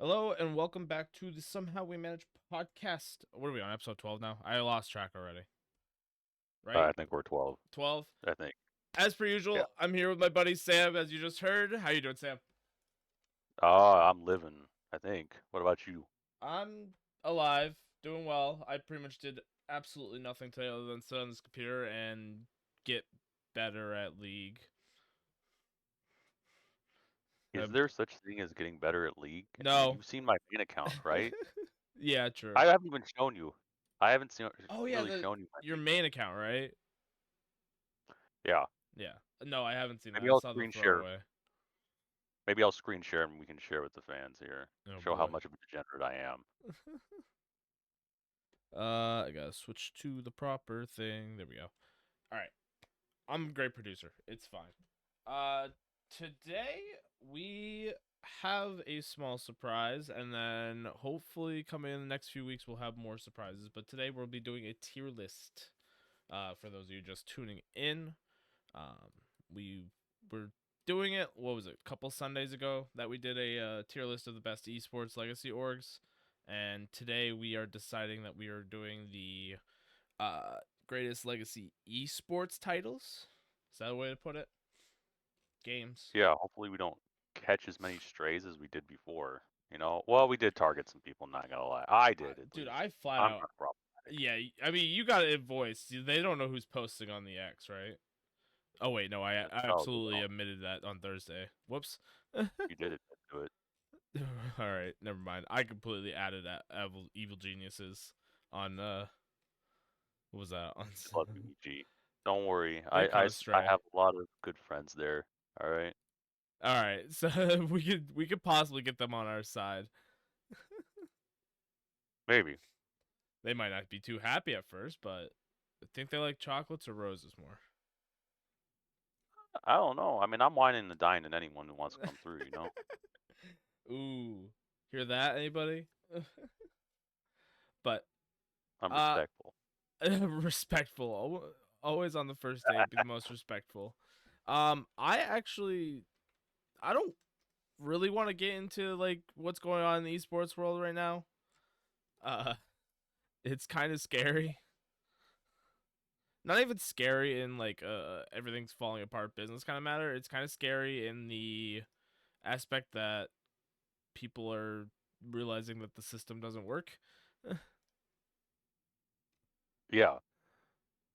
Hello and welcome back to the Somehow We Manage podcast. What are we on? Episode 12 now? I lost track already. Right? I think we're 12. 12. I think. As per Yeah. usual, I'm here with my buddy Sam, as you just heard. How you doing, Sam? I'm living, I think. What about you? I'm alive, doing well. I pretty much did absolutely nothing today other than sit on this computer and get better at League. Is Um, there such thing as getting better at League? no. You've seen my main account, right? Yeah, true. I haven't even shown you. I haven't Oh yeah, really the shown you my your main. main account, right? Yeah. Yeah. No, I haven't seen that. Maybe I I'll saw the screen share. throwaway. Maybe I'll screen share and we can share with the fans here. Oh Show how boy. much of a degenerate I am. I gotta switch to the proper thing. There we go. All right. I'm a great producer. It's fine. Today we have a small surprise, and then hopefully coming in the next few weeks we'll have more surprises. But today we'll be doing a tier list. For those of you just tuning in, um, we were doing it. What was it? A couple Sundays ago that we did a tier list of the best esports legacy orgs, and today we are deciding that we are doing the uh, greatest legacy esports titles. Is that a way to put it? Games. Yeah, hopefully we don't catch as many strays as we did before. Well, we did target some people, not gonna lie. I did, at Dude, least. I flat I'm out. not problematic. Yeah, I mean, you got it in voice. They don't know who's posting on the X, right? Oh wait, no, I Oh, they absolutely don't. admitted that on Thursday. Whoops. You did it. Do it. All right, never mind. I completely added that evil geniuses on what was that on? Love UEG. Don't worry. They're kind of I stray. have a lot of good friends there. All right. All right, so we could possibly get them on our side. Maybe. They might not be too happy at first, but I think they like chocolates or roses more. I don't know. I mean, I'm whining and dining anyone who wants to come through. Ooh, hear that, anybody? But I'm uh, respectful. respectful. Always on the first date, be the most respectful. I don't really want to get into like what's going on in the esports world right now. Uh, it's kind of scary. Not even scary in like everything's falling apart business kind of matter. It's kind of scary in the aspect that people are realizing that the system doesn't work. Yeah.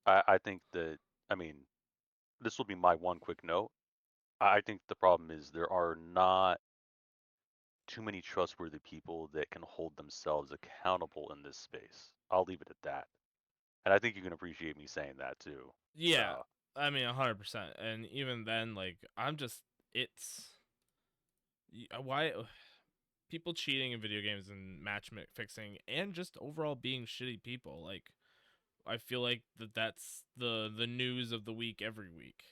I think that, I mean, this will be my one quick note. I think the problem is there are not too many trustworthy people that can hold themselves accountable in this space. I'll leave it at that. And I think you can appreciate me saying that too. Yeah, So, I mean 100%. And even then, like it's why people cheating in video games and match fixing and just overall being shitty people. Like I feel like that's the news of the week every week.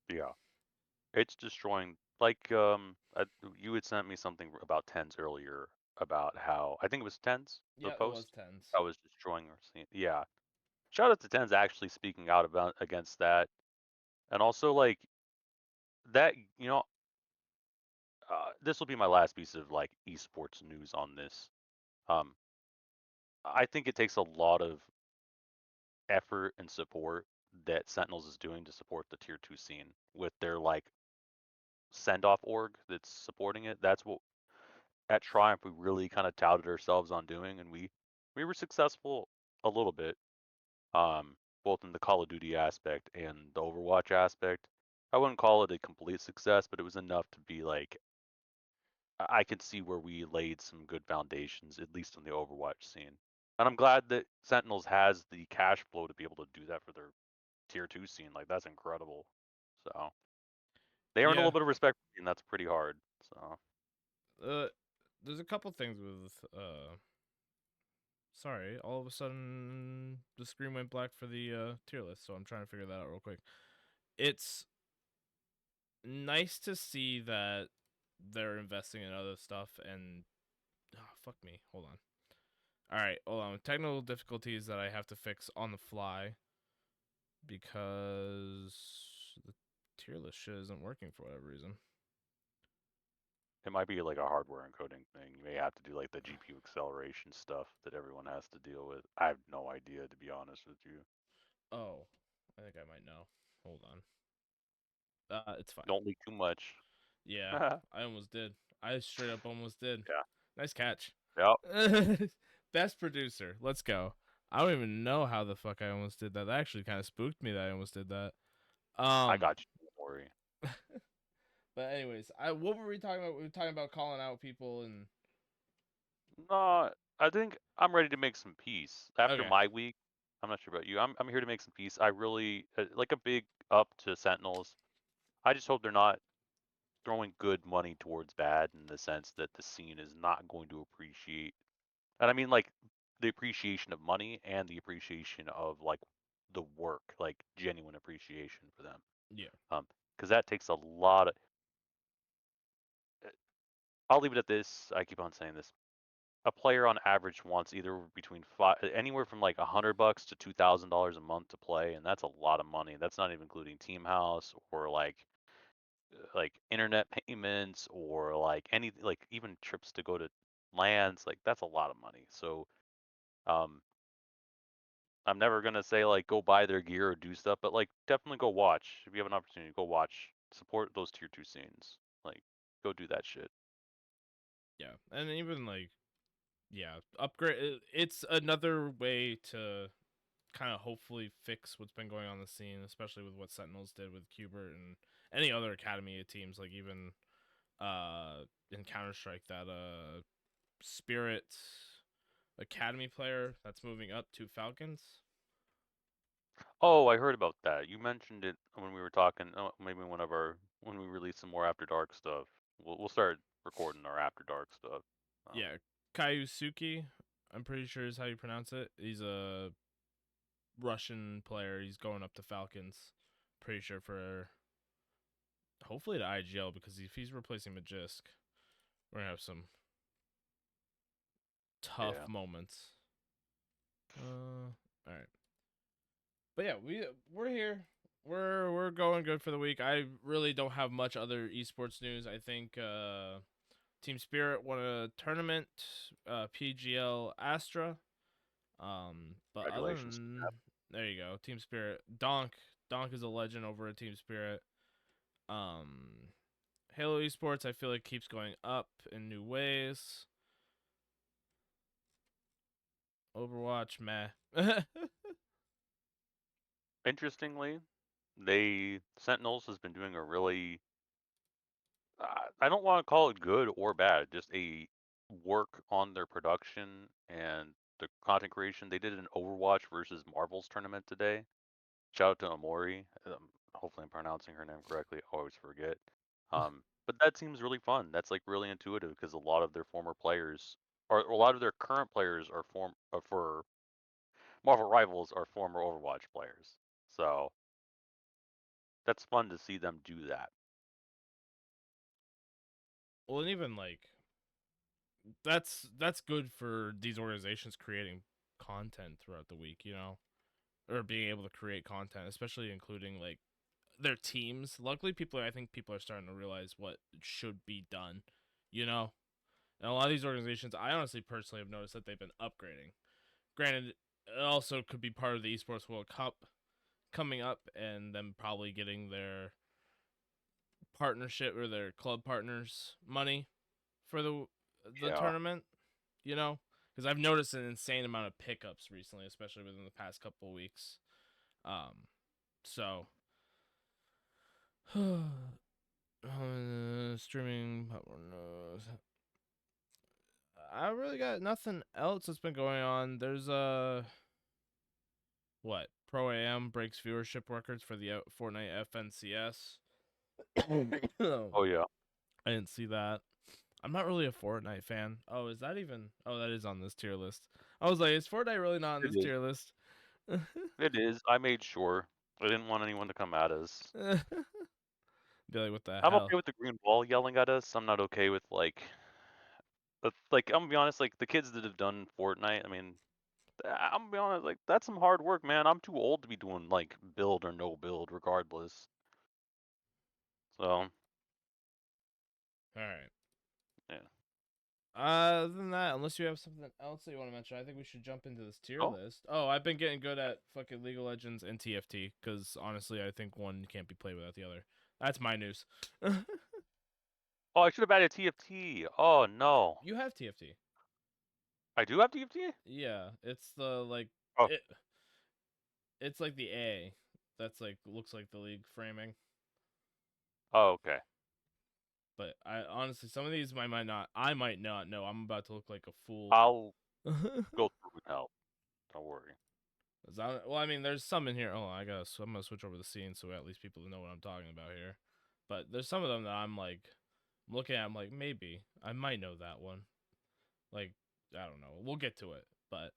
yeah. It's destroying, like, you had sent me something about tens earlier about how, I think it was tens, the Yeah, it was post, tens. I was destroying our scene. Yeah. Shout out to tens actually speaking out about against that. And also, like, that, this will be my last piece of, like, esports news on this. Um, I think it takes a lot of effort and support that Sentinels is doing to support the tier 2 scene with their, like, send off org that's supporting it. That's what at Triumph we really kind of touted ourselves on doing, and we were successful a little bit, both in the Call of Duty aspect and the Overwatch aspect. I wouldn't call it a complete success, but it was enough to be like I could see where we laid some good foundations, at least on the Overwatch scene. And I'm glad that Sentinels has the cash flow to be able to do that for their tier 2 scene. Like, that's incredible. So they earn a Yeah. little bit of respect, and that's pretty hard. So Uh there's a couple things with sorry, all of a sudden the screen went black for the tier list, so I'm trying to figure that out real quick. It's nice to see that they're investing in other stuff and oh, fuck me. Hold on. All right, hold on. Technical difficulties that I have to fix on the fly because the tier list shit isn't working for whatever reason. It might be like a hardware encoding thing. You may have to do like the GPU acceleration stuff that everyone has to deal with. I have no idea, to be honest with you. Oh, I think I might know. Hold on. It's fine. Don't leak too much. Yeah, Yeah. I almost did. I straight up almost did. Nice catch. Yep. Best producer. Let's go. I don't even know how the fuck I almost did that. That actually kind of spooked me that I almost did that. I Um, got you. Don't worry. but anyways, what were we talking about? We were talking about calling out people and No, I think I'm ready to make some peace after okay, my week. I'm not sure about you. I'm here to make some peace. I really like a big up to Sentinels. I just hope they're not throwing good money towards bad in the sense that the scene is not going to appreciate. And I mean like the appreciation of money and the appreciation of like the work, like genuine appreciation for them. yeah, Because that takes a lot of. I'll leave it at this. I keep on saying this. A player on average wants either between anywhere from like $100 to $2,000 a month to play, and that's a lot of money. That's not even including Team House or like internet payments or like any like even trips to go to lands. Like that's a lot of money. So um, I'm never gonna say like go buy their gear or do stuff, but like definitely go watch if you have an opportunity. Go watch, support those tier two scenes. Like go do that shit. yeah, and even like yeah, upgrade. It's another way to kind of hopefully fix what's been going on in the scene, especially with what Sentinels did with Cubert and any other Academy teams, like even in Counter Strike that Spirit Academy player that's moving up to Falcons. Oh, I heard about that. You mentioned it when we were talking. Oh, maybe one of our when we release some more After Dark stuff. We'll start recording our After Dark stuff. Um, Yeah, Kayusuki, I'm pretty sure is how you pronounce it. He's a Russian player. He's going up to Falcons. Pretty sure for hopefully to IGL because if he's replacing Magisk, we're gonna have some tough yeah. moments. All right, but yeah, we're here. We're going good for the week. I really don't have much other esports news. I think Team Spirit won a tournament, PGL Astra. But other Congratulations. than there you go, Team Spirit. Donk is a legend over at Team Spirit. Um, Halo Esports, I feel like keeps going up in new ways. Overwatch, meh. Interestingly, they Sentinels has been doing a really I don't want to call it good or bad, just a work on their production and the content creation. They did an Overwatch versus Marvels tournament today. Shout out to Amori. Hopefully, I'm pronouncing her name correctly. I always forget. But that seems really fun. That's like really intuitive because a lot of their former players, or a lot of their current players, are for Marvel Rivals are former Overwatch players. So that's fun to see them do that. Well, and even like that's good for these organizations creating content throughout the week, or being able to create content, especially including like their teams. Luckily, I think people are starting to realize what should be done, you know. And a lot of these organizations, I honestly personally have noticed that they've been upgrading. Granted, it also could be part of the Esports World Cup coming up, and them probably getting their partnership or their club partners money for the Yeah. tournament, because I've noticed an insane amount of pickups recently, especially within the past couple of weeks. So streaming. I really got nothing else that's been going on. There's what Pro AM breaks viewership records for the Fortnite FNCS. Oh yeah. I didn't see that. I'm not really a Fortnite fan. Oh, is that even? Oh, that is on this tier list. I was like, is Fortnite really not on It this is. tier list? It is. I made sure. I didn't want anyone to come at us. Be like, what the I'm okay hell? with the green wall yelling at us. I'm not okay with like I'm gonna be honest, like the kids that have done Fortnite. I mean, I'm gonna be honest, like that's some hard work, man. I'm too old to be doing like build or no build, regardless. So All right. Other than that, unless you have something else that you want to mention, I think we should jump into this tier Oh, list. Oh, I've been getting good at fucking League of Legends and TFT because honestly, I think one can't be played without the other. That's my news. oh, I should have added TFT. Oh no, You have TFT. I do have TFT. Yeah, it's the like Oh, it. It's like the A. That's like looks like the league framing. oh, okay. But I honestly, some of these I might not. I might not know. I'm about to look like a fool. I'll go through and help. Don't worry. Well, I mean, there's some in here. Oh, I'm gonna switch over the scene so at least people know what I'm talking about here. But there's some of them that I'm like looking at. I'm like, maybe I might know that one. Like, I don't know. We'll get to it. But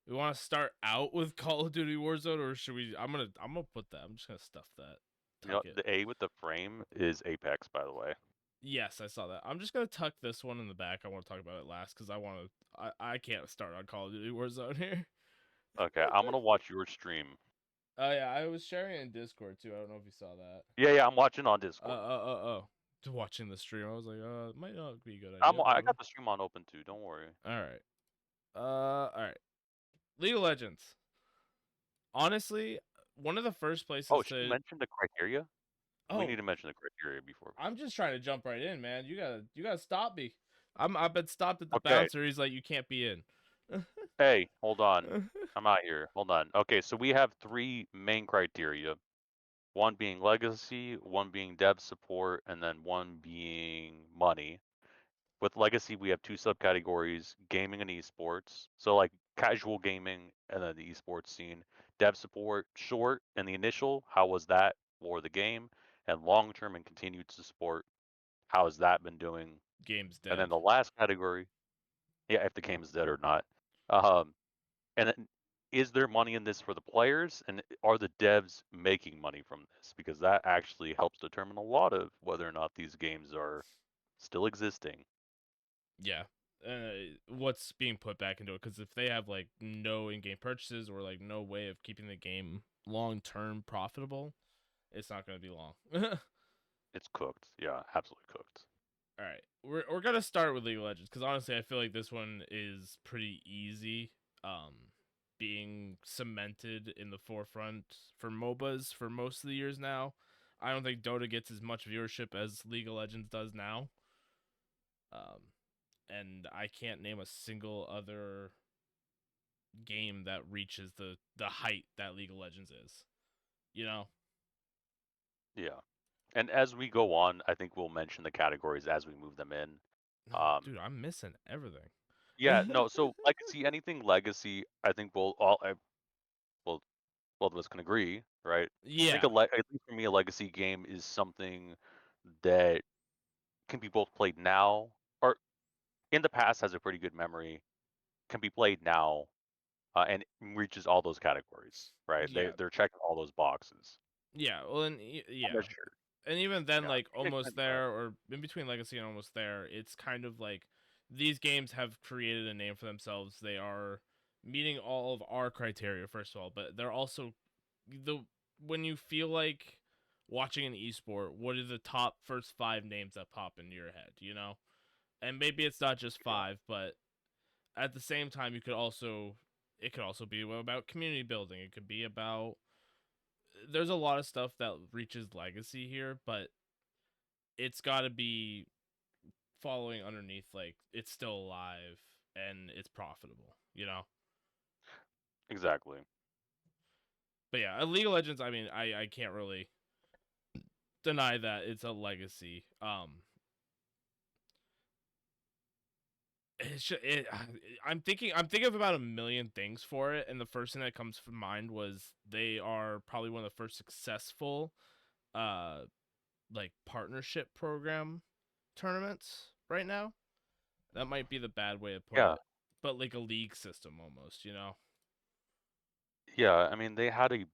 we want to start out with Call of Duty Warzone, or should we? I'm gonna put that. I'm just gonna stuff that. You know, Tuck it. the A with the frame is Apex, by the way. Yes, I saw that. I'm just gonna tuck this one in the back. I want to talk about it last because I can't start on Call of Duty Warzone here. Okay, I'm gonna watch your stream. Oh yeah, I was sharing it in Discord too. I don't know if you saw that. Yeah, yeah, I'm watching on Uh, uh, Discord. oh. To watching the stream, I was like, it might not be a good idea, but I got the stream on open too. Don't worry. all right. All right. League of Legends. Honestly, one of the first Oh, places should we to. mention the criteria? We need Oh, to mention the criteria before. I'm just trying to jump right in, man. You gotta stop me. I've been stopped at the Okay. bouncer. He's like, you can't be in. Hey, hold on. I'm out here. Hold on. Okay, so we have three main criteria. One being legacy, one being dev support, and then one being money. With legacy, we have two subcategories: gaming and esports. So like casual gaming and then the esports scene. Dev support, short and the initial, how was that for the game? And long term and continued support, how has that been doing? Game's And then dead. the last category, yeah, if the game is dead or not. Um, and then is there money in this for the players? And are the devs making money from this? Because that actually helps determine a lot of whether or not these games are still existing. Yeah. What's being put back into it? Because if they have like no in-game purchases or like no way of keeping the game long-term profitable, it's not going to be long. It's cooked. Yeah, absolutely cooked. All right, we're gonna start with League of Legends because honestly, I feel like this one is pretty easy. Being cemented in the forefront for MOBAs for most of the years now. I don't think Dota gets as much viewership as League of Legends does now. Um, and I can't name a single other game that reaches the height that League of Legends is. You know? Yeah. And as we go on, I think we'll mention the categories as we move them in. No, Um, dude, I'm missing everything. yeah, no, so legacy, anything legacy, I think well, both of us can agree, right? I think Yeah, at least for me, a legacy game is something that can be both played now or in the past has a pretty good memory, can be played now, and reaches all those categories, right? yeah, They're checking all those boxes. yeah. Well, and I'm yeah, not sure. and even then, Yeah, like it makes almost sense, though. there or in between Legacy and almost there, it's kind of like these games have created a name for themselves. They are meeting all of our criteria first of all, but they're also the when you feel like watching an esport, what are the top first five names that pop into your head? You know, and maybe it's not just Yeah, five, but at the same time, it could also be about community building. It could be about there's a lot of stuff that reaches legacy here, but it's got to be following underneath like it's still alive and it's profitable, you know. exactly. But yeah, League of Legends. I mean, I can't really deny that it's a legacy. I'm thinking of about a million things for it, and the first thing that comes to mind was they are probably one of the first successful uh like partnership program tournaments right now. That might be the bad way to put Yeah, it, but like a league system almost, you know. yeah. I mean, they had a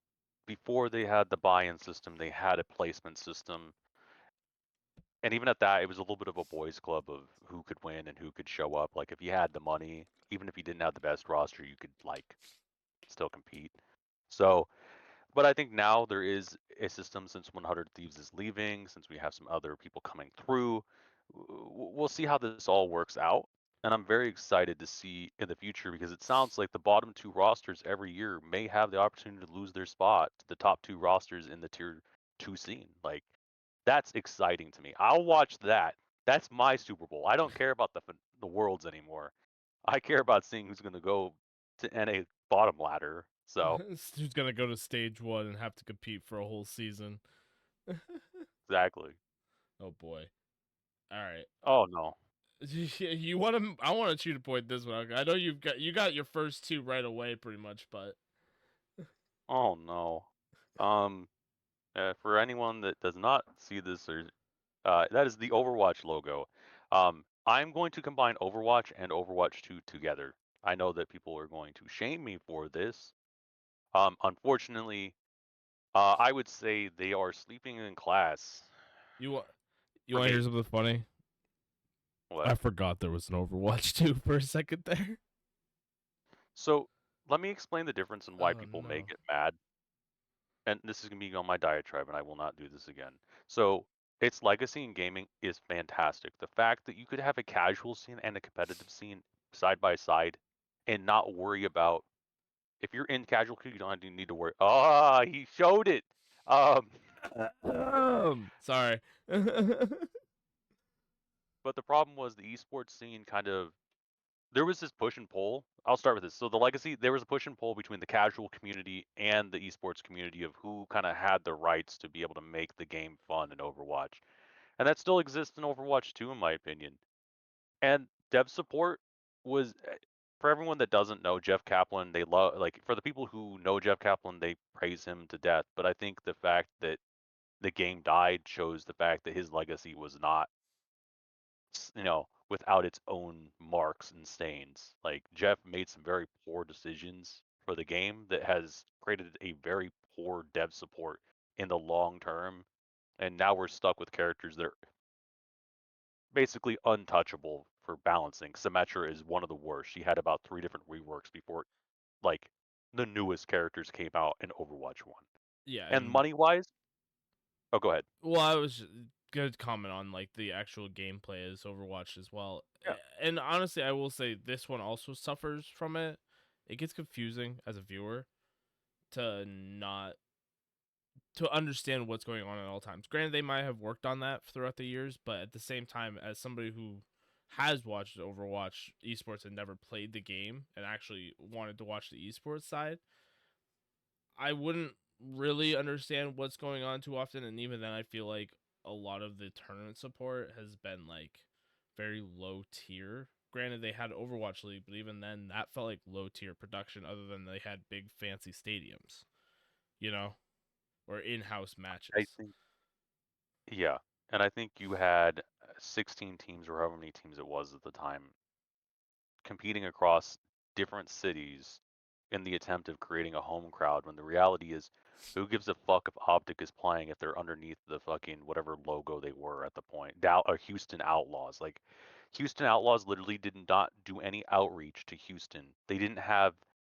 before they had the buy-in system, they had a placement system, and even at that, it was a little bit of a boys' club of who could win and who could show up. Like if you had the money, even if you didn't have the best roster, you could like still compete. So, but I think now there is a system since 100 Thieves is leaving, since we have some other people coming through. We'll see how this all works out. and I'm very excited to see in the future because it sounds like the bottom two rosters every year may have the opportunity to lose their spot to the top two rosters in the tier two scene. Like that's exciting to me. I'll watch that. That's my Super Bowl. I don't care about the worlds anymore. I care about seeing who's going to go to NA bottom ladder. So Who's gonna go to stage one and have to compete for a whole season? exactly. Oh boy. All right. Oh no. You want to? I want you to point this one out. I know you got your first two right away, pretty much, but Oh no. Um. For anyone that does not see this, or that is the Overwatch logo. I'm going to combine Overwatch and Overwatch 2 together. I know that people are going to shame me for this. Unfortunately, I would say they are sleeping in class. you want you For want to hear me. something funny? What? I forgot there was an Overwatch 2 for a second there. So let me explain the difference and why Oh people may no. get mad. And this is going to be on my diatribe, and I will not do this again. So its legacy in gaming is fantastic. The fact that you could have a casual scene and a competitive scene side by side and not worry about if you're in casual queue, you don't need to worry. Ah, he showed it. Um, Sorry. but the problem was the esports scene kind of there was this push and pull. I'll start with this. So the legacy, there was a push and pull between the casual community and the esports community of who kind of had the rights to be able to make the game fun in Overwatch. And that still exists in Overwatch 2, in my opinion. And dev support was for everyone that doesn't know Jeff Kaplan, they love like for the people who know Jeff Kaplan, they praise him to death. But I think the fact that the game died shows the fact that his legacy was not, without its own marks and stains. Like Jeff made some very poor decisions for the game that has created a very poor dev support in the long term. And now we're stuck with characters that are basically untouchable for balancing. Symmetra is one of the worst. She had about 3 different reworks before like the newest characters came out in Overwatch 1. Yeah, And and money wise, oh go ahead. well, I was gonna comment on like the actual gameplay as Overwatch as well. Yeah. And honestly, I will say this one also suffers from it. It gets confusing as a viewer to not to understand what's going on at all times. Granted, they might have worked on that throughout the years, but at the same time, as somebody who has watched Overwatch esports and never played the game and actually wanted to watch the esports side, I wouldn't really understand what's going on too often. And even then, I feel like a lot of the tournament support has been like very low tier. Granted, they had Overwatch League, but even then, that felt like low tier production. Other than they had big fancy stadiums, you know, or in house I matches. think yeah. And I think you had 16 teams or however many teams it was at the time competing across different cities in the attempt of creating a home crowd when the reality is who gives a fuck if Optic is playing if they're underneath the fucking whatever logo they were at the point. Houston Outlaws. Like Houston Outlaws literally did not do any outreach to Houston. They didn't have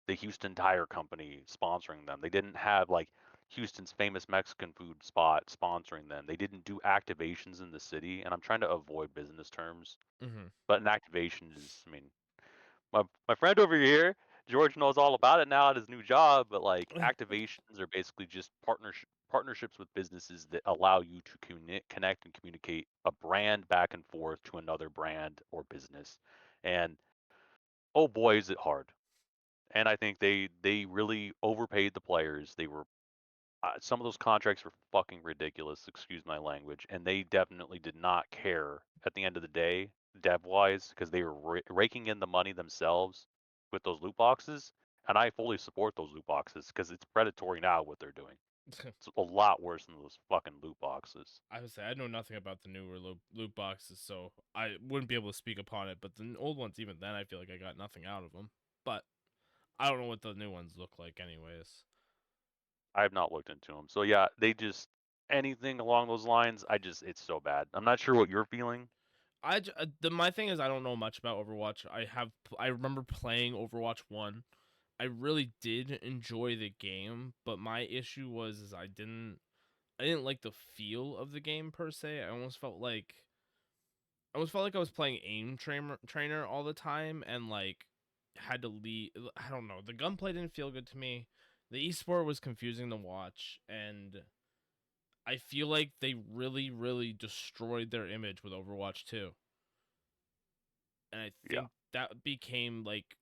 the Houston Tire Company sponsoring them. They didn't have like Houston's famous Mexican food spot sponsoring them. They didn't do activations in the city, and I'm trying to avoid business terms, Mm-hmm. but an activation is, I mean, my friend over here, George knows all about it now at his new job, but like activations are basically just partnerships with businesses that allow you to connect and communicate a brand back and forth to another brand or business. And oh boy, is it hard. And I think they really overpaid the players. They were some of those contracts were fucking ridiculous, excuse my language, and they definitely did not care at the end of the day, dev wise, because they were raking in the money themselves with those loot boxes. And I fully support those loot boxes because it's predatory now what they're doing. It's a lot worse than those fucking loot boxes. I would say I know nothing about the newer loot boxes, so I wouldn't be able to speak upon it. But the old ones, even then, I feel like I got nothing out of them. But I don't know what the new ones look like, anyways. I have not looked into them. So yeah, they just anything along those lines, it's so bad. I'm not sure what you're feeling. My thing is I don't know much about Overwatch. I remember playing Overwatch 1. I really did enjoy the game, but my issue was is I didn't like the feel of the game per se. I almost felt like I almost felt like I was playing trainer all the time, and like had to lead. I don't know. The gunplay didn't feel good to me. The esport was confusing to watch, and I feel like they really, really destroyed their image with Overwatch 2. And I Yeah. think that became like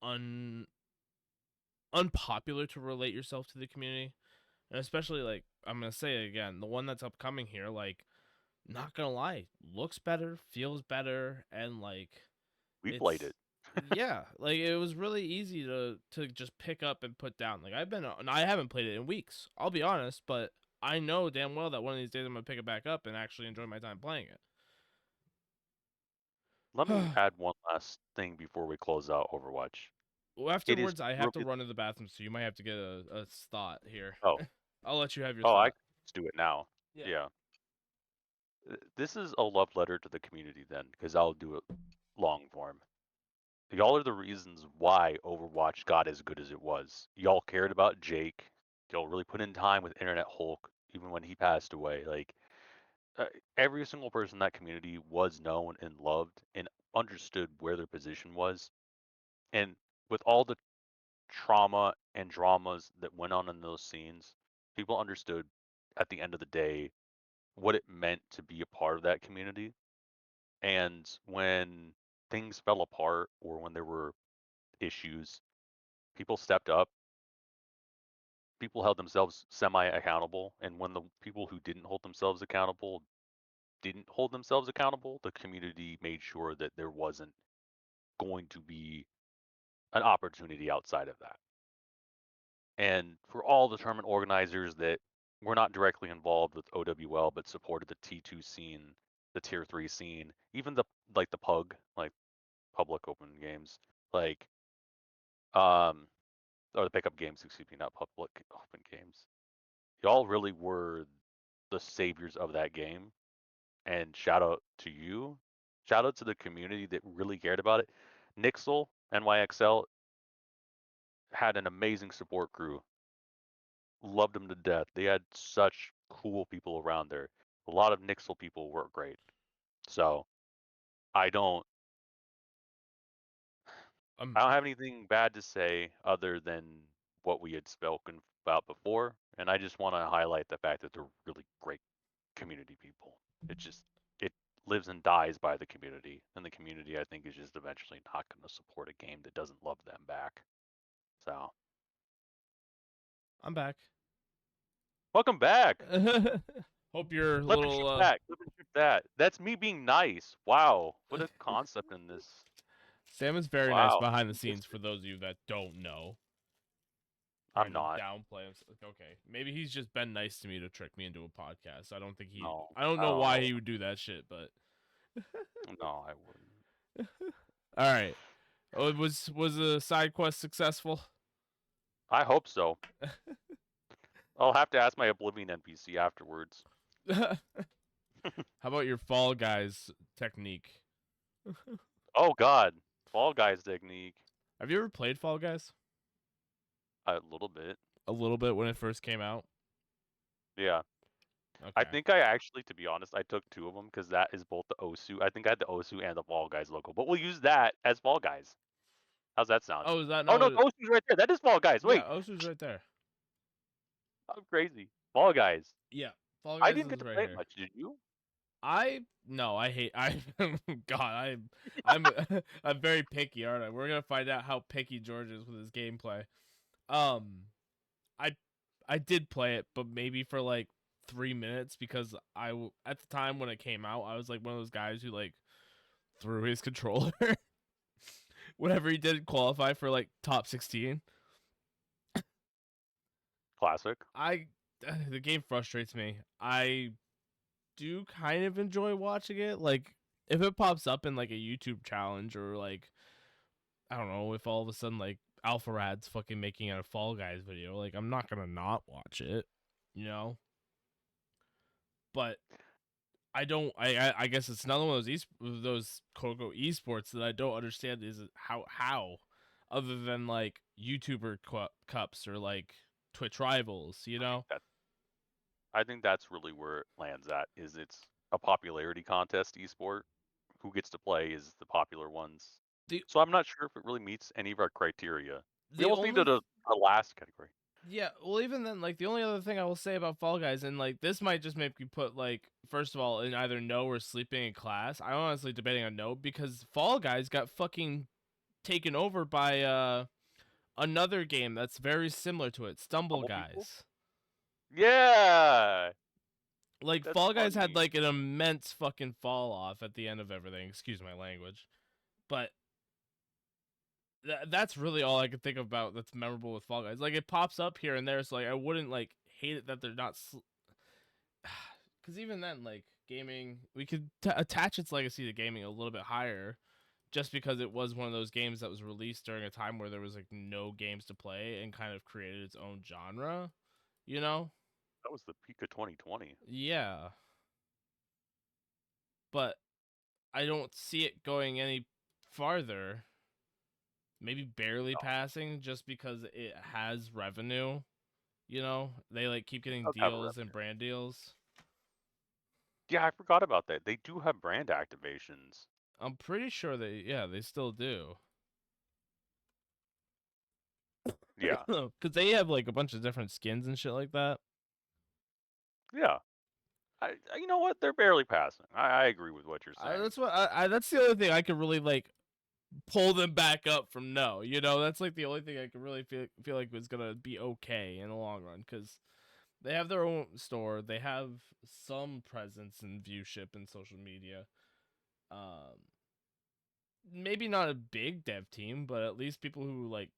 un unpopular to relate yourself to the community. And especially like I'm gonna say it again, the one that's upcoming here, like not gonna lie, looks better, feels better, and like We played it's it. yeah, like it was really easy to just pick up and put down. Like I haven't played it in weeks. I'll be honest, but I know damn well that one of these days I'm gonna pick it back up and actually enjoy my time playing Let me it. add one last thing before we close out Overwatch. Well, It is afterwards, I have to really run to the bathroom, so you might have to get a thought here. oh I'll let you have your oh I thought. can just do it now. Yeah. Yeah. This is a love letter to the community then, because I'll do it long form. Y'all are the reasons why Overwatch got as good as it was. Y'all cared about Jake. Y'all really put in time with Internet Hulk, even when he passed away. Like uh, every single person in that community was known and loved and understood where their position was. And with all the trauma and dramas that went on in those scenes, people understood at the end of the day what it meant to be a part of that community. And when things fell apart or when there were issues, people stepped up, people held themselves semi accountable. And when the people who didn't hold themselves accountable didn't hold themselves accountable, the community made sure that there wasn't going to be an opportunity outside of that. And for all the tournament organizers that were not directly involved with OWL but supported the T2 scene, the tier 3 scene, even the like the pug, like public open games, like um or the pickup games, excuse me, not public open games. Y'all really were the saviors of that game. And shout out to you. Shout out to the community that really cared about it. Nixel, NYXL, had an amazing support crew. Loved them to death. They had such cool people around there. A lot of Nixel people were great. So I don't Um, I don't have anything bad to say other than what we had spoken about before. And I just want to highlight the fact that they're really great community people. It just it lives and dies by the community, and the community I think is just eventually not going to support a game that doesn't love them back. So I'm back. welcome back. Hope your Clip and shoot little that. Clip and shoot that. That's me being nice. Wow, what a concept in this. Sam is very nice Wow, behind the you scenes. missed For it. those of you that don't know, I'm trying to not. downplay him. Okay, maybe he's just been nice to me to trick me into a podcast. I don't think he. No. I don't know why Oh he would do that shit, but no, I wouldn't. all right. Was the side quest successful? I hope so. I'll have to ask my Oblivion NPC afterwards. How about your Fall Guys technique? Oh God, Fall Guys technique. Have you ever played Fall Guys? A little bit. A little bit when it first came out. Yeah. I Okay. think I actually, to be honest, I took two of them because that is both the Osu. I think I had the Osu and the Fall Guys logo, but we'll use that as Fall Guys. How's that sound? Oh, is that Oh not no, what? the Osu's right there. That is Fall Guys. Yeah, Wait, Osu's right there. I'm crazy. Fall Guys. Yeah, Fall I Guys didn't get is to right play it here. much. Did you? I no, I hate I God, I'm I'm very picky, aren't I? We're gonna find out how picky George is with his gameplay. Um, I I did play it, but maybe for like 3 minutes because at the time when it came out, I was like one of those guys who like threw his controller whenever he didn't qualify for like top 16. Classic. I the game frustrates me. I do kind of enjoy watching it. Like if it pops up in like a YouTube challenge or like I don't know if all of a sudden like Alpha Rad's fucking making a Fall Guys video, like I'm not gonna not watch it, you know. But I don't. I guess it's another one of those quote unquote esports that I don't understand is how other than like YouTuber cups or like Twitch rivals, you I think know. that I think that's really where it lands at. Is it's a popularity contest esport. Who gets to play is the popular ones. the So I'm not sure if it really meets any of our criteria. We the almost only needed a last category. Yeah, well, even then, like the only other thing I will say about Fall Guys, and like this might just make you put like first of all in either no or sleeping in class. I'm honestly debating on no because Fall Guys got fucking taken over by another game that's very similar to it, Stumble Humble people? Guys. Yeah, Like that's Fall Guys had funny. like an immense fucking fall off at the end of everything. Excuse my language, but that's really all I can think about that's memorable with Fall Guys. Like it pops up here and there, so like I wouldn't like hate it that they're not. Because even then, like gaming, we could attach its legacy to gaming a little bit higher, just because it was one of those games that was released during a time where there was like no games to play and kind of created its own genre. You know? That was the peak of 2020. Yeah, but I don't see it going any farther. Maybe barely No, passing, just because it has revenue. You know, they like keep getting does have deals and revenue. brand deals. Yeah, I forgot about that. They do have brand activations. I'm pretty sure they still do. Yeah, Because they have like a bunch of different skins and shit like that. yeah. You know what? They're barely passing. I agree with what you're saying. That's what that's the only thing I could really like pull them back up from no. You know, that's like the only thing I could really feel like was gonna be okay in the long run because they have their own store. They have some presence and viewship in social media. Um, maybe not a big dev team, but at least people who like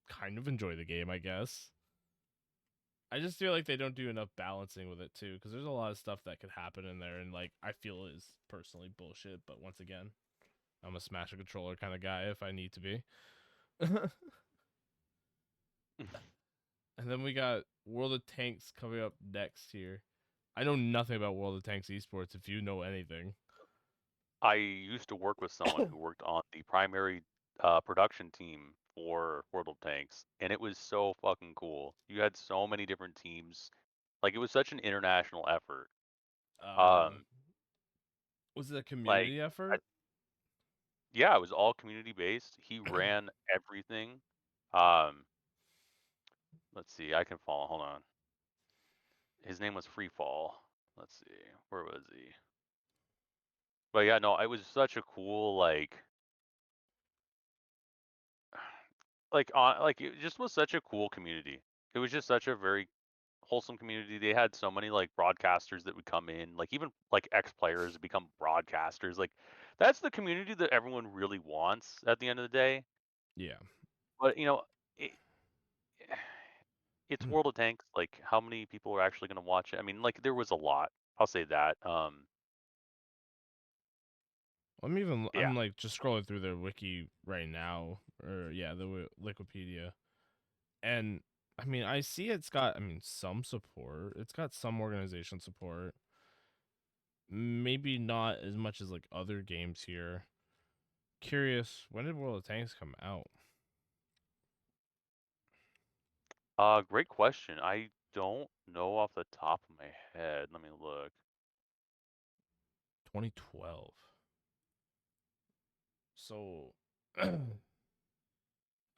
kind of enjoy the game, I guess. I just feel like they don't do enough balancing with it too, because there's a lot of stuff that could happen in there, and like I feel is personally bullshit. But once again, I'm a smash a controller kind of guy if I need to be. And then we got World of Tanks coming up next here. I know nothing about World of Tanks esports. If you know anything, I used to work with someone who worked on the primary production team for World of Tanks, and it was so fucking cool. You had so many different teams. Like it was such an international effort. uh, Um, was it a like community I, effort? yeah, it was all community based. He ran everything. Um, let's see, I can follow. Hold on. His name was Freefall. Let's see, where was he? But yeah, no, it was such a cool like it just was such a cool community. It was just such a very wholesome community. They had so many like broadcasters that would come in, like even like ex players become broadcasters. Like that's the community that everyone really wants at the end of the day. Yeah. But it, it's World of Tanks. Like how many people are actually going to watch it? I mean, like there was a lot. I'll say that. Yeah. I'm like just scrolling through their wiki right now, or yeah, the Wikipedia, and I mean I see it's got some support. It's got some organization support. Maybe not as much as like other games here. Curious, when did World of Tanks come out? Great question. I don't know off the top of my head. Let me look. 2012. So,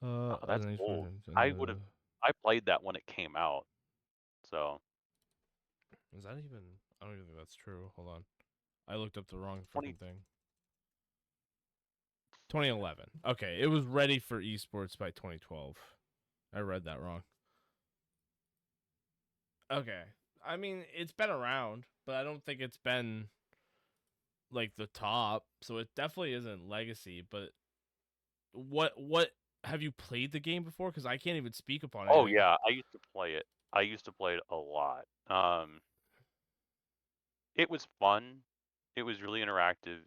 Oh, other that's names old. I played that when it came out. So is that even? I don't even think that's true. Hold on, I looked up the wrong 20 freaking thing. 2011. Okay, it was ready for esports by 2012. I read that wrong. Okay. I mean, it's been around, but I don't think it's been like the top, so it definitely isn't legacy, but what have you played the game before cuz I can't even speak upon Oh anything. yeah, I used to play it. I used to play it a lot. It was fun. It was really interactive.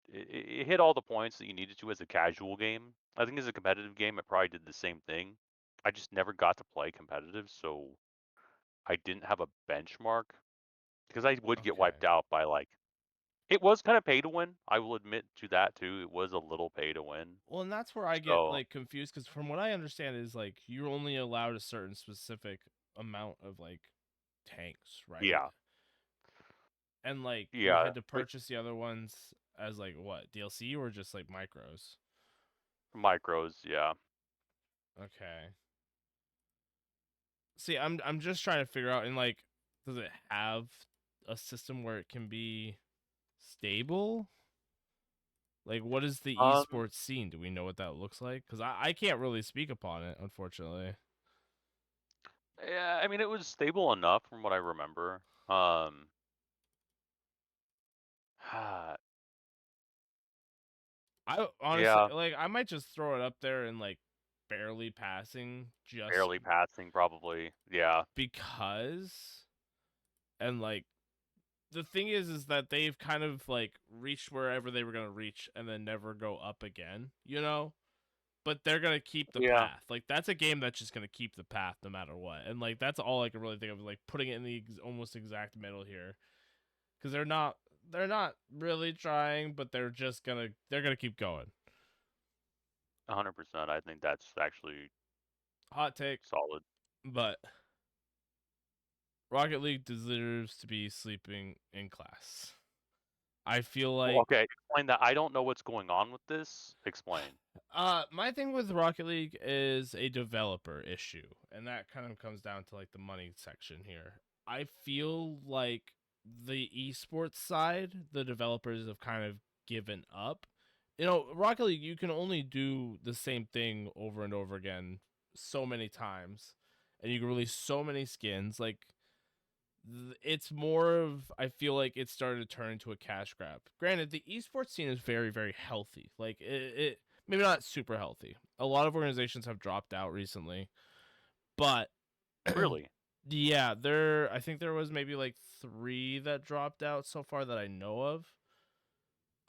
It hit all the points that you needed to as a casual game. I think as a competitive game, it probably did the same thing. I just never got to play competitive, so I didn't have a benchmark because I would get Okay. wiped out by like. It was kind of pay to win. I will admit to that too. It was a little pay to win. Well, and that's where I get So like confused cuz from what I understand is like you're only allowed a certain specific amount of like tanks, right? Yeah, And like you yeah, had to which purchase the other ones as like what, DLC or just like micros? micros, yeah. Okay. See, I'm just trying to figure out, and like, does it have a system where it can be stable? Like, what is the Um, esports scene? Do we know what that looks like? Because I can't really speak upon it, unfortunately. yeah, I mean, it was stable enough from what I remember. I honestly Yeah, like I might just throw it up there and like barely passing just barely passing probably. Yeah, because, and like the thing is that they've kind of like reached wherever they were gonna reach and then never go up again, you know? But they're gonna keep the yeah, path. Like that's a game that's just gonna keep the path no matter what. And like that's all I can really think of, like putting it in the almost exact middle here, because they're not really trying, but they're gonna keep going. 100%. I think that's actually Hot take, solid. but Rocket League deserves to be sleeping in class. I feel Well, like okay, explain that. I don't know what's going on with this. Explain. my thing with Rocket League is a developer issue, and that kind of comes down to like the money section here. I feel like the esports side, the developers have kind of given up. You know, Rocket League, you can only do the same thing over and over again so many times, and you can release so many skins. Like it's more of, I feel like it started to turn into a cash grab. Granted, the esports scene is very very healthy. Like it maybe not super healthy. A lot of organizations have dropped out recently, but Really? yeah, there I think there was maybe like 3 that dropped out so far that I know of.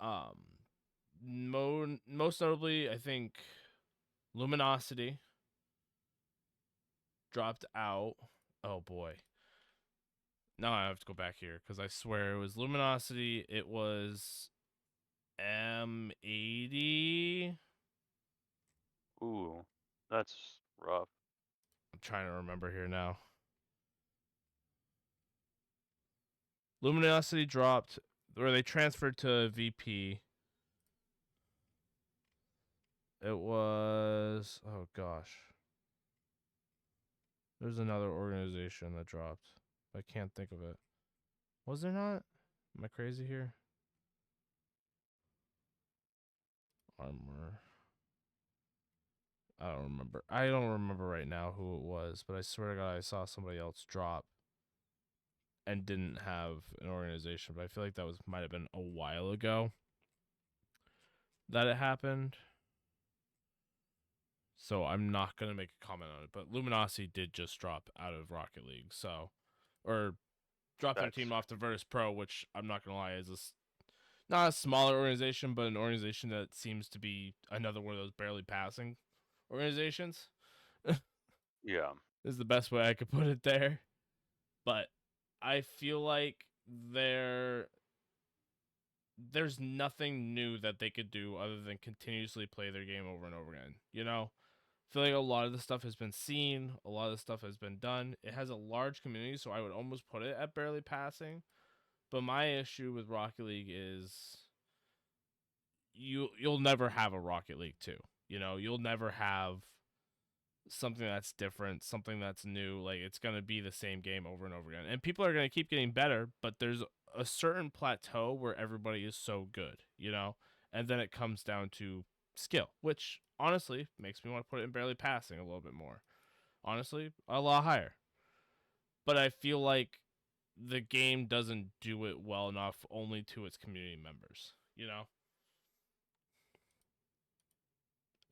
Um most notably, I think Luminosity dropped out. Oh boy. Now I have to go back here because I swear it was Luminosity. It was M80. Ooh, that's rough. I'm trying to remember here now. Luminosity dropped, or they transferred to VP. It was, oh gosh. There's another organization that dropped. I can't think of it. Was there not? Am I crazy here? Armor. I don't remember. I don't remember right now who it was, but I swear to God, I saw somebody else drop and didn't have an organization. But I feel like that was might have been a while ago that it happened. So I'm not gonna make a comment on it. But Luminosity did just drop out of Rocket League, so or drop their team That's off to Virtus Pro, which I'm not gonna lie is not a smaller organization, but an organization that seems to be another one of those barely passing organizations. yeah, Is the best way I could put it there. But I feel like there's nothing new that they could do other than continuously play their game over and over again. You know, I feel like a lot of the stuff has been seen, a lot of the stuff has been done. It has a large community, so I would almost put it at barely passing. But my issue with Rocket League is you'll never have a Rocket League 2. You know, you'll never have something that's different, something that's new. Like it's going to be the same game over and over again. And people are going to keep getting better, but there's a certain plateau where everybody is so good, you know? And then it comes down to skill, which honestly makes me want to put it in barely passing a little bit more. Honestly, a lot higher. But I feel like the game doesn't do it well enough only to its community members, you know?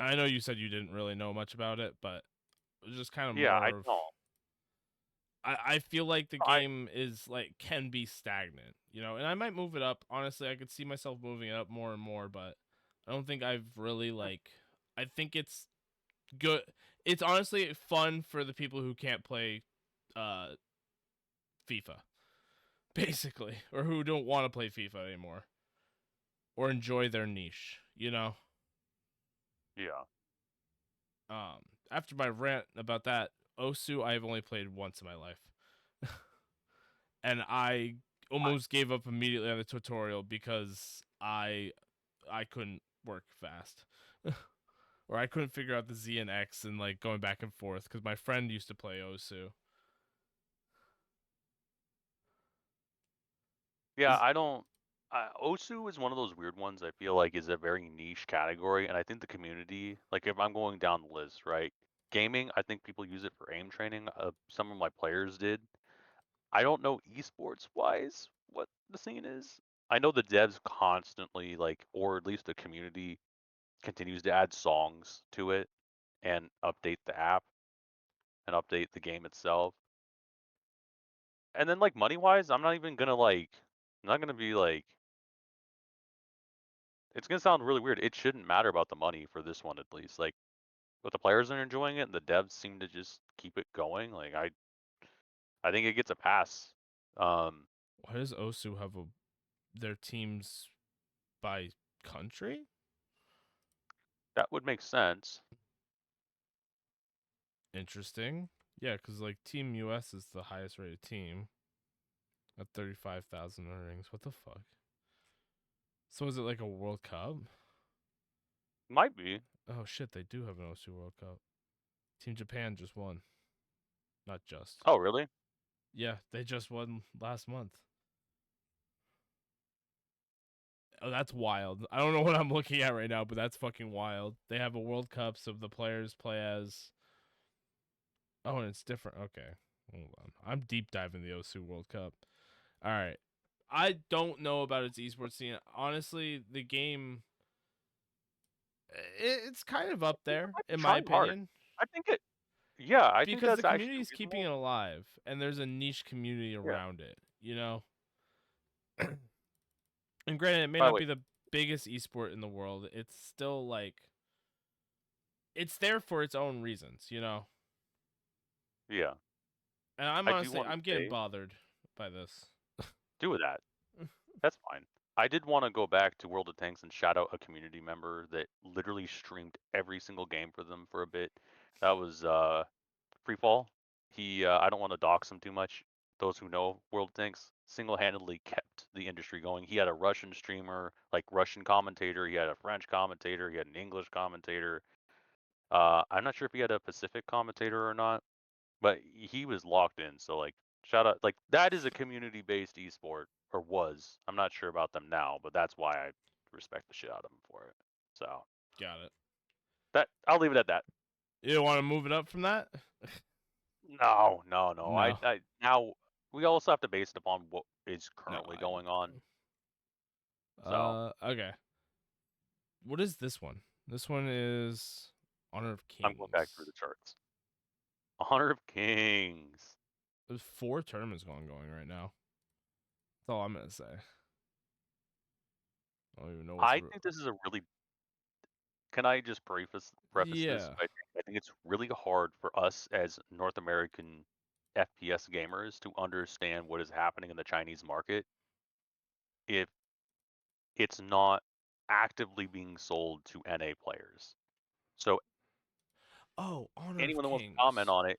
I know you said you didn't really know much about it, but it was just kind of yeah. I more of, don't. I feel like the I game is like can be stagnant, you know, and I might move it up. Honestly, I could see myself moving it up more and more, but I don't think I've really like. I think it's good. It's honestly fun for the people who can't play uh FIFA, basically, or who don't want to play FIFA anymore or enjoy their niche, you know. yeah. Um, After my rant about that, Osu, I've only played once in my life. and I almost gave up immediately on the tutorial because I couldn't work fast. Or I couldn't figure out the Z and X and like going back and forth because my friend used to play Osu. Yeah, Is I don't. Osu is one of those weird ones I feel like is a very niche category, and I think the community, like if I'm going down the list, right? Gaming, I think people use it for aim training. Some of my players did. I don't know esports wise what the scene is. I know the devs constantly like, or at least the community continues to add songs to it and update the app and update the game itself. And then like money wise, I'm not even gonna like, I'm not gonna be like, it's gonna sound really weird. It shouldn't matter about the money for this one at least. Like, but the players are enjoying it, and the devs seem to just keep it going. Like, I think it gets a pass. Um, why does Osu have their teams by country? that would make sense. Interesting. Yeah, because like Team US is the highest rated team at 35,000 earnings. What the fuck? So is it like a World Cup? Might be. Oh shit, they do have an Osu World Cup. Team Japan just won. Not just. Oh, really? Yeah, they just won last month. Oh, that's wild. I don't know what I'm looking at right now, but that's fucking wild. They have a World Cup, so the players play as. Oh, and it's different. Okay, hold on. I'm deep diving the Osu World Cup. All right. I don't know about its esports scene. Honestly, the game it's kind of up They there might be in my trying hard. opinion I think it. Yeah, I think because the that's community actually is keeping it reasonable. alive and there's a niche community Yeah. around it, you know? And granted, it may By the not way, be the biggest esport in the world. It's still like it's there for its own reasons, you know? yeah, And I'm I do honestly want to I'm getting say, bothered by this. do that. That's fine. I did want to go back to World of Tanks and shout out a community member that literally streamed every single game for them for a bit. That was Freefall. He, I don't want to dox him too much. Those who know World of Tanks single-handedly kept the industry going. He had a Russian streamer, like Russian commentator. He had a French commentator. He had an English commentator. I'm not sure if he had a Pacific commentator or not, but he was locked in. So like, shout out, like that is a community-based esport or was. I'm not sure about them now, but that's why I respect the shit out of him for it. So Got it. that I'll leave it at that. You don't want to move it up from that? No, no, no. No. I now we also have to base it upon what is No, currently I going on. So okay. What is this one? This one is Honor of I'm going back through Kings. the charts. Honor of Kings. There's 4 tournaments going right now. That's all I'm gonna say. I don't even know what's I think this is a really. Can I just preface this yeah. by saying I think it's really hard for us as North American FPS gamers to understand what is happening in the Chinese market if it's not actively being sold to NA players. So Oh, Honor of anyone that wants to comment Kings. on it,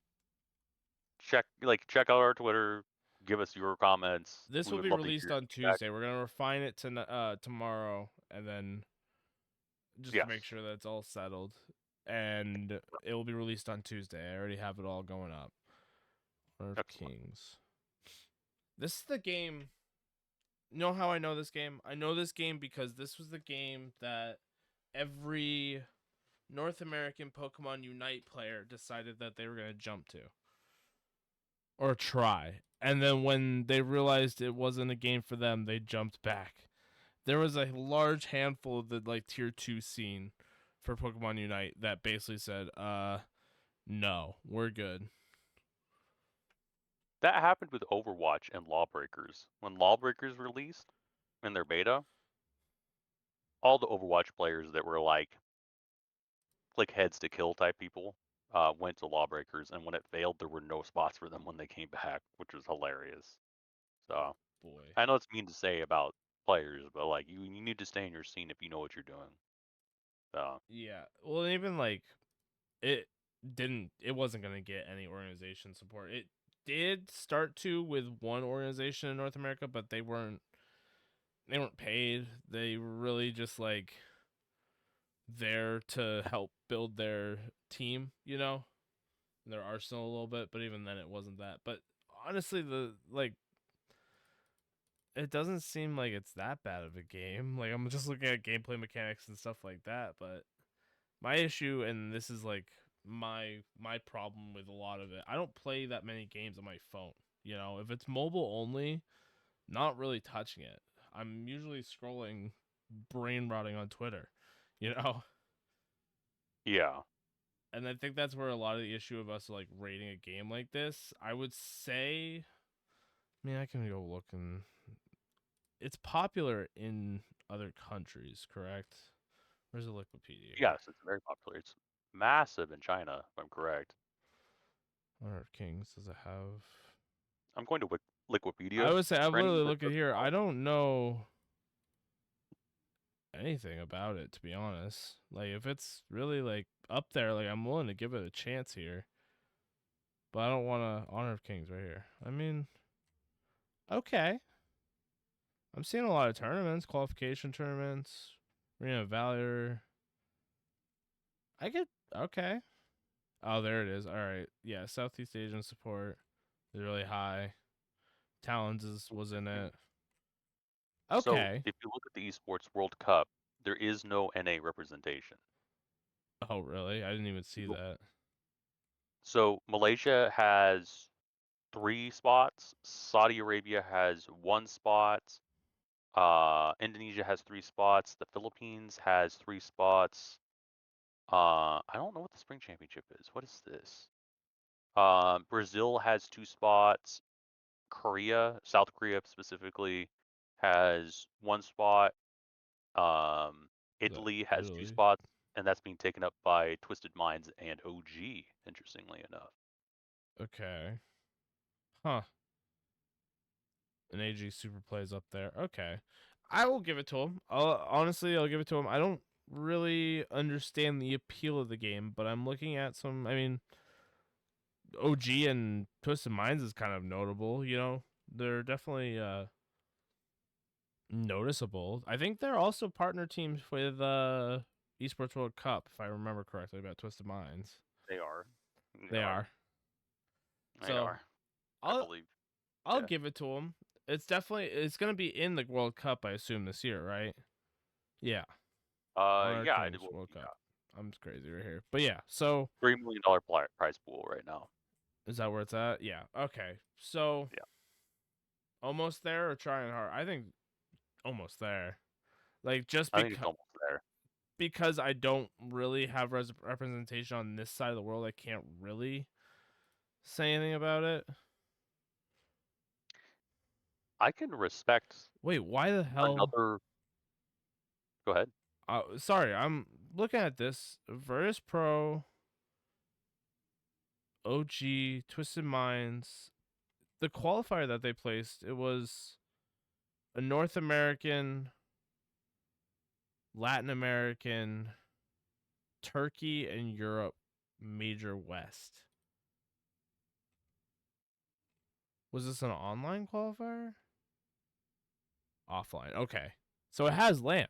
check out our Twitter, give us your comments. This We will would be love to hear released your on feedback. Tuesday. We're gonna refine it to tomorrow, and then just to make Yes. sure that it's all settled. And it will be released on Tuesday. I already have it all going up. Honor of Excellent. Kings. This is the game. You know how I know this game? I know this game because this was the game that every North American Pokemon Unite player decided that they were going to jump to or try. And then when they realized it wasn't a game for them, they jumped back. There was a large handful of the like tier 2 scene for Pokemon Unite that basically said, no, we're good. That happened with Overwatch and Lawbreakers. When Lawbreakers released in their beta, all the Overwatch players that were like heads to kill type people went to Lawbreakers, and when it failed, there were no spots for them when they came back, which was hilarious. Oh So boy. I know it's mean to say about players, but like you need to stay in your scene if you know what you're doing. So Yeah. Well, even like it it wasn't going to get any organization support. It did start to with one organization in North America, but they weren't paid. They were really just like there to help build their team, their arsenal a little bit. But even then, it wasn't that. But honestly, it doesn't seem like it's that bad of a game. Like I'm just looking at gameplay mechanics and stuff like that. But my issue, and this is like my problem with a lot of it, I don't play that many games on my phone. If it's mobile only, not really touching it. I'm usually scrolling, brain rotting on Twitter, you know. Yeah. And I think that's where a lot of the issue of us like rating a game like this. I would say, I mean, I can go look and it's popular in other countries, correct? Where's the Wikipedia here? Yes, it's very popular. It's massive in China, if I'm correct. Honor of Kings, does it have? I'm going to I Wikipedia would say I've for anyone literally that looked at doesn't here. know. I don't know anything about it, to be honest. Like if it's really like up there, like I'm willing to give it a chance here. But I don't want to Honor of Kings right here. I mean, okay. I'm seeing a lot of tournaments, qualification tournaments, Arena of Valor. I get okay. Oh, there it is. All right. Yeah, Southeast Asian support is really high. Talons was in Interesting. it. So Okay. if you look at the Esports World Cup, there is no NA representation. Oh, really? I didn't even see that. So Malaysia has 3 spots, Saudi Arabia has 1 spot, Indonesia has 3 spots, the Philippines has 3 spots. I don't know what the Spring Championship is. What is this? Brazil has 2 spots. South Korea specifically, has 1 spot. Is that Italy has two Italy? spots, and that's being taken up by Twisted Minds and OG, interestingly enough. Okay. Huh. An AG super plays up there. Okay. I will give it to him. I'll give it to him. I don't really understand the appeal of the game, but I'm looking at some. I mean, OG and Twisted Minds is kind of notable. They're definitely noticeable. I think they're also partner teams with Esports World Cup, if I remember correctly about Twisted Minds. They are. They They are. are. They So are. I I'll believe. I'll Yeah. give it to them. It's gonna be in the World Cup, I assume, this year, right? Yeah, Honor Yeah, it Kings will World be. Cup. I'm just crazy right here, but yeah. So $3 million prize pool right now. is that where it's at? Yeah. Okay. So Yeah, almost there or trying hard? I think almost there. Like just I think it's almost there. because I don't really have representation on this side of the world, I can't really say anything about it. I can respect Wait, why the hell? another. Go ahead. Sorry, I'm looking at this. Virtus Pro, OG, Twisted Minds. The qualifier that they placed, it was a North American, Latin American, Turkey, and Europe Major West. Was this an online qualifier? Offline. Okay. So it has LAN.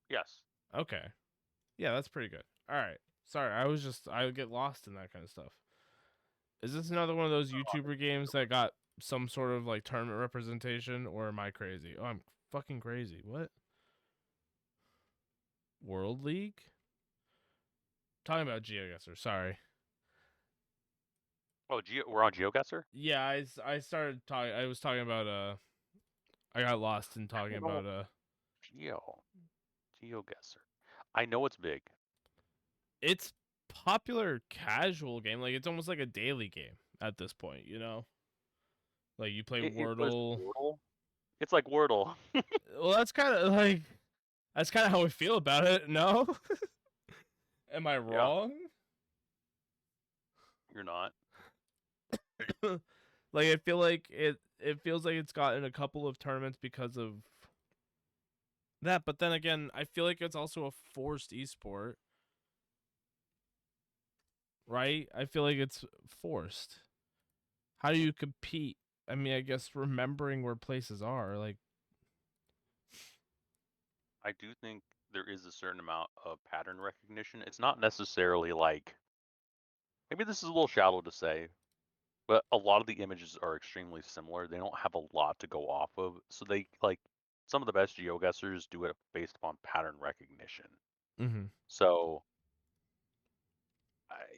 Yes. Okay. Yeah, that's pretty good. All right. Sorry, I would get lost in that kind of stuff. Is this another one of those YouTuber games that got some sort of like tournament representation, or am I crazy? Oh, I'm fucking crazy. What? World League? Talking about GeoGuessr. Sorry. Oh, we're on GeoGuessr? Yeah, I started talking. I was talking about I got lost in I talking don't know. about GeoGuessr. I know it's big. it's popular casual game. Like it's almost like a daily game at this point. Like you play What is it, Wordle. Wordle? It's like Wordle. Well, that's kind of how we feel about it. No, am I Yeah, wrong? you're not. Like I feel like it feels like it's gotten a couple of tournaments because of that, but then again, I feel like it's also a forced esport. right? I feel like it's forced. How do you compete? I mean, I guess remembering where places are, like, I do think there is a certain amount of pattern recognition. It's not necessarily like, maybe this is a little shallow to say, but a lot of the images are extremely similar. They don't have a lot to go off of. So they like some of the best geoguessers do it based upon pattern recognition. mm-hmm. So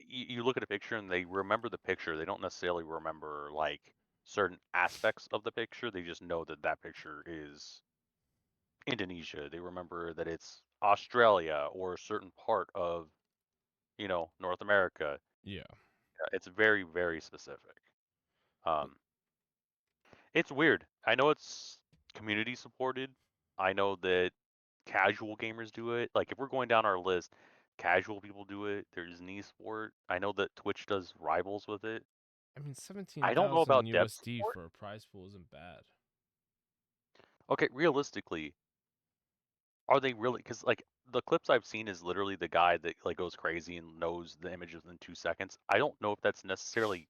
you look at a picture and they remember the picture. They don't necessarily remember like certain aspects of the picture. They just know that that picture is Indonesia. They remember that it's Australia or a certain part of, North America. Yeah. It's very, very specific. Um, it's weird. I know it's community supported. I know that casual gamers do it. Like if we're going down our list, casual people do it. There's an esport. I know that Twitch does rivals with it. I mean, I don't know about 17,000 dev USD support. for a prize pool isn't bad. Okay, realistically, are they really? Because like the clips I've seen is literally the guy that like goes crazy and knows the image within 2 seconds. I don't know if that's necessarily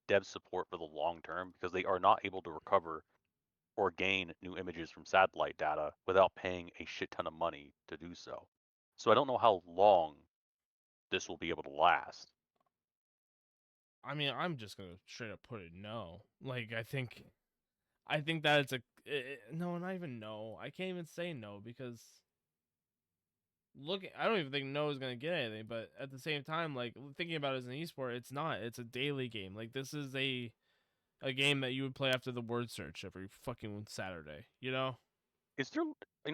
dev support for the long term because they are not able to recover or gain new images from satellite data without paying a shit ton of money to do so. So I don't know how long this will be able to last. I mean, I'm just gonna straight up put it no. Like, I think that it's a no, not even no. I can't even say no because look, I don't even think no is gonna get anything. But at the same time, like thinking about it as an esport, it's not. It's a daily game. Like this is a game that you would play after the word search every fucking Saturday. You know, Is there,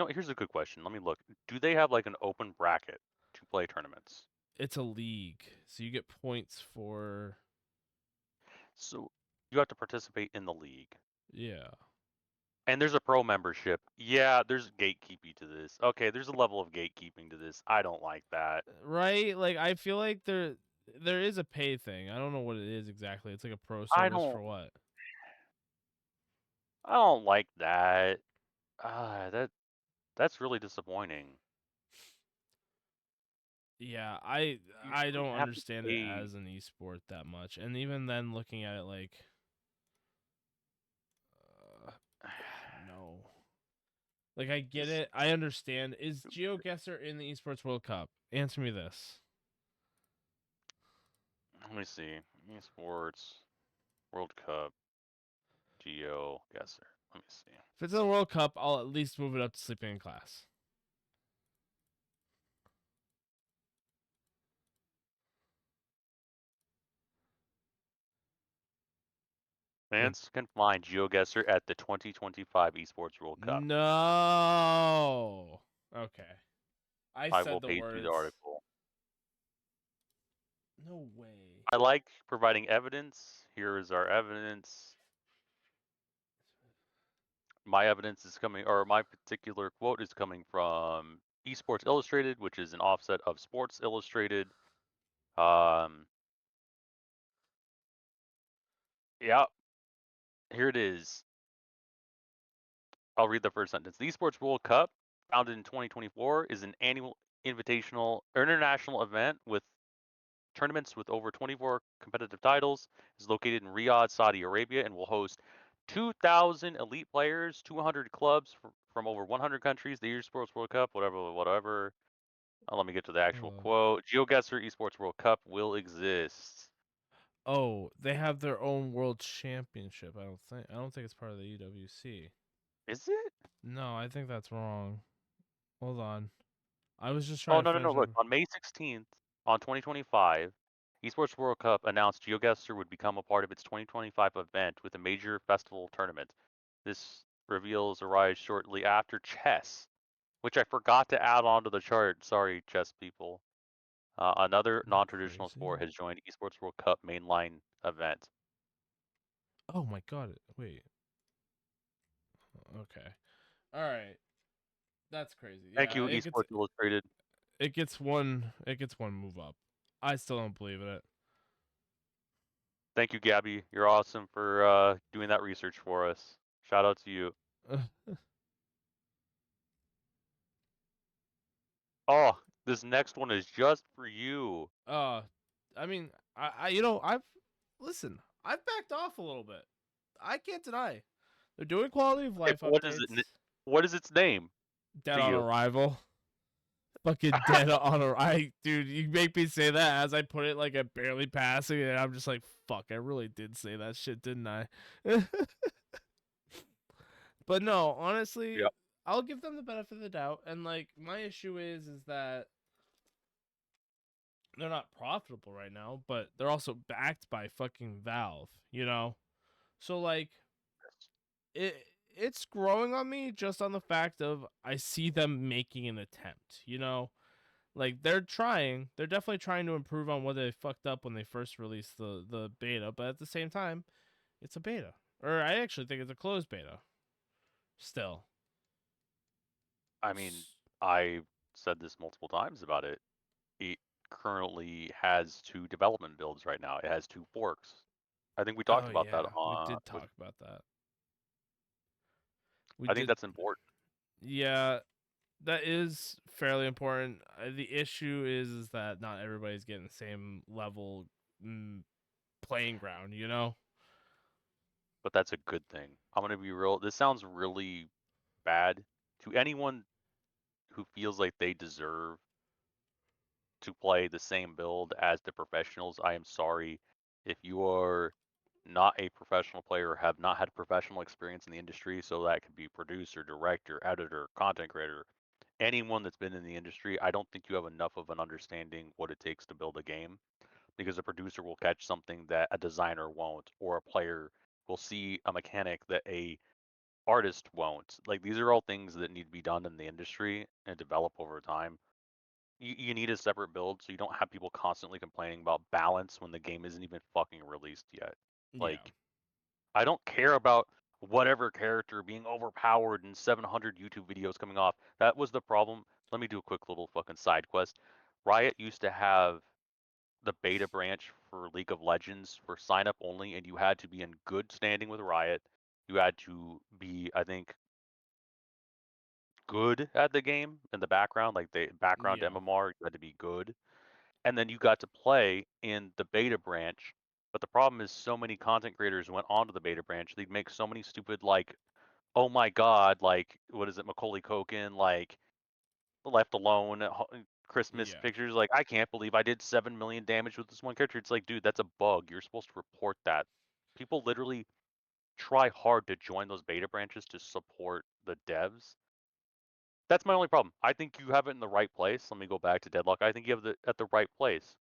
here's a good question. Let me look. Do they have like an open bracket to play tournaments? it's a league, so you get points for So you have to participate in the league. yeah. And there's a pro membership. Yeah, there's gatekeeping to this. Okay, there's a level of gatekeeping to this. I don't like that. Right? Like I feel like there is a pay thing. I don't know what it is exactly. It's like a pro I service don't for what? I don't like that. That's really disappointing. Yeah, I You I shouldn't don't have to understand it pay. as an esport that much. And even then looking at it like no. Like I get This it. I understand. Is GeoGuessr in the Esports World Cup? Answer me this. Let me see. Esports World Cup Geo Guesser. Let me see. If it's in the World Cup, I'll at least move it up to sleeping in class. Like Fans can find GeoGuessr at the 2025 Esports World Cup. no. Okay. I I said will the page you the words. article. No way. I like providing evidence. Here is our evidence. My evidence is coming, or my particular quote is coming from Esports Illustrated, which is an offset of Sports Illustrated. Um, yeah, here it is. I'll read the first sentence. The Esports World Cup, founded in 2024, is an annual invitational or international event with tournaments with over 24 competitive titles. Is located in Riyadh, Saudi Arabia, and will host 2,000 elite players, 200 clubs from over 100 countries. The Esports World Cup, whatever, whatever. Let me get to the actual Uh, quote. GeoGuessr Esports World Cup will exist. oh, they have their own world championship. I don't think it's part of the UWC. Is it? No, I think that's wrong. Hold on. I was just Oh, trying to no, no, no. finish up. Look, on May 16th, on 2025, Esports World Cup announced GeoGuessr would become a part of its 2025 event with a major festival tournament. This reveals arrives shortly after chess, which I forgot to add onto the chart. Sorry, chess people. Another Isn't that non-traditional crazy? sport has joined Esports World Cup mainline event. Oh my god. Wait. Okay. All right. That's crazy. Thank Yeah, you, it gets Esports Illustrated. it gets one move up. I still don't believe in it. Thank you, Gabby. You're awesome for doing that research for us. Shout out to you. Oh, this next one is just for you. uh I mean, listen. I've backed off a little bit. I can't deny they're doing quality of Okay, life but what is it? updates. What is its name Dead to on you? arrival. Fucking dead on arrival. Dude, you make me say that as I put it like I'm barely passing, and I'm just like, fuck, I really did say that shit, didn't I? But no, honestly, Yep. I'll give them the benefit of the doubt. And like, my issue is that they're not profitable right now, but they're also backed by fucking Valve, you know? So like it it's growing on me just on the fact of I see them making an attempt, you know? Like they're trying, they're definitely trying to improve on what they fucked up when they first released the beta, but at the same time, it's a beta. Or I actually think it's a closed beta still. I mean, I said this multiple times about it. It currently has 2 development builds right now. It has 2 forks. I think we talked Oh about that yeah, we did with. talk about that. We I think did. that's important. Yeah, that is fairly important. The issue is that not everybody's getting the same level mm, playing ground. You know? But that's a good thing. I'm gonna be real. This sounds really bad to anyone who feels like they deserve to play the same build as the professionals. I am sorry if you are not a professional player or have not had professional experience in the industry. So that could be producer, director, editor, content creator, anyone that's been in the industry. I don't think you have enough of an understanding what it takes to build a game because a producer will catch something that a designer won't, or a player will see a mechanic that a artist won't. Like these are all things that need to be done in the industry and develop over time. You need a separate build so you don't have people constantly complaining about balance when the game isn't even fucking released yet. Yeah. Like I don't care about whatever character being overpowered and 700 YouTube videos coming off. That was the problem. Let me do a quick little fucking side quest. Riot used to have the beta branch for League of Legends for sign up only, and you had to be in good standing with Riot. You had to be, I think, good at the game in the background, like the background Yeah. MMR, you had to be good. And then you got to play in the beta branch. But the problem is so many content creators went onto the beta branch, they'd make so many stupid like, oh my god, like what is it, Macaulay Culkin, like left alone Christmas Yeah. pictures, like I can't believe I did 7 million damage with this one character. It's like, dude, that's a bug. You're supposed to report that. People literally try hard to join those beta branches to support the devs. That's my only problem. I think you have it in the right place. Let me go back to Deadlock. I think you have it at the right place.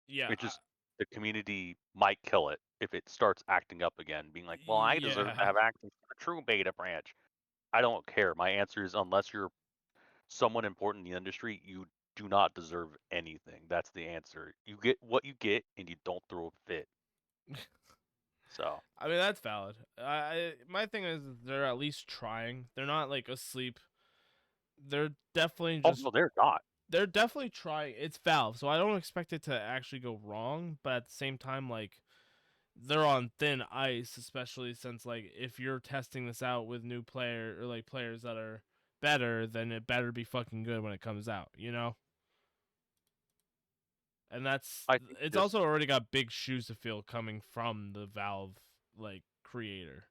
Yeah. It just the community might kill it if it starts acting up again, being like, "Well, I deserve to Yeah. have access to the true beta branch." I don't care. My answer is unless you're someone important in the industry, you do not deserve anything. That's the answer. You get what you get, and you don't throw a fit. So, I mean that's valid. My thing is they're at least trying. They're not like asleep. They're definitely oh just no, they're not. they're definitely trying. It's Valve, so I don't expect it to actually go wrong. But at the same time, like they're on thin ice, especially since like if you're testing this out with new player or like players that are better, then it better be fucking good when it comes out. You know. And that's I think it's just also already got big shoes to fill coming from the Valve like creator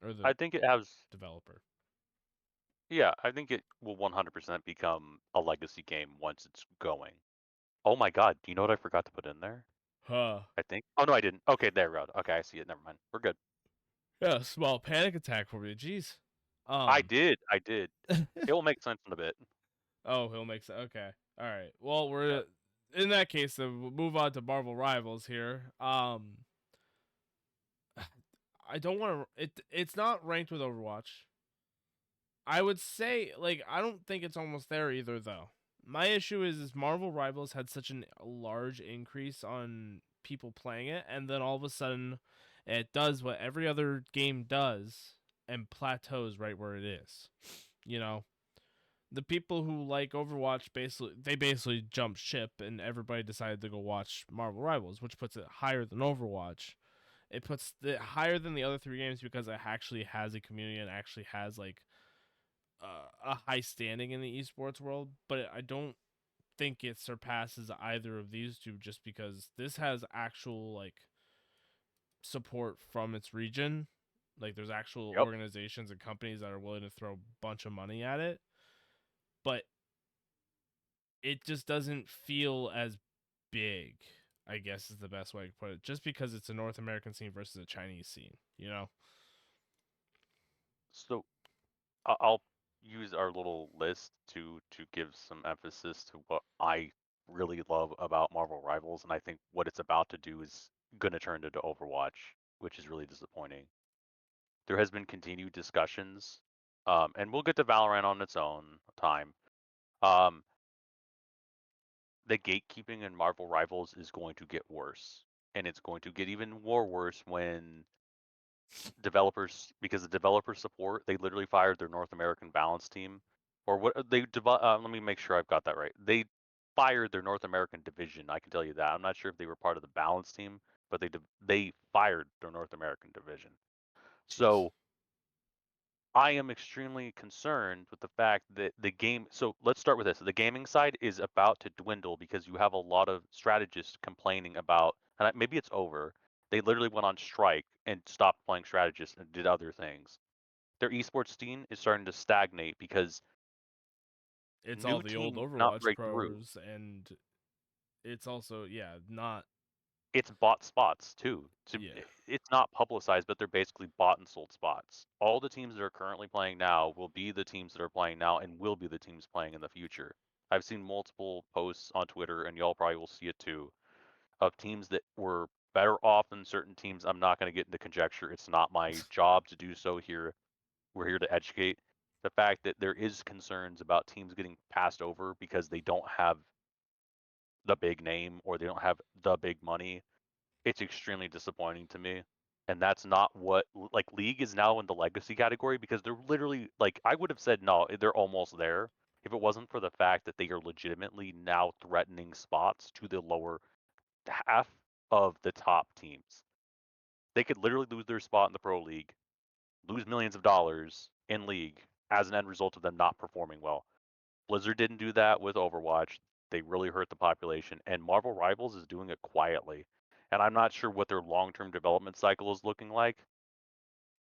or the I think it has. developer. Yeah, I think it will 100% become a legacy game once it's going. Oh my god, do you know what I forgot to put in there? Huh. I think. Oh no, I didn't. Okay, there we go. Okay, I see it. Never mind. We're good. Yeah, small panic attack for me. Jeez. I Um. did. I did. It will make sense in a bit. Oh, he'll make sense. Okay. All right. Well, Yeah. we're in that case. Then we'll move on to Marvel Rivals here. I don't want to. It's not ranked with Overwatch. I would say like I don't think it's almost there either though. My issue is Marvel Rivals had such a large increase on people playing it, and then all of a sudden, it does what every other game does and plateaus right where it is. You know, the people who like Overwatch basically jumped ship, and everybody decided to go watch Marvel Rivals, which puts it higher than Overwatch. It puts it higher than the other three games because it actually has a community and actually has like a high standing in the esports world, but I don't. think it surpasses either of these two just because this has actual like support from its region. Like there's actual Yep. organizations and companies that are willing to throw a bunch of money at it, but it just doesn't feel as big, I guess is the best way to put it. Just because it's a North American scene versus a Chinese scene, you know? So I'll use our little list to give some emphasis to what I really love about Marvel Rivals, and I think what it's about to do is going to turn into Overwatch, which is really disappointing. There has been continued discussions, and we'll get to Valorant on its own time. Um, the gatekeeping in Marvel Rivals is going to get worse, and it's going to get even more worse when developers, because the developer support, they literally fired their North American balance team, or what let me make sure I've got that right. They fired their North American division. I can tell you that. I'm not sure if they were part of the balance team, but they fired their North American division. Jeez. So I am extremely concerned with the fact that the game. So let's start with this. The gaming side is about to dwindle because you have a lot of strategists complaining about, and maybe it's over. They literally went on strike and stopped playing strategists and did other things. Their esports scene is starting to stagnate because It's all new the old teams cannot Overwatch break through. pros, and it's also, yeah, not, It's bought spots too. yeah. It's not publicized, but they're basically bought and sold spots. All the teams that are currently playing now will be the teams that are playing now and will be the teams playing in the future. I've seen multiple posts on Twitter, and y'all probably will see it too, of teams that were better off than certain teams. I'm not going to get into conjecture. It's not my job to do so here. We're here to educate. The fact that there is concerns about teams getting passed over because they don't have the big name or they don't have the big money, it's extremely disappointing to me. And that's not what, like, League is now in the legacy category because they're literally like, I would have said no, they're almost there if it wasn't for the fact that they are legitimately now threatening spots to the lower half of the top teams. They could literally lose their spot in the Pro League, lose millions of dollars in League as an end result of them not performing well. Blizzard didn't do that with Overwatch. They really hurt the population, and Marvel Rivals is doing it quietly. And I'm not sure what their long-term development cycle is looking like,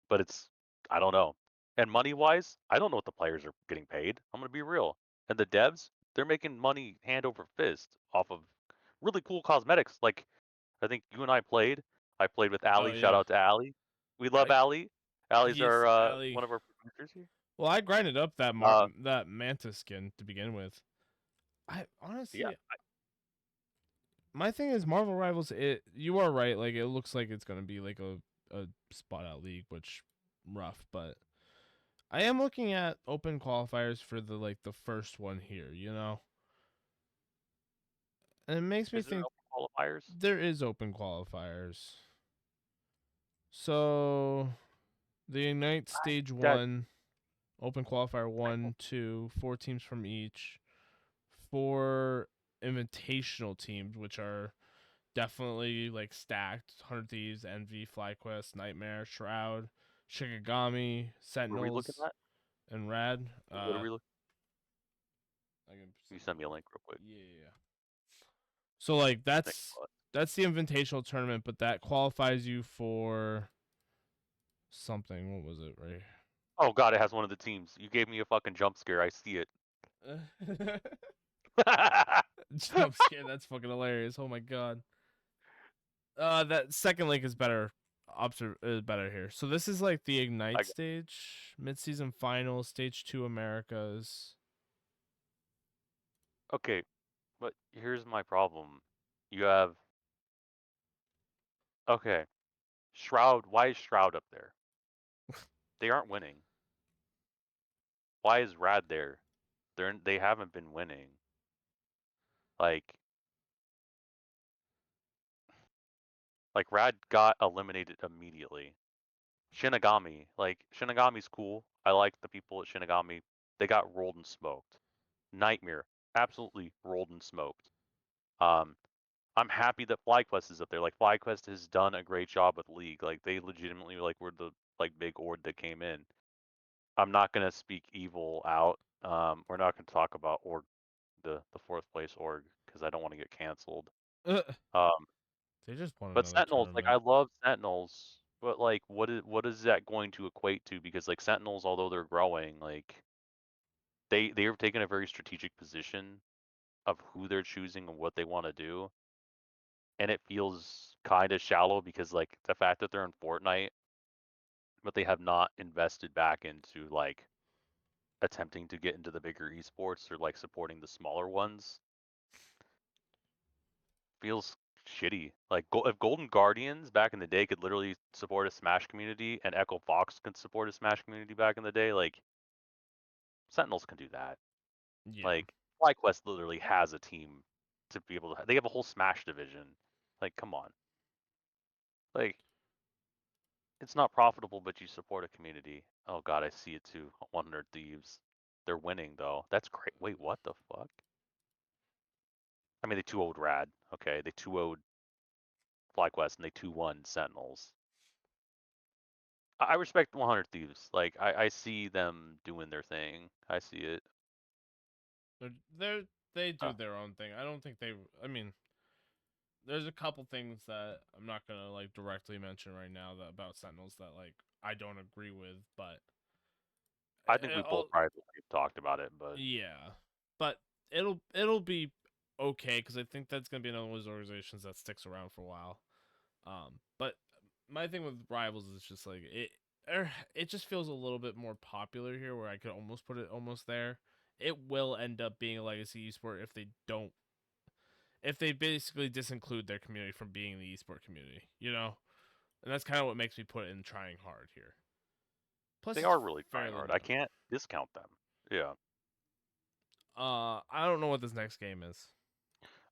but I don't know. And money-wise, I don't know what the players are getting paid. I'm gonna be real. And the devs, they're making money hand over fist off of really cool cosmetics. Like I think you and I played. I played with Oh, Ali. Shout yeah. out to Ali. We love I, Ali. Ali's he's our Ali. one of our producers here. Well, I grinded up Uh, that Manta skin to begin with. I yeah. honestly, my thing is Marvel Rivals. You are right. Like it looks like it's gonna be like a spot out league, which rough. But I am looking at open qualifiers for the like the first one here. You know, and it makes me Is there think open qualifiers? there is open qualifiers. So the Ignite Stage That 1, open qualifier one, two, four teams from each, four invitational teams, which are definitely like stacked: 100 Thieves, Envy, FlyQuest, Nightmare, Shroud, Shikigami, were we looking Sentinels, at? and Rad. What are we looking? I can You send send me a link real quick. yeah, yeah, yeah. So like Thank that's the invitational tournament, but that qualifies you for something. What was it, right? Oh God, it has one of the teams. You gave me a fucking jump scare. I see it. Jump scare. That's fucking hilarious. Oh my god. That second link is better. Better here. So this is like the Ignite I, stage, mid-season final, stage 2 Americas. okay, but here's my problem. You have okay, Shroud. Why is Shroud up there? They aren't winning. Why is Rad there? They haven't been winning. Like Rad got eliminated immediately. Shinigami, like Shinigami's cool. I like the people at Shinigami. They got rolled and smoked. Nightmare, absolutely rolled and smoked. Um, I'm happy that FlyQuest is up there. Like FlyQuest has done a great job with League. Like they legitimately were the big ord that came in. I'm not gonna speak evil out. We're not gonna talk about Ord the fourth place org because I don't want to get canceled. Uh, Um, they just won but another Sentinels, like I tournament. love Sentinels, but like what is that going to equate to? Because like Sentinels, although they're growing, like they've taken a very strategic position of who they're choosing and what they want to do, and it feels kind of shallow because like the fact that they're in Fortnite, but they have not invested back into like attempting to get into the bigger esports or like supporting the smaller ones feels shitty. Like if Golden Guardians back in the day could literally support a Smash community and Echo Fox could support a Smash community back in the day, like Sentinels can do that. Yeah. Like FlyQuest literally has a team to be able to. They have a whole Smash division. Like come on. Like it's not profitable, but you support a community. Oh god, I see it too. 100 Thieves. They're winning though. That's great. Wait, what the fuck? I mean, they 2-0'd Rad. Okay, they 2-0'd FlyQuest and they 2-1 Sentinels. I respect 100 Thieves. Like I see them doing their thing. I see it. They're they do Uh, their own thing. I don't think they. I mean, there's a couple things that I'm not gonna like directly mention right now that about Sentinels that like I don't agree with, but I think we both I'll, privately talked about it, but yeah, but it'll be okay because I think that's gonna be another one of those organizations that sticks around for a while. But my thing with Rivals is just like it just feels a little bit more popular here, where I could almost put it almost there. It will end up being a legacy esport if they basically disinclude their community from being the esport community, you know? And that's kind of what makes me put in trying hard here. Plus, they it's are really trying fairly hard. I new. can't discount them. Yeah, I don't know what this next game is.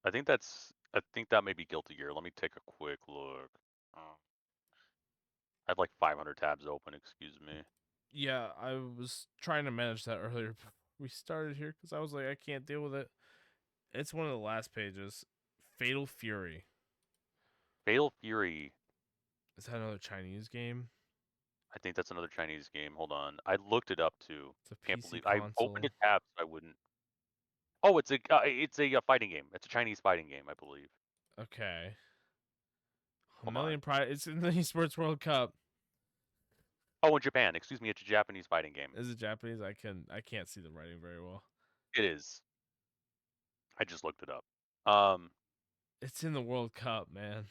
I think that may be Guilty Gear. Let me take a quick look. I have like 500 tabs open. Excuse me. Yeah, I was trying to manage that earlier before we started here because I was like, I can't deal with it. It's one of the last pages. Fatal Fury. Fatal Fury. Is that another Chinese game? I think that's another Chinese game. Hold on. I looked it up too. It's a Can't PC believe I opened console. a tab so I wouldn't. Oh, it's a fighting game. It's a Chinese fighting game, I believe. Okay. A Hold on. million prize. It's in the Esports World Cup. Oh, in Japan. Excuse me. It's a Japanese fighting game. Is it Japanese? I can't see the writing very well. It is. I just looked it up. Um, It's in the World Cup, man.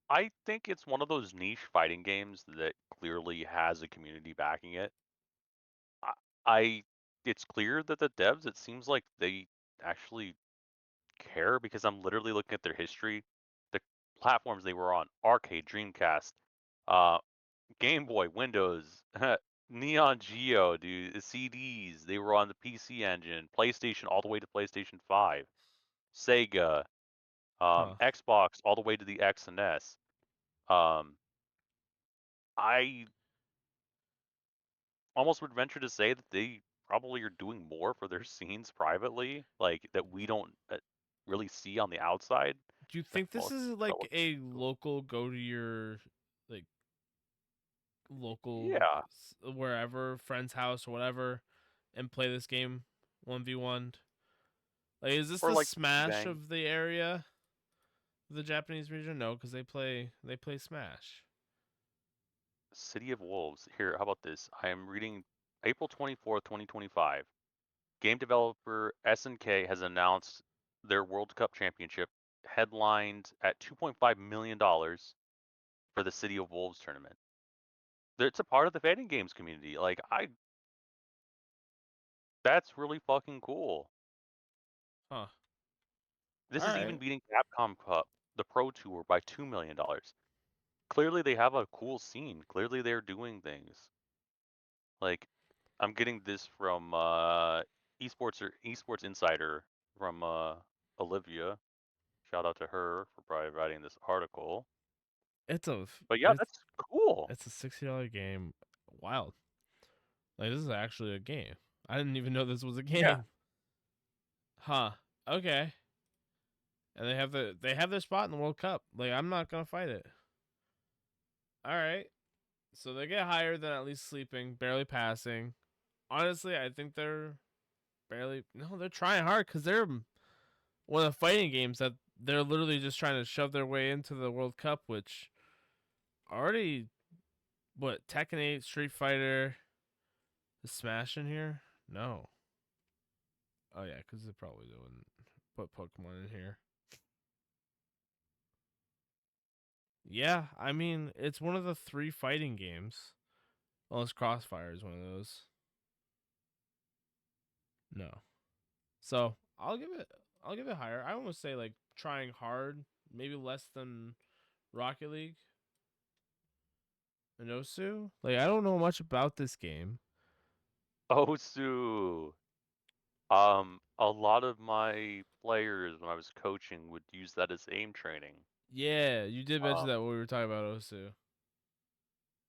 I think it's one of those niche fighting games that clearly has a community backing it. I, I it's clear that the devs, it seems like they actually care because I'm literally looking at their history, the platforms they were on: arcade, Dreamcast, uh, Game Boy, Windows, Neon Geo, dude, the CDs. They were on the PC Engine, PlayStation, all the way to PlayStation 5, Sega, Huh. Xbox, all the way to the X and S. Um, I almost would venture to say that they probably are doing more for their scenes privately, like that we don't really see on the outside. Do you Than think this most is like developers a do. local go to your like local Yeah, wherever friend's house or whatever and play this game 1v1? Like, is this or the like Smash Bang, of the area, the Japanese region? No, because they play Smash. City of Wolves. Here, how about this? I am reading April 24th, 2025. Game developer SNK has announced their World Cup championship headlined at $2.5 million for the City of Wolves tournament. It's a part of the fighting games community. Like that's really fucking cool. Huh. All This is even right. beating Capcom Cup, the Pro Tour, by $2 million. Clearly, they have a cool scene. Clearly, they're doing things. Like, I'm getting this from Esports Insider from Olivia. Shout out to her for providing this article. It's a But yeah, it's that's cool. it's a $60 game. Wild. Like, this is actually a game. I didn't even know this was a Yeah, game. Huh. Okay. And they have their spot in the World Cup. Like, I'm not gonna fight it. All right. So they get higher than at least sleeping, barely passing. Honestly, I think they're barely. No, they're trying hard because they're one of the fighting games that they're literally just trying to shove their way into the World Cup, which already what Tekken 8, Street Fighter, is Smash in here? No. Oh yeah, because they probably wouldn't put Pokemon in here. Yeah, I mean it's one of the 3 fighting games. Unless Crossfire is one of those. No. So I'll give it higher. I almost say like trying hard, maybe less than Rocket League and Osu. Like I don't know much about this game. Osu. A lot of my players when I was coaching would use that as aim training. Yeah, you did mention Um, that when we were talking about Osu.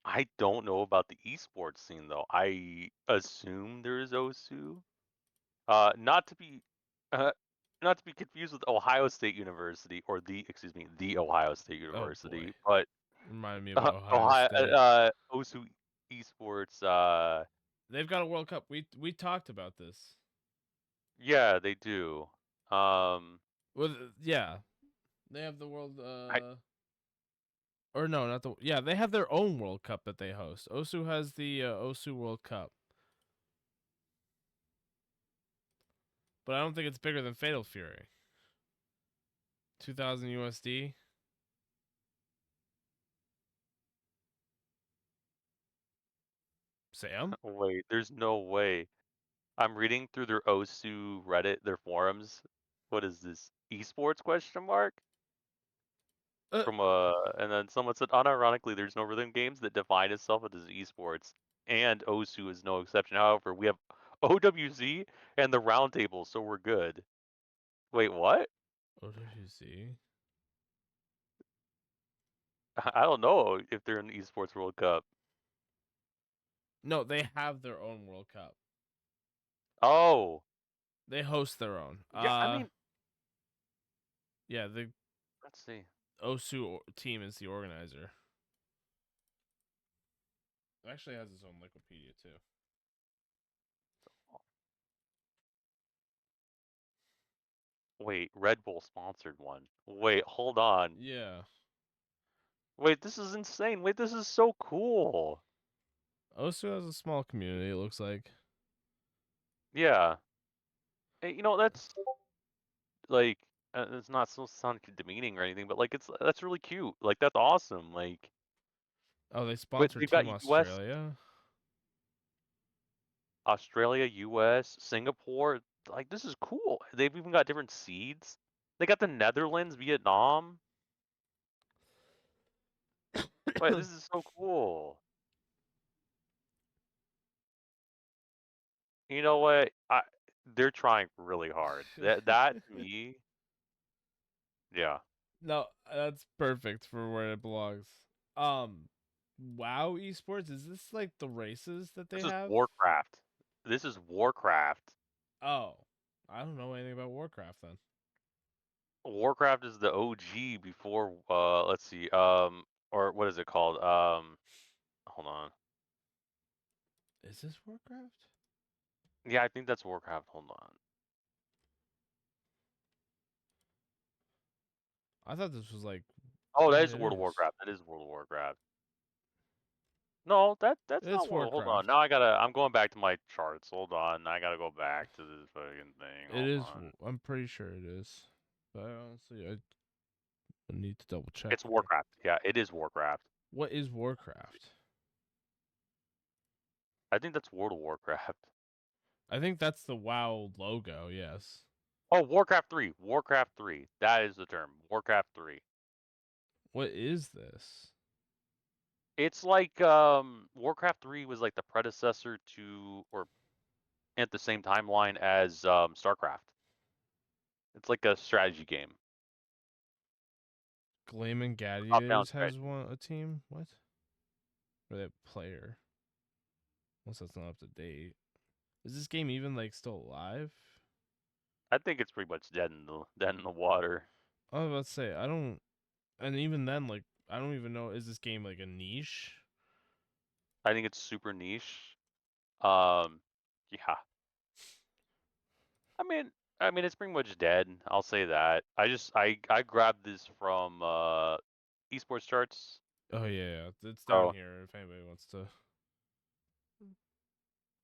I don't know about the esports scene though. I assume there is Osu. Not to be, uh, not to be confused with Ohio State University or the Ohio State Oh boy. University, but Reminded me about Ohio Ohio, State. Osu esports. They've got a World Cup. We talked about this. Yeah, they do. Um, Well, yeah, they have the World I or no, not the yeah, they have their own World Cup that they host. Osu has the Osu World Cup. But I don't think it's bigger than Fatal Fury. 2000 USD. Sam? wait. There's no way. I'm reading through their Osu Reddit, their forums. What is this? Esports question mark? Uh, From and then someone said, unironically, there's no rhythm games that define itself as esports, and Osu is no exception. However, we have OWZ and the roundtable, so we're good. Wait, what? OWC? I don't know if they're in the esports World Cup. No, they have their own World Cup. Oh, They host their own. yeah. I mean, Yeah, the let's see. Osu team is the organizer. It actually has its own Wikipedia too. Wait, Red Bull sponsored one. Wait, hold on. Yeah. Wait, this is insane. Wait, this is so cool. Osu has a small community, it looks like. Yeah. Hey, that's like it's not so sound demeaning or anything, but like that's really cute. Like that's awesome. Like, Oh, they wait, sponsor they've got Team U.S., Australia. Australia, U.S., Singapore. Like this is cool. They've even got different seeds. They got the Netherlands, Vietnam. Wait, this is so cool. You know what? They're trying really hard. That to me, yeah. No, that's perfect for where it belongs. Um, WoW esports, is this like the races that they This is have? Warcraft. This is Warcraft. Oh, I don't know anything about Warcraft then. Warcraft is the OG before let's see, or what is it called? Hold on. Is this Warcraft? Yeah, I think that's Warcraft. Hold on. I thought this was like. Oh, Oh, that it is World of is. Warcraft. That is World of Warcraft. No, that's It's not World. Hold on. Warcraft. Now I'm going back to my charts. Hold on. I gotta go back to this fucking thing. It Hold is. on. I'm pretty sure it is. But honestly, I need to double check It's here. Warcraft. Yeah, it is Warcraft. What is Warcraft? I think that's World of Warcraft. I think that's the WoW logo. Yes. Oh, Warcraft 3. Warcraft 3. That is the term. Warcraft 3. What is this? It's like Warcraft 3 was like the predecessor to or at the same timeline as StarCraft. It's like a strategy game. Gleeman Top-down Gladiators has strategy. one a team. What? Or that player? Unless that's not up to date. Is this game even like still alive? I think it's pretty much dead in the water. I was about to say I don't, and even then, like I don't even know. Is this game like a niche? I think it's super niche. Um, yeah. I mean, it's pretty much dead. I'll say that. I grabbed this from esports charts. Oh yeah, it's down Oh here if anybody wants to.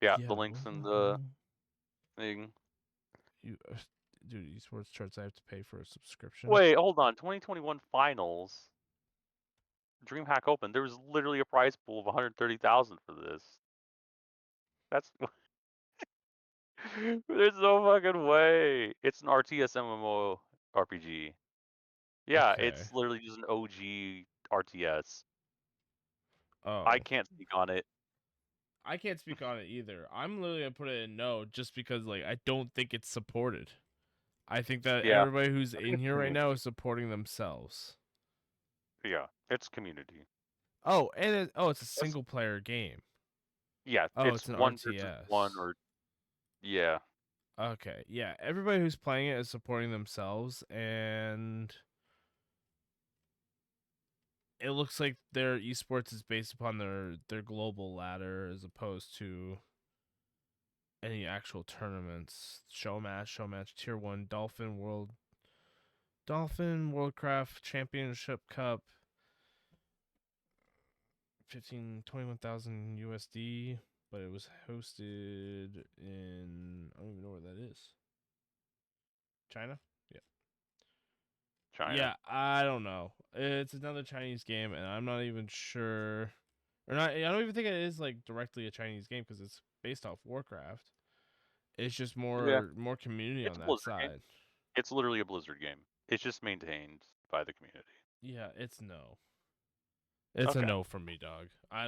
yeah, Yeah, the links in the thing. you, dude, esports charts. I have to pay for a subscription. Wait, hold on. 2021 finals, DreamHack Open. There was literally a prize pool of 130,000 for this. That's there's no fucking way. It's an RTS MMO RPG. Yeah, Okay. it's literally just an OG RTS. I Oh, can't speak on it. I can't speak on it either. I'm literally gonna put it in no just because like I don't think it's supported. I think that Yeah, everybody who's I think in it's here right now community. is supporting themselves. Yeah, it's community. Oh, and it's a That's single player game. yeah, Oh, it's it's an one versus one RTS. or yeah. Okay, yeah. Everybody who's playing it is supporting themselves, and it looks like their esports is based upon their global ladder as opposed to any actual tournaments. Show match, tier one, Dolphin Worldcraft Championship Cup, 21,000 USD, but it was hosted in I don't even know where that is. China? Yeah. China. Yeah, I don't know. It's another Chinese game, and I'm not even sure, or not. I don't even think it is like directly a Chinese game because it's based off Warcraft. It's just Yeah, more community it's on a that Blizzard game. side. It's literally a Blizzard game. It's just maintained by the community. Yeah, it's no. It's a Okay, no from me, dog. I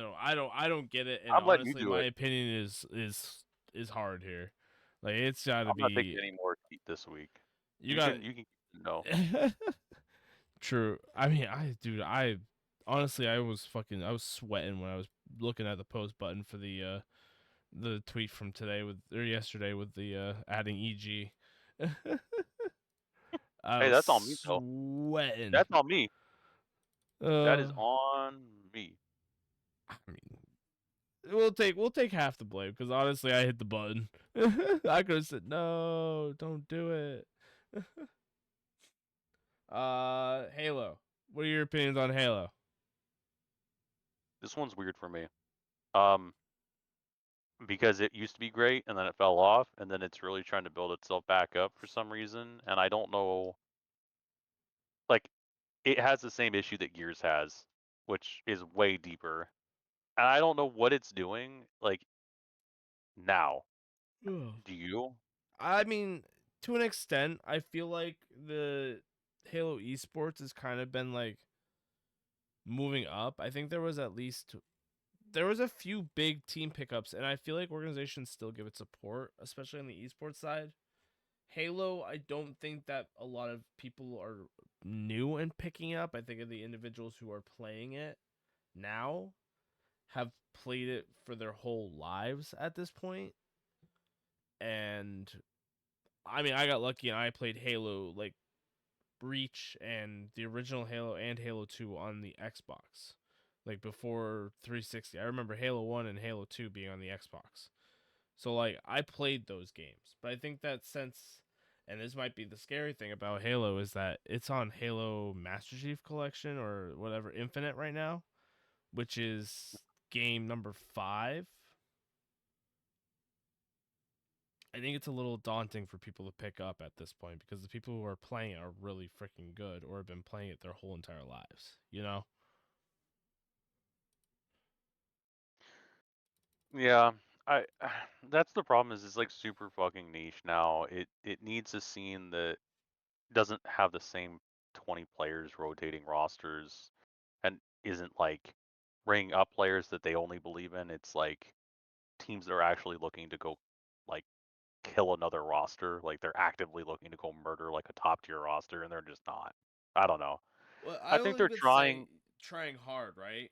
don't get it, and I'm letting you honestly, do my it. opinion is hard here. Like it's got to I'm not taking be any more heat this week. you got. You can no. True. I mean, I honestly, I was sweating when I was looking at the post button for the tweet from today with or yesterday with the adding EG. I Hey, was that's on me though. sweating. That's on me. That Uh, is on me. I mean, we'll take half the blame because honestly, I hit the button. I could have said no, don't do it. Halo. What are your opinions on Halo? This one's weird for me. Um, because it used to be great and then it fell off and then it's really trying to build itself back up for some reason and I don't know like it has the same issue that Gears has, which is way deeper. And I don't know what it's doing like now. Do you? I mean, to an extent, I feel like the Halo esports has kind of been like moving up. I think there was a few big team pickups, and I feel like organizations still give it support, especially on the esports side. Halo, I don't think that a lot of people are new and picking up. I think of the individuals who are playing it now have played it for their whole lives at this point. And I mean, I got lucky and I played Halo like Reach and the original Halo and Halo 2 on the Xbox. Like before 360. I remember Halo 1 and Halo 2 being on the Xbox. So like I played those games. But I think that since and this might be the scary thing about Halo is that it's on Halo Master Chief Collection or whatever Infinite right now, which is game number 5. I think it's a little daunting for people to pick up at this point because the people who are playing it are really freaking good or have been playing it their whole entire lives, you know? Yeah. I that's the problem is it's like super fucking niche now. It needs a scene that doesn't have the same 20 players rotating rosters and isn't like bringing up players that they only believe in. It's like teams that are actually looking to go like kill another roster. Like they're actively looking to go murder like a top tier roster and they're just not. I don't know. Well, I I think don't they're even say trying trying hard, right?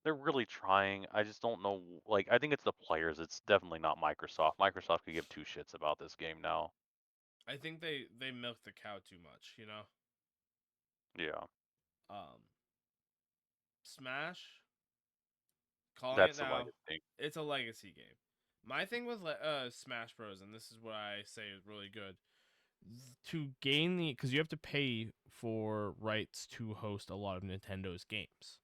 they're really trying. I just don't know like I think it's the players. It's definitely not Microsoft. Microsoft could give two shits about this game now. I think they milk the cow too much, you know? Yeah. Um Smash calling it That's the now, legacy. it's a legacy game. My thing with Smash Bros, and this is what I say is really good, to gain the because you have to pay for rights to host a lot of Nintendo's games,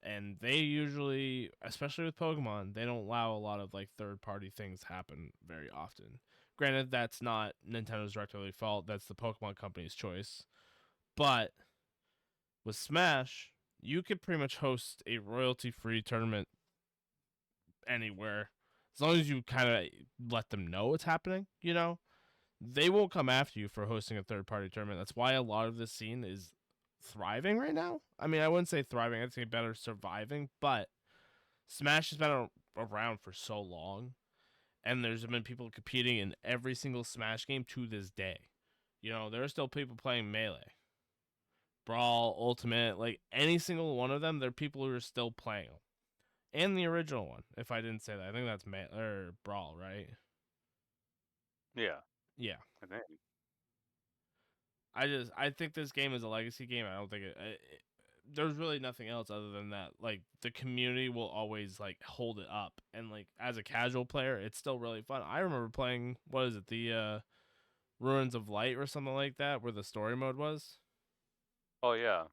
and they usually, especially with Pokemon, they don't allow a lot of like third party things happen very often. Granted, that's not Nintendo's directly fault; that's the Pokemon company's choice. But with Smash, you could pretty much host a royalty free tournament anywhere as long as you kind of let them know it's happening. They won't come after you for hosting a third party tournament. That's why a lot of this scene is thriving right now. I mean, I wouldn't say thriving, I'd say better surviving, but Smash has been around for so long, and there's been people competing in every single Smash game to this day. There are still people playing Melee, Brawl, Ultimate, like any single one of them, there are people who are still playing them. And the original one, if I didn't say that. I think that's Brawl, right? Yeah, Yeah. I think. I think this game is a legacy game. I don't think there's really nothing else other than that. Like the community will always like hold it up, and like as a casual player, it's still really fun. I remember playing what is it, the Ruins of Light or something like that, where the story mode was. Oh yeah.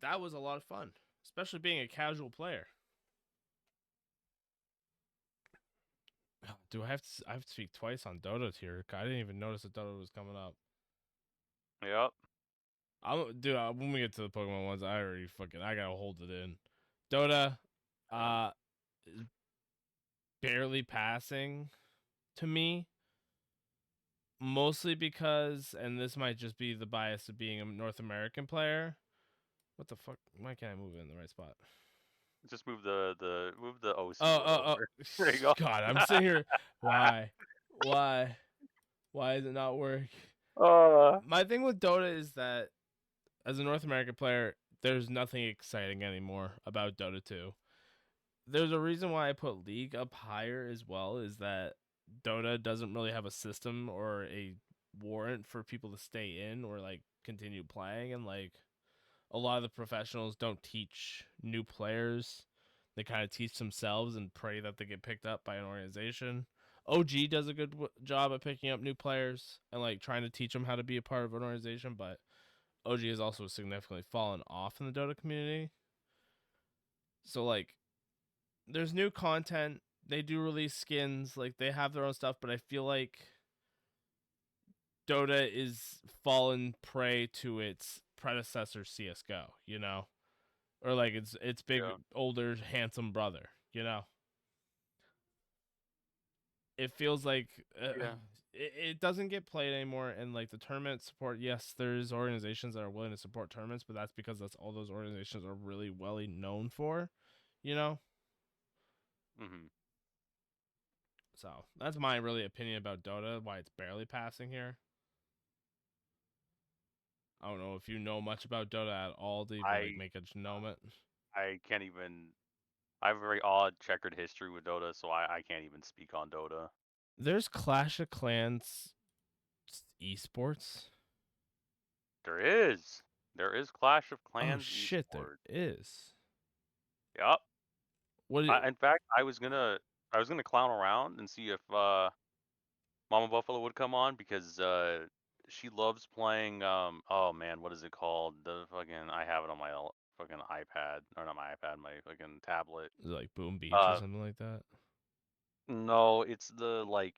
That was a lot of fun, especially being a casual player. Do I have to speak twice on Dota here? I didn't even notice that Dota was coming up. Yep. When we get to the Pokemon ones, I gotta hold it in. Dota, uh, barely passing to me, mostly because, and this might just be the bias of being a North American player. What the fuck? Why can't I move it in the right spot? Just move the OC Oh, one oh, over. oh! There you go. God, I'm sitting here. Why? Why? Why is it not work? uh, My thing with Dota is that as a North American player, there's nothing exciting anymore about Dota 2. There's a reason why I put League up higher as well, is that Dota doesn't really have a system or a warrant for people to stay in or like continue playing, and like a lot of the professionals don't teach new players. They kind of teach themselves and pray that they get picked up by an organization. OG does a good job at picking up new players and like trying to teach them how to be a part of an organization, but OG has also significantly fallen off in the Dota community. So like there's new content. They do release skins, like they have their own stuff, but I feel like Dota is fallen prey to its predecessor CS:GO, or like its big yeah. older handsome brother. It feels like Yeah. it doesn't get played anymore, and like the tournament support. Yes, there's organizations that are willing to support tournaments, but that's because that's all those organizations are really well known for. You know, Mhm. so that's my really opinion about Dota. Why it's barely passing here. I don't know if you know much about Dota at all to even like I make a moment. I can't even. I have a very odd checkered history with Dota, so I can't even speak on Dota. There's Clash of Clans esports. There is. There is Clash of Oh Clans shit, there esports. is. Yep. What? It, In fact, I was gonna clown around and see if Mama Buffalo would come on because she loves playing oh man, what is it called? The fucking I have it on my fucking iPad, or not my iPad, my fucking tablet. is it like Boom Beach or Uh something like that? no, it's the like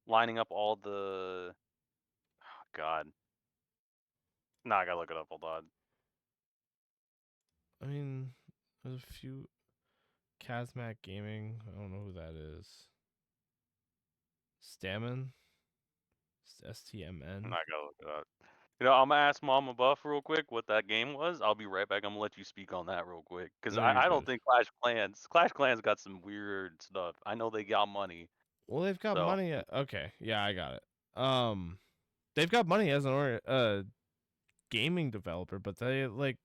lining up all the God. No, I gotta look it up. Hold on. I mean, there's a few. Kazmac Gaming. I don't know who that is. Stamen. I STMN. gotta look it up. I'm gonna ask Mama Buff real quick what that game was. I'll be right back. I'm gonna let you speak on that real quick because No, I, you're I don't good. think Clash Clans got some weird stuff. I know they got money, Well, they've got so money. Okay, yeah, I got it. They've got money as an gaming developer, but they like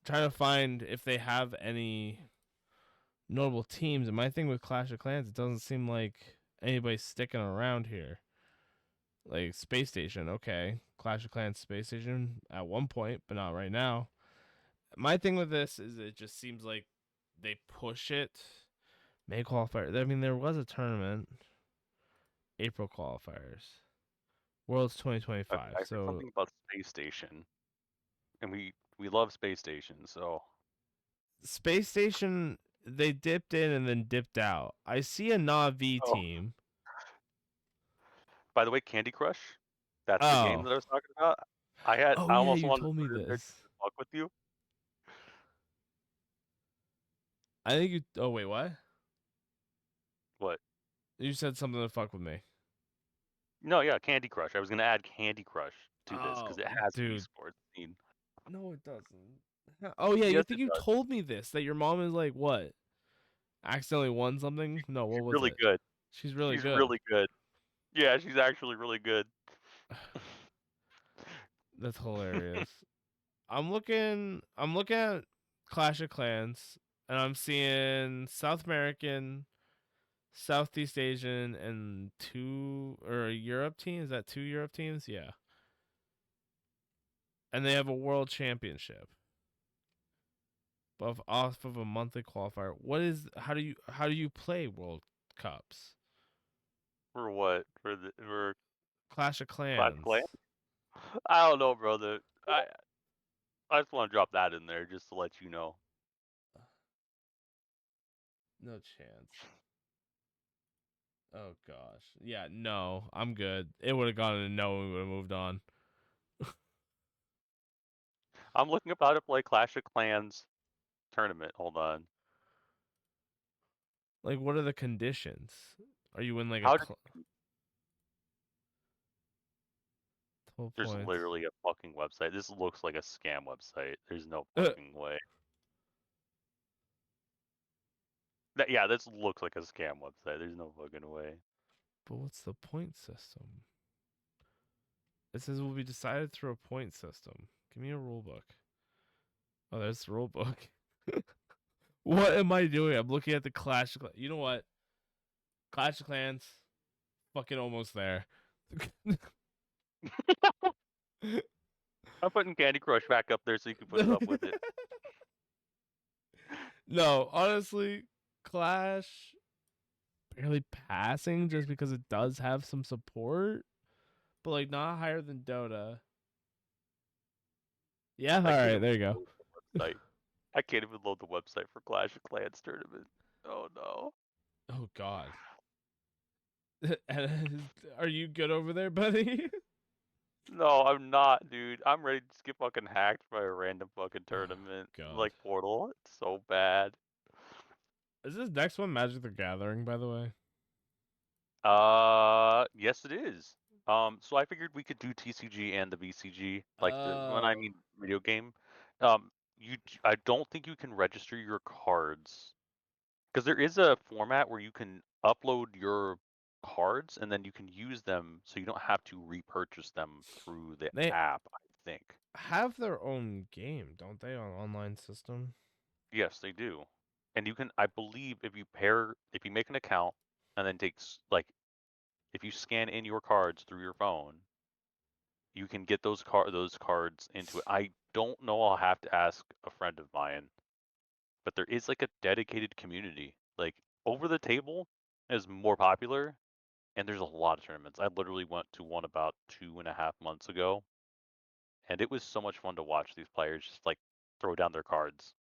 trying to find if they have any notable teams. And my thing with Clash of Clans, it doesn't seem like anybody's sticking around here. Like Space Station, okay, Clash of Clans Space Station at one point, but not right now. My thing with this is it just seems like they push it May qualifier. I mean, there was a tournament. April qualifiers. Worlds I 2025. heard So something about Space Station, and we love Space Station. So, Space Station, they dipped in and then dipped out. I see a Navi oh, team. by the way, Candy Crush, that's the game Oh. that I was talking about. Oh I yeah, almost you wanted to told me put it in there just this. to fuck with you. I think you. Oh wait, what? What? You said something to fuck with me. No, yeah, Candy Crush. I was gonna add Candy Crush to this because Oh, it has an dude. esports scene. No, it doesn't. Oh yeah, you Yes, think it you does. told me this that your mom is like what? Accidentally won something? No, what She's was really it? good. She's really She's good. really good. Yeah, she's actually really good. That's hilarious. I'm looking at Clash of Clans and I'm seeing South American, Southeast Asian, and two or a Europe team. Is that two Europe teams? Yeah. And they have a world championship. But off of a monthly qualifier. How do you play World Cups? For what? For Clash of Clash Clay? Clans. I don't know, brother. I just want to drop that in there just to let you know. No chance. Oh gosh. Yeah, no. I'm good. It would have gone to no and we would have moved on. I'm looking up how to play Clash of Clans tournament. Hold on. Like what are the conditions? Are you in like a How did 12 There's points? literally a fucking website. This looks like a scam website. There's no fucking way. Yeah, this looks like a scam website. There's no fucking way. But what's the point system? It says will be decided through a point system. Give me a rule book. Oh, there's the rule book. What am I doing? I'm looking at the Clash of Clans. You know what? Clash of Clans, fucking almost there. I'm putting Candy Crush back up there so you can put it up with it. No, honestly, Clash barely passing just because it does have some support, but like not higher than Dota. Yeah, all I can't right, even there you go. load the website. I can't even load the website for Clash of Clans tournament. Oh no. Oh God. Are you good over there, buddy? No, I'm not, dude. I'm ready to just get fucking hacked by a random fucking Oh tournament God. like Portal. It's so bad. Is this next one Magic the Gathering, by the way? Yes, it is. So I figured we could do TCG and the VCG, like the when I Oh, mean video game. I don't think you can register your cards because there is a format where you can upload your cards and then you can use them so you don't have to repurchase them through the they app, I think. have their own game, don't they, on online system? Yes, they do. And you can, I believe, if you make an account and then like, if you scan in your cards through your phone, you can get those cards into it. I don't know. I'll have to ask a friend of mine, but there is like a dedicated community. Like over the table is more popular, and there's a lot of tournaments. I literally went to one about 2.5 months ago, and it was so much fun to watch these players just like throw down their cards.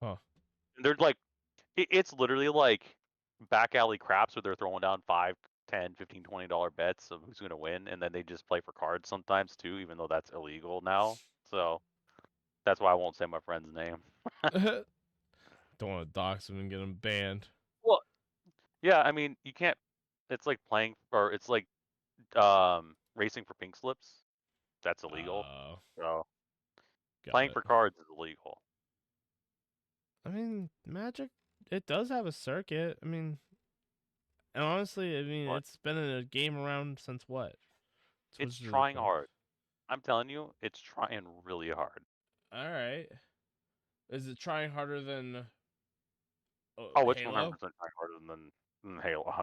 Huh. And they're like, it's literally like back alley craps where they're throwing down 5, 10, 15, $20 bets of who's going to win, and then they just play for cards sometimes too, even though that's illegal now. So that's why I won't say my friend's name. Don't want to dox him and get him banned. Well, yeah, I mean, you can't. It's like playing, or it's like racing for pink slips. That's illegal. Oh, So got playing it. for cards is illegal. I mean, Magic, it does have a circuit. I mean, and honestly, I mean, But it's been in a game around since what? it's Twisted trying Rico. hard. I'm telling you, it's trying really hard. All right. Is it trying harder than Oh, it's Halo? 100% trying harder than Halo. 100%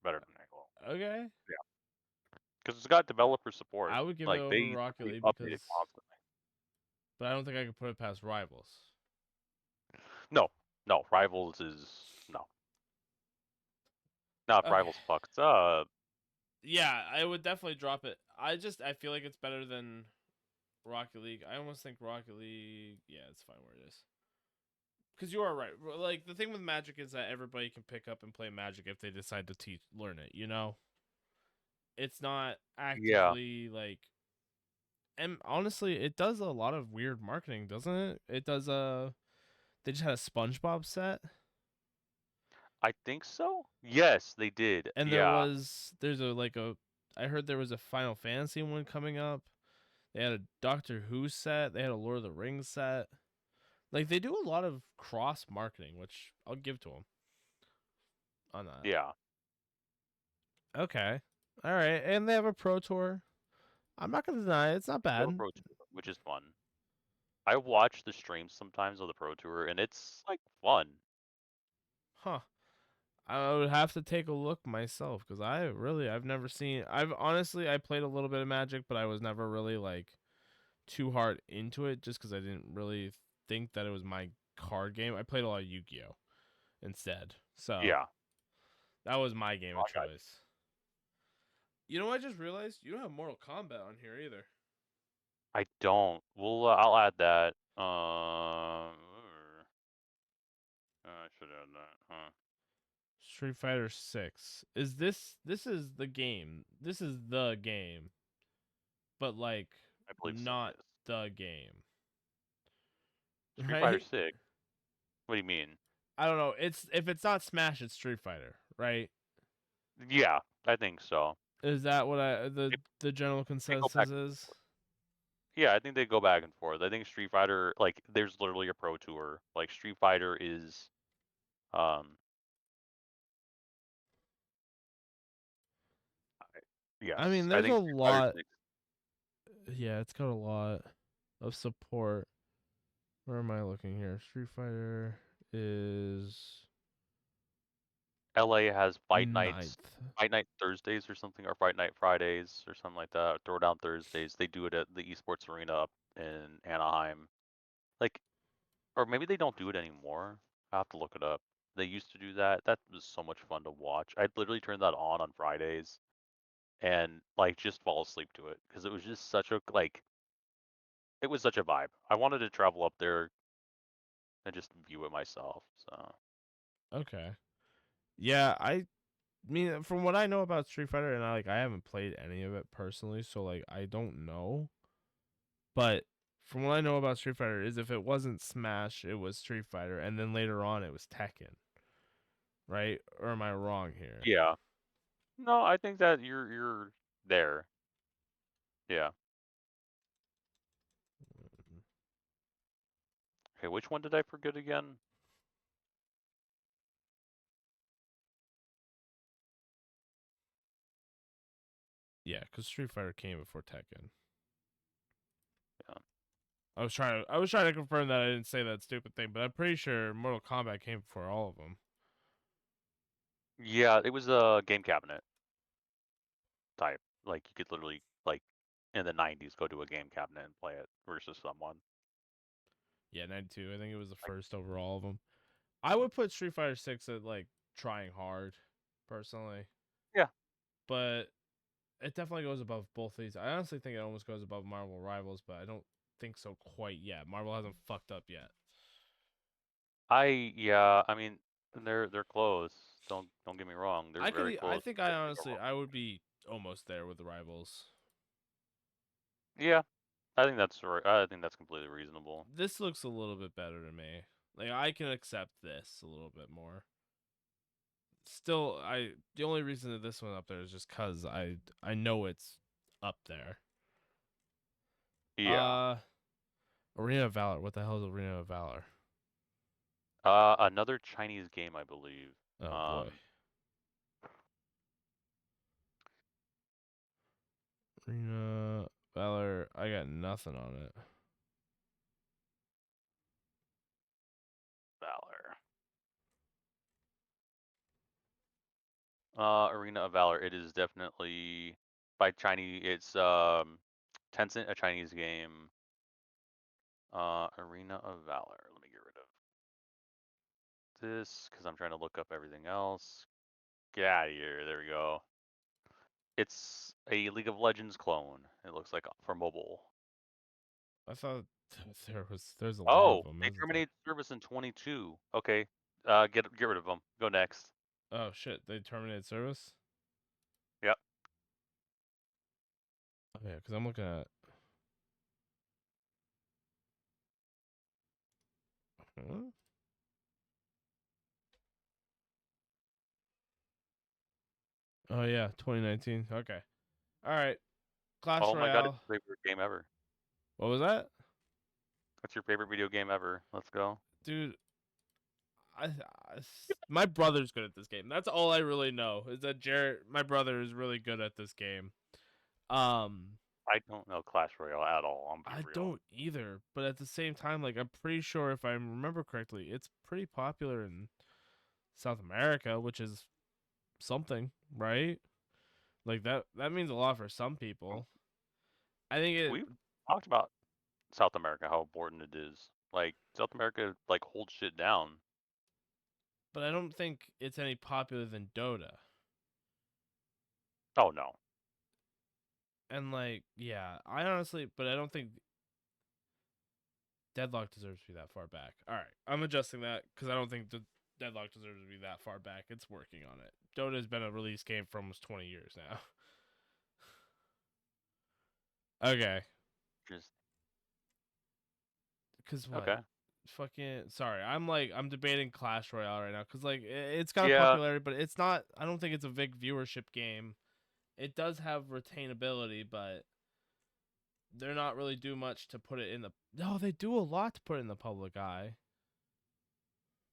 better than Halo. Okay. Yeah, because it's got developer support. I would give it Like over they Rocket literally League update it because, constantly. but I don't think I could put it past Rivals. No, no, Rivals is no. Now, if Okay. Rivals fucks up, Yeah, I would definitely drop it. I feel like it's better than Rocket League. I almost think Rocket League. Yeah, it's fine where it is. Because you are right. Like the thing with Magic is that everybody can pick up and play Magic if they decide to learn it. It's not yeah, actively like. And honestly, it does a lot of weird marketing, doesn't it? It does. They just had a SpongeBob set, I think so. Yes, they did. and Yeah, there's a. I heard there was a Final Fantasy one coming up. They had a Doctor Who set. They had a Lord of the Rings set. Like they do a lot of cross marketing, which I'll give to them on that. yeah. Okay, all right, and they have a Pro Tour. I'm not gonna deny it, it's not They have a bad. Pro Tour, which is fun. I watch the streams sometimes of the Pro Tour, and it's like fun. Huh. I would have to take a look myself because I've never seen. I played a little bit of Magic, but I was never really like too hard into it just because I didn't really think that it was my card game. I played a lot of Yu-Gi-Oh instead, so Yeah. that was my game Oh, of I got you. choice. You know what I just realized? You don't have Mortal Kombat on here either. I don't. Well, I'll add that. I should add that. Huh. Street Fighter 6. This is the game. This is the game, but like I believe so. not Yes. the game, Street Fighter right? 6. What do you mean? I don't know. It's if it's not Smash, it's Street Fighter, right? Yeah, I think so. Is that what They, the general they go back consensus and is? forth. Yeah, I think they go back and forth. I think Street Fighter, like, there's literally a Pro Tour. Like, Street Fighter is, um, I- I mean, yes, I there's a think Street Fighter lot. 6. Yeah, it's got a lot of support. Where am I looking here? Street Fighter is LA has ninth. Fight Night Thursdays or something, or Fight Night Fridays or something like that. Throwdown Thursdays. They do it at the esports arena up in Anaheim. Like, or maybe they don't do it anymore. I have to look it up. They used to do that. That was so much fun to watch. I'd literally turn that on Fridays and like just fall asleep to it because it was just such a like it was such a vibe. I wanted to travel up there and just view it myself. So Okay. Yeah, I mean, from what I know about Street Fighter, and I haven't played any of it personally, so like I don't know. But from what I know about Street Fighter is if it wasn't Smash, it was Street Fighter, and then later on it was Tekken, right? Or am I wrong here? yeah, no, I think that you're there. Yeah. Okay, which one did I forget again? Yeah, because Street Fighter came before Tekken. Yeah. I was trying to confirm that I didn't say that stupid thing, but I'm pretty sure Mortal Kombat came before all of them. Yeah, it was a game cabinet type. Like you could literally like in the 90s go to a game cabinet and play it versus someone. Yeah, 92. I think it was the Like first over all of them. I would put Street Fighter 6 at like trying hard, personally, yeah, but it definitely goes above both these. I honestly think it almost goes above Marvel Rivals, but I don't think so quite yet. Marvel hasn't fucked up yet. I mean they're close. Don't get me wrong. They're very I close. think They I can go honestly wrong. I would be almost there with the Rivals. Yeah, I think that's right. I think that's completely reasonable. This looks a little bit better to me. Like I can accept this a little bit more. Still, I the only reason that this one up there is just cuz I know it's up there. Yeah. Uh Arena of Valor. What the hell is Arena of Valor? Another Chinese game, I believe. Oh boy. Um, Arena Valor. I got nothing on it. Valor. Arena of Valor. It is definitely by Chinese. It's Tencent, a Chinese game. Arena of Valor. Let me get rid of this because I'm trying to look up everything else. Get out of here. There we go. It's a League of Legends clone. It looks like for mobile. I thought there's a lot of Oh, them, they isn't there? terminated service in 22. Okay, get rid of them. Go next. Oh shit, they terminated service. Yep. Oh yeah, because I'm looking at. Huh? Oh yeah, 2019. Okay. All right. Clash Oh my God, it's Royale. your favorite game ever. What was that, What's your favorite video game ever? Let's go. dude? My brother's good at this game. That's all I really know. Is that Jarrett, my brother, is really good at this game. Um, I don't know Clash Royale at all. I'm be I real. don't either, but at the same time, like I'm pretty sure if I remember correctly, it's pretty popular in South America, which is something, right? Like that means a lot for some people. I think it, We've talked about South America, how important it is. Like South America, like holds shit down. but I don't think it's any popular than Dota. Oh no, And like, yeah, I honestly, but I don't think Deadlock deserves to be that far back. All right, I'm adjusting that because I don't think the Deadlock deserves to be that far back. It's working on it. Dota has been a release game for almost 20 years now. Okay, just because what? okay. Fucking sorry, I'm debating Clash Royale right now because like it's got a Yeah, popularity, but it's not. I don't think it's a big viewership game. It does have retainability, but they're not really do much to put it in the. No, they do a lot to put it in the public eye.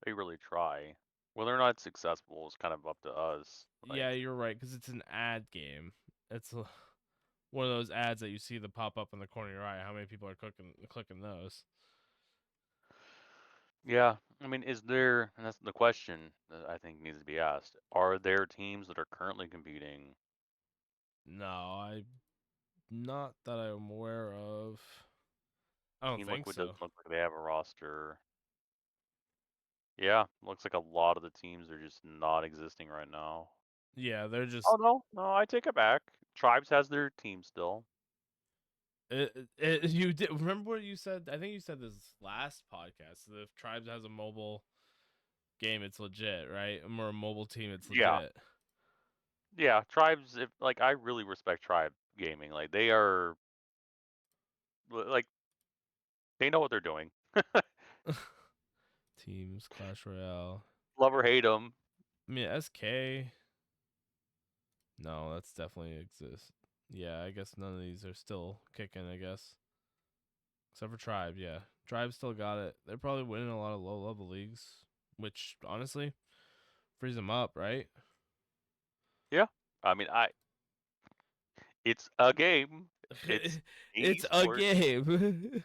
they really try. Whether or not it's successful is kind of up to us. Yeah, Like, you're right because it's an ad game. It's one of those ads that you see the pop up in the corner of your eye. How many people are clicking those? yeah, I mean, is there, and that's the question that I think needs to be asked. Are there teams that are currently competing? No, I not that I'm aware of. I don't Team think Liquid so. doesn't look like they have a roster. Yeah, looks like a lot of the teams are just not existing right now. Yeah, they're Oh just no, no, I take it back. Tribes has their team still. you did remember what you said? I think you said this last podcast. That if Tribes has a mobile game, it's legit, right? Or a mobile team, it's Yeah, legit. yeah. Tribes, if like I really respect Tribe Gaming. Like they are, like they know what they're doing. Teams Clash Royale. Love or hate them. I mean SK. No, that's definitely exists. Yeah, I guess none of these are still kicking. I guess except for Tribe. Yeah, Tribe still got it. They're probably winning a lot of low level leagues, which honestly frees them up, right? Yeah, I mean, it's a game. It's It's a esports. game.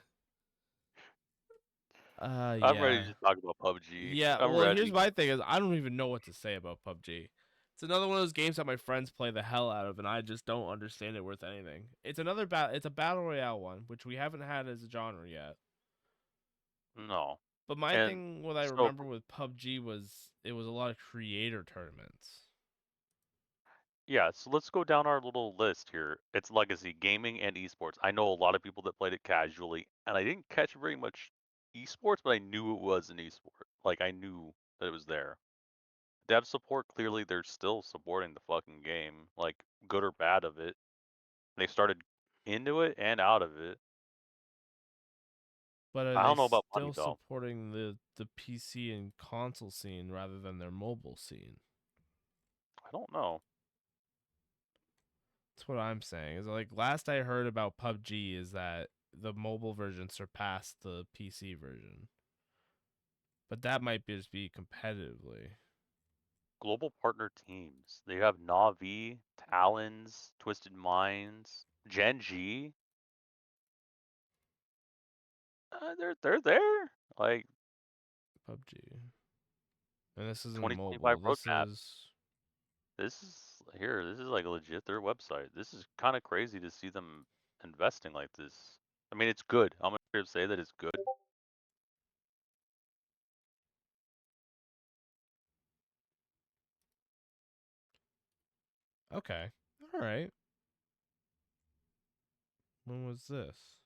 I'm ready Yeah. to just talk about PUBG. Yeah, I'm well, here's ready. my thing is I don't even know what to say about PUBG. It's another one of those games that my friends play the hell out of, and I just don't understand it worth anything. It's a battle royale one, which we haven't had as a genre yet. No, But my and thing, what I so remember with PUBG was it was a lot of creator tournaments. yeah, so let's go down our little list here. It's legacy gaming and esports. I know a lot of people that played it casually, and I didn't catch very much esports, but I knew it was an esport. Like I knew that it was there. Dev support, clearly they're still supporting the fucking game, like good or bad of it. They started into it and out of it. But are I they don't know about money still though. supporting the PC and console scene rather than their mobile scene? I don't know. That's what I'm saying. Is like last I heard about PUBG is that the mobile version surpassed the PC version. But that might just be competitively. Global partner teams. They have Navi, Talons, Twisted Minds, Gen G. They're there. Like PUBG. And this isn't 2025 mobile. This roadmap. is This is here. This is like legit their website. This is kind of crazy to see them investing like this. I mean, it's good. I'm gonna say that it's good. Okay. All right. When was this?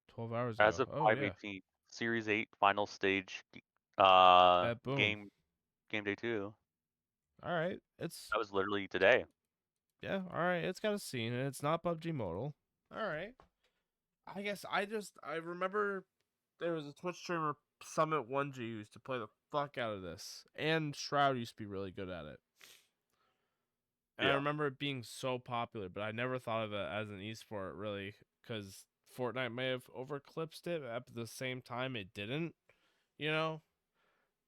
12 hours As ago. of Oh yeah. 5/18, Series 8 final stage, That boom. game day 2. All right. It's That was literally today. yeah. All right. It's got a scene, and it's not PUBG modal. All right. I guess I remember there was a Twitch streamer Summit 1G who used to play the fuck out of this, and Shroud used to be really good at it. And I Yeah. remember it being so popular, but I never thought of it as an esport really, because Fortnite may have overclipped it. At the same time, it didn't. You know,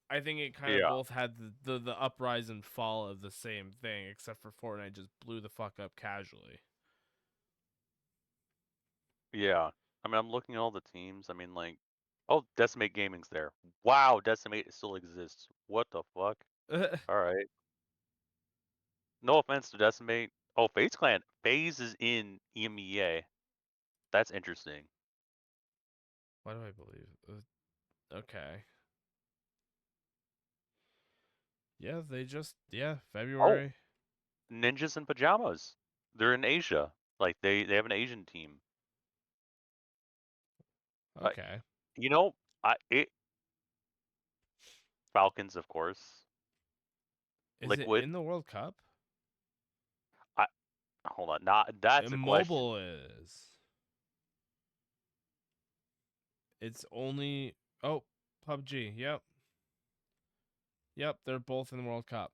I think it kind of Yeah. both had the uprise and fall of the same thing, except for Fortnite just blew the fuck up casually. Yeah. I mean, I'm looking at all the teams. I mean, like, oh, Decimate Gaming's there. Wow, Decimate still exists. What the fuck? Why All right. No offense to Decimate. Oh, FaZe Clan. FaZe is in EMEA. That's interesting. do I believe? Okay. Yeah, Oh, February. Ninjas in Pajamas. They're in Asia. Like they have an Asian team. Uh, Okay. you know, Falcons, of course. Is it Liquid. in the World Cup? I hold on. Not that's a question. Mobile is. It's only PUBG. Yep. Yep, they're both in the World Cup.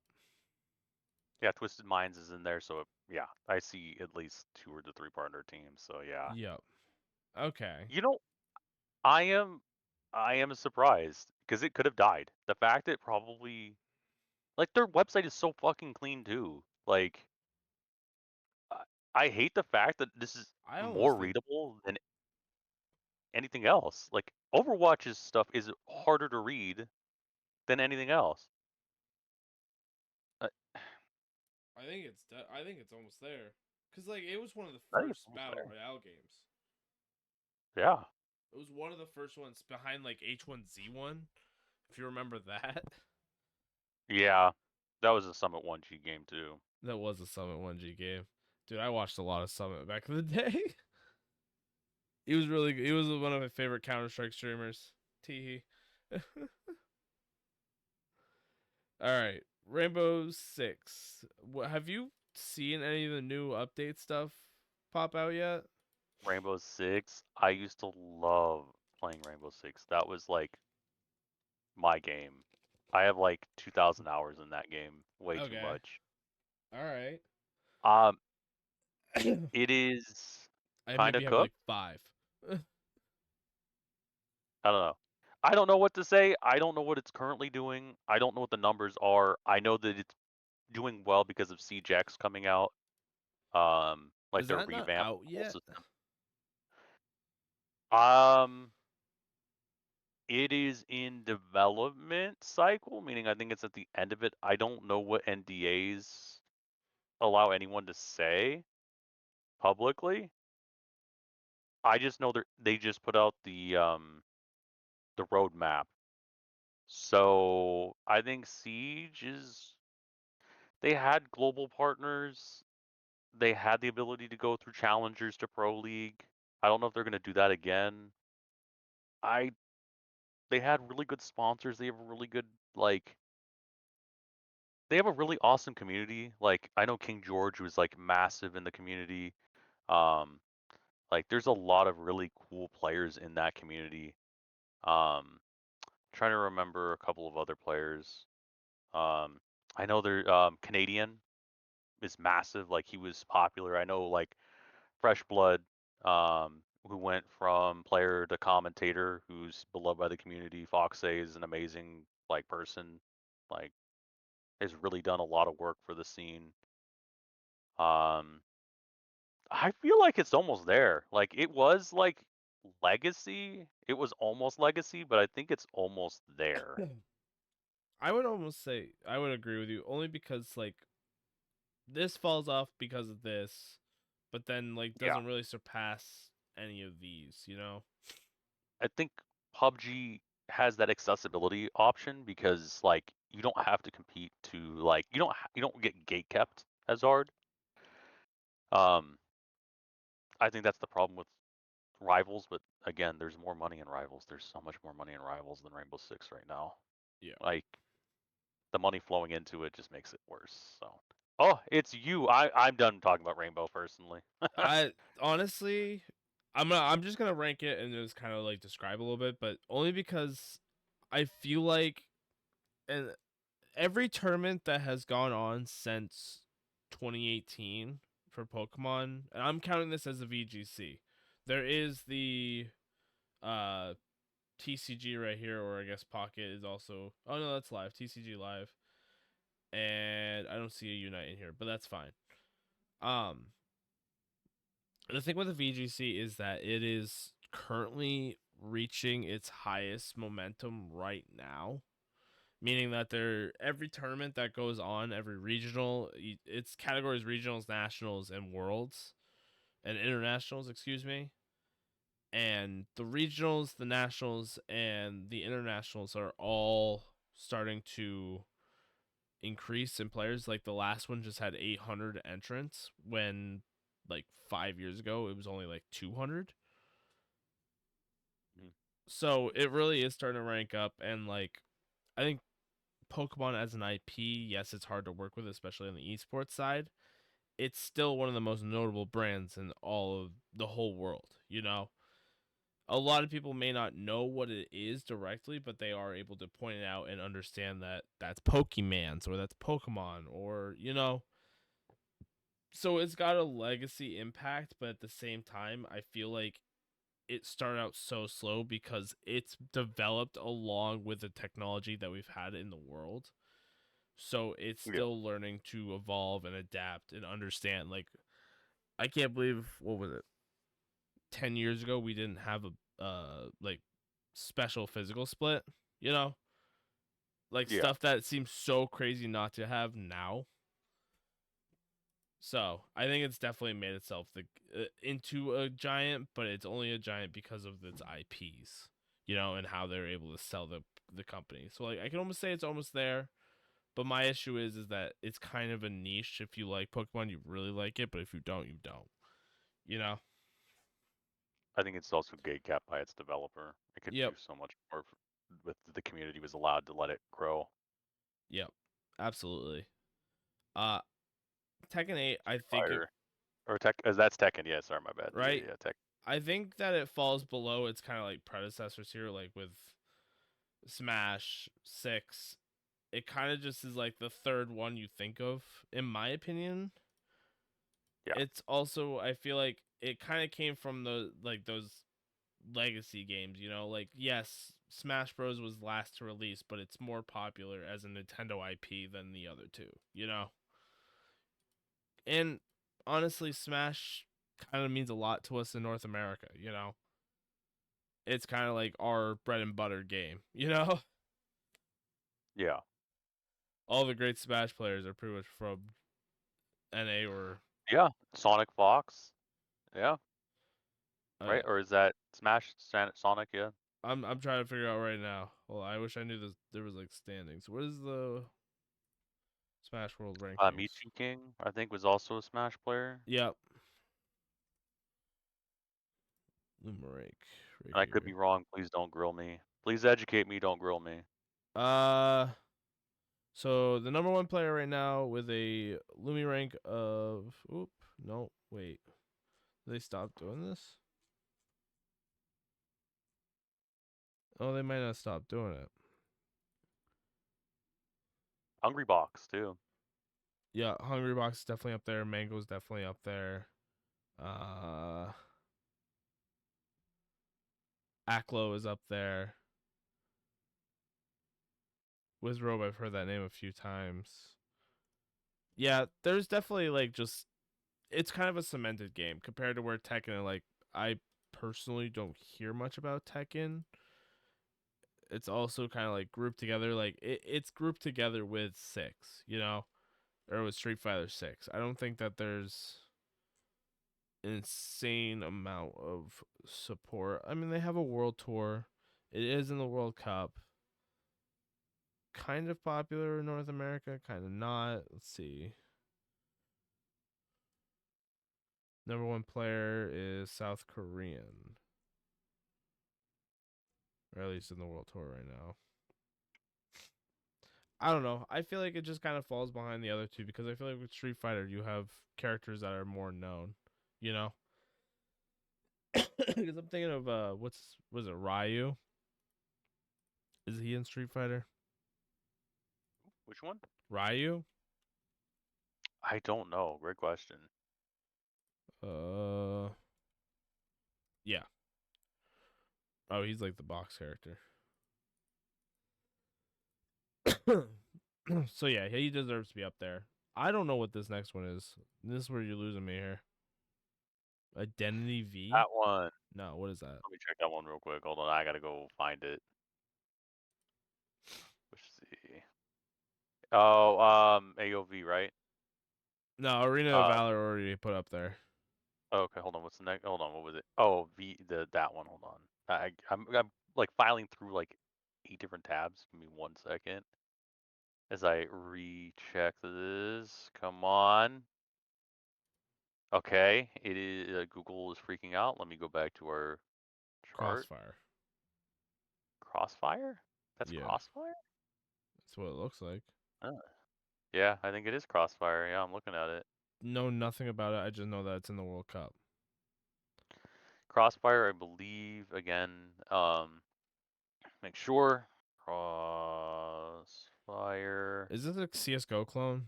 Yeah, Twisted Minds is in there, so yeah, I see at least 2 or 3 partner teams. So yeah. Yep. Okay. You know, I am I am surprised because it could have died. The fact that probably like their website is so fucking clean too. Like I, I hate the fact that this is I more almost think readable than anything else. Like Overwatch's stuff is harder to read than anything else. Uh, I think it's almost there. Cuz like it was one of the I think it's first almost battle there. royale games. Yeah, It was one of the first ones behind like H1Z1, if you remember that. yeah, that was a Summit 1G game too. That was a Summit 1G game. Dude, I watched a lot of Summit back in the day. He was one of my favorite Counter-Strike streamers. Teehee. All right, Rainbow Six. Have you seen any of the new update stuff pop out yet? Rainbow Six. I used to love playing Rainbow Six. That was like my game. I have like 2,000 hours in that game. Way too Okay. much. All right. Um, I it is kind maybe of have like cooked. 5. I don't know. I don't know what to say. I don't know what it's currently doing. I don't know what the numbers are. I know that it's doing well because of CJX coming out. Like Is their that not revamped out whole yet? system. Um, it is in development cycle, meaning I think it's at the end of it. I don't know what NDAs allow anyone to say publicly. I just know they just put out the roadmap. So I think Siege is they had global partners. They had the ability to go through challengers to Pro League. I don't know if they're gonna do that again. I They had really good sponsors. They have a really good like they have a really awesome community. Like I know King George was like massive in the community. Um like there's a lot of really cool players in that community. Um Trying to remember a couple of other players. Um I know they're Canadian is massive. Like he was popular. I know like Fresh Blood, who went from player to commentator, who's beloved by the community. Foxay is an amazing like person. Like has really done a lot of work for the scene. Um, I feel like it's almost there. Like it was like legacy. It was almost legacy, but I think it's almost there. I would almost say I would agree with you only because like this falls off because of this, but then like Yeah. doesn't really surpass any of these, you know? I think PUBG has that accessibility option because like you don't have to compete to like you don't get gate kept as hard. Um, I think that's the problem with Rivals, but again, there's more money in Rivals. There's so much more money in Rivals than Rainbow Six right now. Yeah. Like the money flowing into it just makes it worse. So, oh, it's you. I'm done talking about Rainbow personally. I honestly, I'm just gonna rank it and just kind of like describe a little bit, but only because I feel like and every tournament that has gone on since 2018 for Pokemon, and I'm counting this as a VGC. There is the uh TCG right here, or I guess Pocket is also. Oh no, that's live. TCG live, and I don't see a Unite in here, but that's fine. Um, the thing with the VGC is that it is currently reaching its highest momentum right now, meaning that every tournament that goes on, every regional, its categories regionals, nationals, and worlds and internationals, excuse me. And the regionals, the nationals, and the internationals are all starting to increase in players. Like the last one just had 800 entrants when like 5 years ago it was only like 200. Mhm. So it really is starting to rank up, and like I think Pokemon as an IP, yes, it's hard to work with, especially on the esports side. It's still one of the most notable brands in all of the whole world. You know, a lot of people may not know what it is directly, but they are able to point it out and understand that that's Pokemans or that's Pokemon or So it's got a legacy impact, but at the same time, I feel like it started out so slow because it's developed along with the technology that we've had in the world. So it's Yeah. still learning to evolve and adapt and understand. Like I can't believe what was it? 10 years ago we didn't have a like special physical split, you know? Like Yeah. stuff that seems so crazy not to have now. So I think it's definitely made itself into a giant, but it's only a giant because of its IPs, and how they're able to sell the company. So like I can almost say it's almost there, but my issue is that it's kind of a niche. If you like Pokemon, you really like it, but if you don't, you don't. You know? I think it's also gate capped by its developer. It could Yep. do so much more with the community was allowed to let it grow. Yep. Absolutely. Uh Tekken 8, I think it Fire or Tech, as that's Tekken. Yeah, sorry, my bad. Yeah, right. yeah, Tech. I think that it falls below its kind of like predecessors here, like with Smash 6. It kind of just is like the third one you think of, in my opinion. Yeah. It's also I feel like it kind of came from the like those legacy games, like yes, Smash Bros was last to release, but it's more popular as a Nintendo IP than the other two. And honestly, Smash kind of means a lot to us in North America. It's kind of like our bread and butter game. Yeah. All the great Smash players are pretty much from NA or Yeah. Sonic Fox. Yeah. uh, Right. Or is that Sonic? Yeah. I'm trying to figure out right now. Well, I wish I knew this. There was like standings. What is the Smash World rankings? Michi King, I think, was also a Smash player. Yep, Lumarake right And I could be here. wrong. Please don't grill me. Please educate me. Don't grill me. Uh, so the number one player right now with a Lumi rank of no wait, they stopped doing this. Oh, they might not stop doing it. Hungry Box too. Yeah, Hungry Box is definitely up there. Mango's definitely up there. Uh, Aklo is up there. Wizrobe, I've heard that name a few times. Yeah, there's definitely like just it's kind of a cemented game compared to where Tekken, like I personally don't hear much about Tekken. It's also kind of like grouped together, like it's grouped together with six, or with Street Fighter 6. I don't think that there's an insane amount of support. I mean, they have a world tour. It is in the World Cup. kind of popular in North America, kind of not. Let's see. Number one player is South Korean, or at least in the world tour right now. I don't know. I feel like it just kind of falls behind the other two because I feel like with Street Fighter you have characters that are more known, you know? Because I'm thinking of was it Ryu? Is he in Street Fighter? Which one? Ryu? I don't know. Great question. Uh, yeah. Oh, he's like the box character. So yeah, he deserves to be up there. I don't know what this next one is. This is where you're losing me here. Identity V? That one. No, what is that? Let me check that one real quick. Hold on, I gotta go find it. Let's see. Oh, AOV, right? No, Arena of Uh, Valor already put up there. okay, hold on. What's the next? Hold on, what was it? Oh, that one. Hold on. I'm like filing through like 8 different tabs. Give me 1 second as I recheck this. Come on. Okay, it is. Google is freaking out. Let me go back to our chart. Crossfire. Crossfire? That's Yeah, Crossfire? that's what it looks like. Oh. Yeah, I think it is Crossfire. Yeah, I'm looking at it. Know nothing about it. I just know that it's in the World Cup. Crossfire, I believe, again, make sure. Crossfire. Is this a CS:GO clone?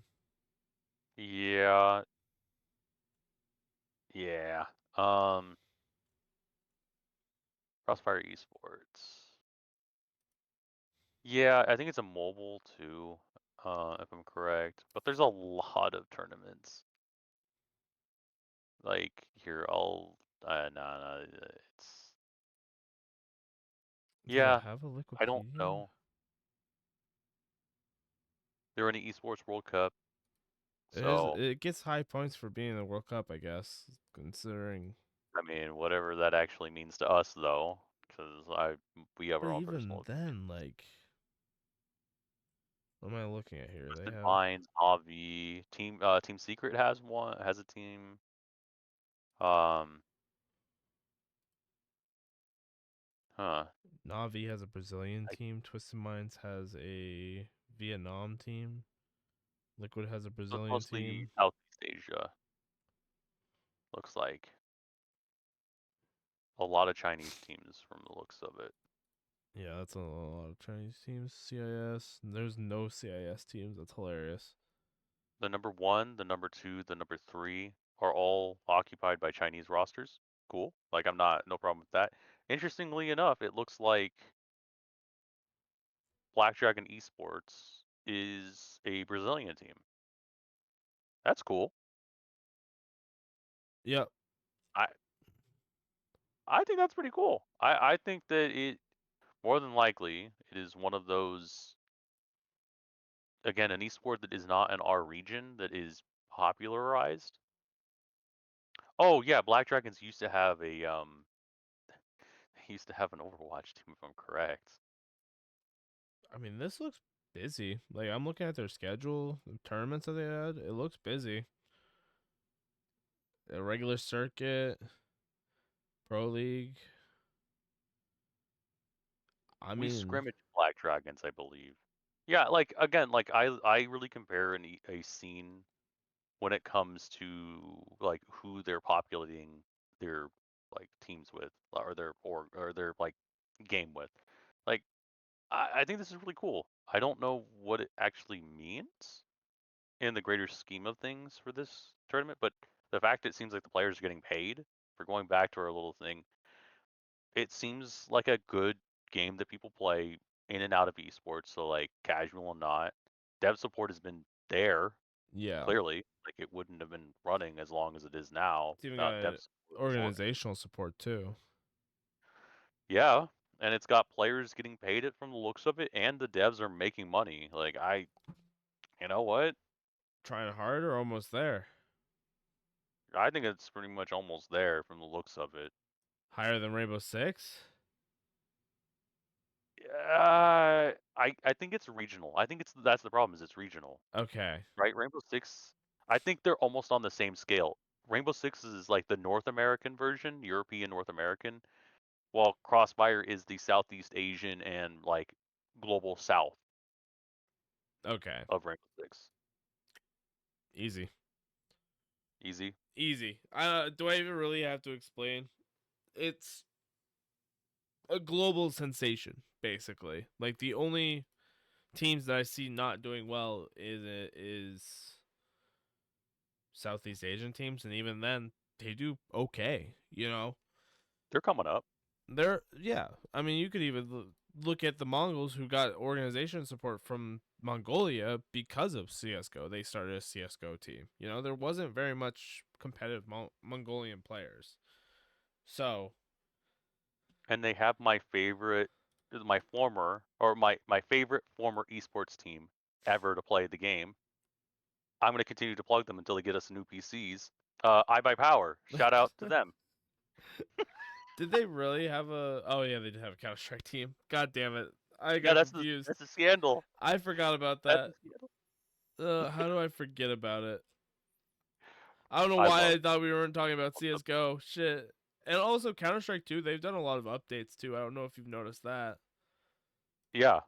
Yeah, yeah. Um, Crossfire Esports. Yeah, I think it's a mobile too, if I'm correct. But there's a lot of tournaments. Like here, no, it's Does it yeah. have a I don't Liquipedia? know. They're in the Esports World Cup, It is. so It gets high points for being in the World Cup, I guess, considering. I mean, whatever that actually means to us, though, because we have But our own even personal then, opinions. like, what am I looking at here? They Twisted have Minds, Avi, Team Secret has a team. Um, huh. Navi has a Brazilian I, team. Twisted Minds has a Vietnam team. Liquid has a so it's Brazilian mostly team. Southeast Asia. Looks like a lot of Chinese teams from the looks of it. Yeah, that's a lot of Chinese teams. CIS. There's no CIS teams. That's hilarious. The number one, the number two, the number three are all occupied by Chinese rosters. Cool. Like no problem with that. Interestingly enough, it looks like Black Dragon Esports is a Brazilian team. That's cool. Yep. I I think that's pretty cool. I think that it more than likely it is one of those, again, an esport that is not in our region that is popularized. Oh yeah, Black Dragons used to have a they used to have an Overwatch team if I'm correct. I mean, this looks busy. Like, I'm looking at their schedule, the tournaments that they had. It looks busy. A regular circuit, Pro League. I We mean, scrimmage Black Dragons, I believe. Yeah, like again, like I really compare a scene when it comes to like who they're populating their like teams with or their like game with. Like I think this is really cool. I don't know what it actually means in the greater scheme of things for this tournament, but the fact it seems like the players are getting paid for going back to our little thing, it seems like a good game that people play in and out of esports, so like casual and not. Dev support has been there yeah. clearly. Like it wouldn't have been running as long as it is now It's even without got dev support beforehand. organizational support too. Yeah, and it's got players getting paid it from the looks of it, and the devs are making money. Like you know what? Trying hard or almost there. I think it's pretty much almost there from the looks of it. Higher than Rainbow Six. I think it's regional. I think that's the problem is it's regional, Okay. right? Rainbow Six, I think they're almost on the same scale. Rainbow Six is like the North American version, European North American, while Crossfire is the Southeast Asian and like global South Okay. of Rainbow Six. Easy. Easy. Easy. Do I even really have to explain? It's a global sensation, basically. Like the only teams that I see not doing well is Southeast Asian teams, and even then they do okay. You know, They're coming up. they're yeah. I mean, you could even look at the Mongols who got organization support from Mongolia because of CS:GO. They started a CS:GO team. You know, there wasn't very much competitive Mongolian players. So And they have my favorite former esports team ever to play the game. I'm going to continue to plug them until they get us new PCs. I Buy Power. Shout out to them. did they really have a? Oh yeah, they did have a Counter Strike team. God damn it, I Yeah, got confused. that's a scandal. I forgot about That's that. a scandal. How do I forget about it? I don't know I why love I thought we weren't talking about them. CS:GO. Shit. And also Counter Strike 2, they've done a lot of updates too. I don't know if you've noticed that. Yeah,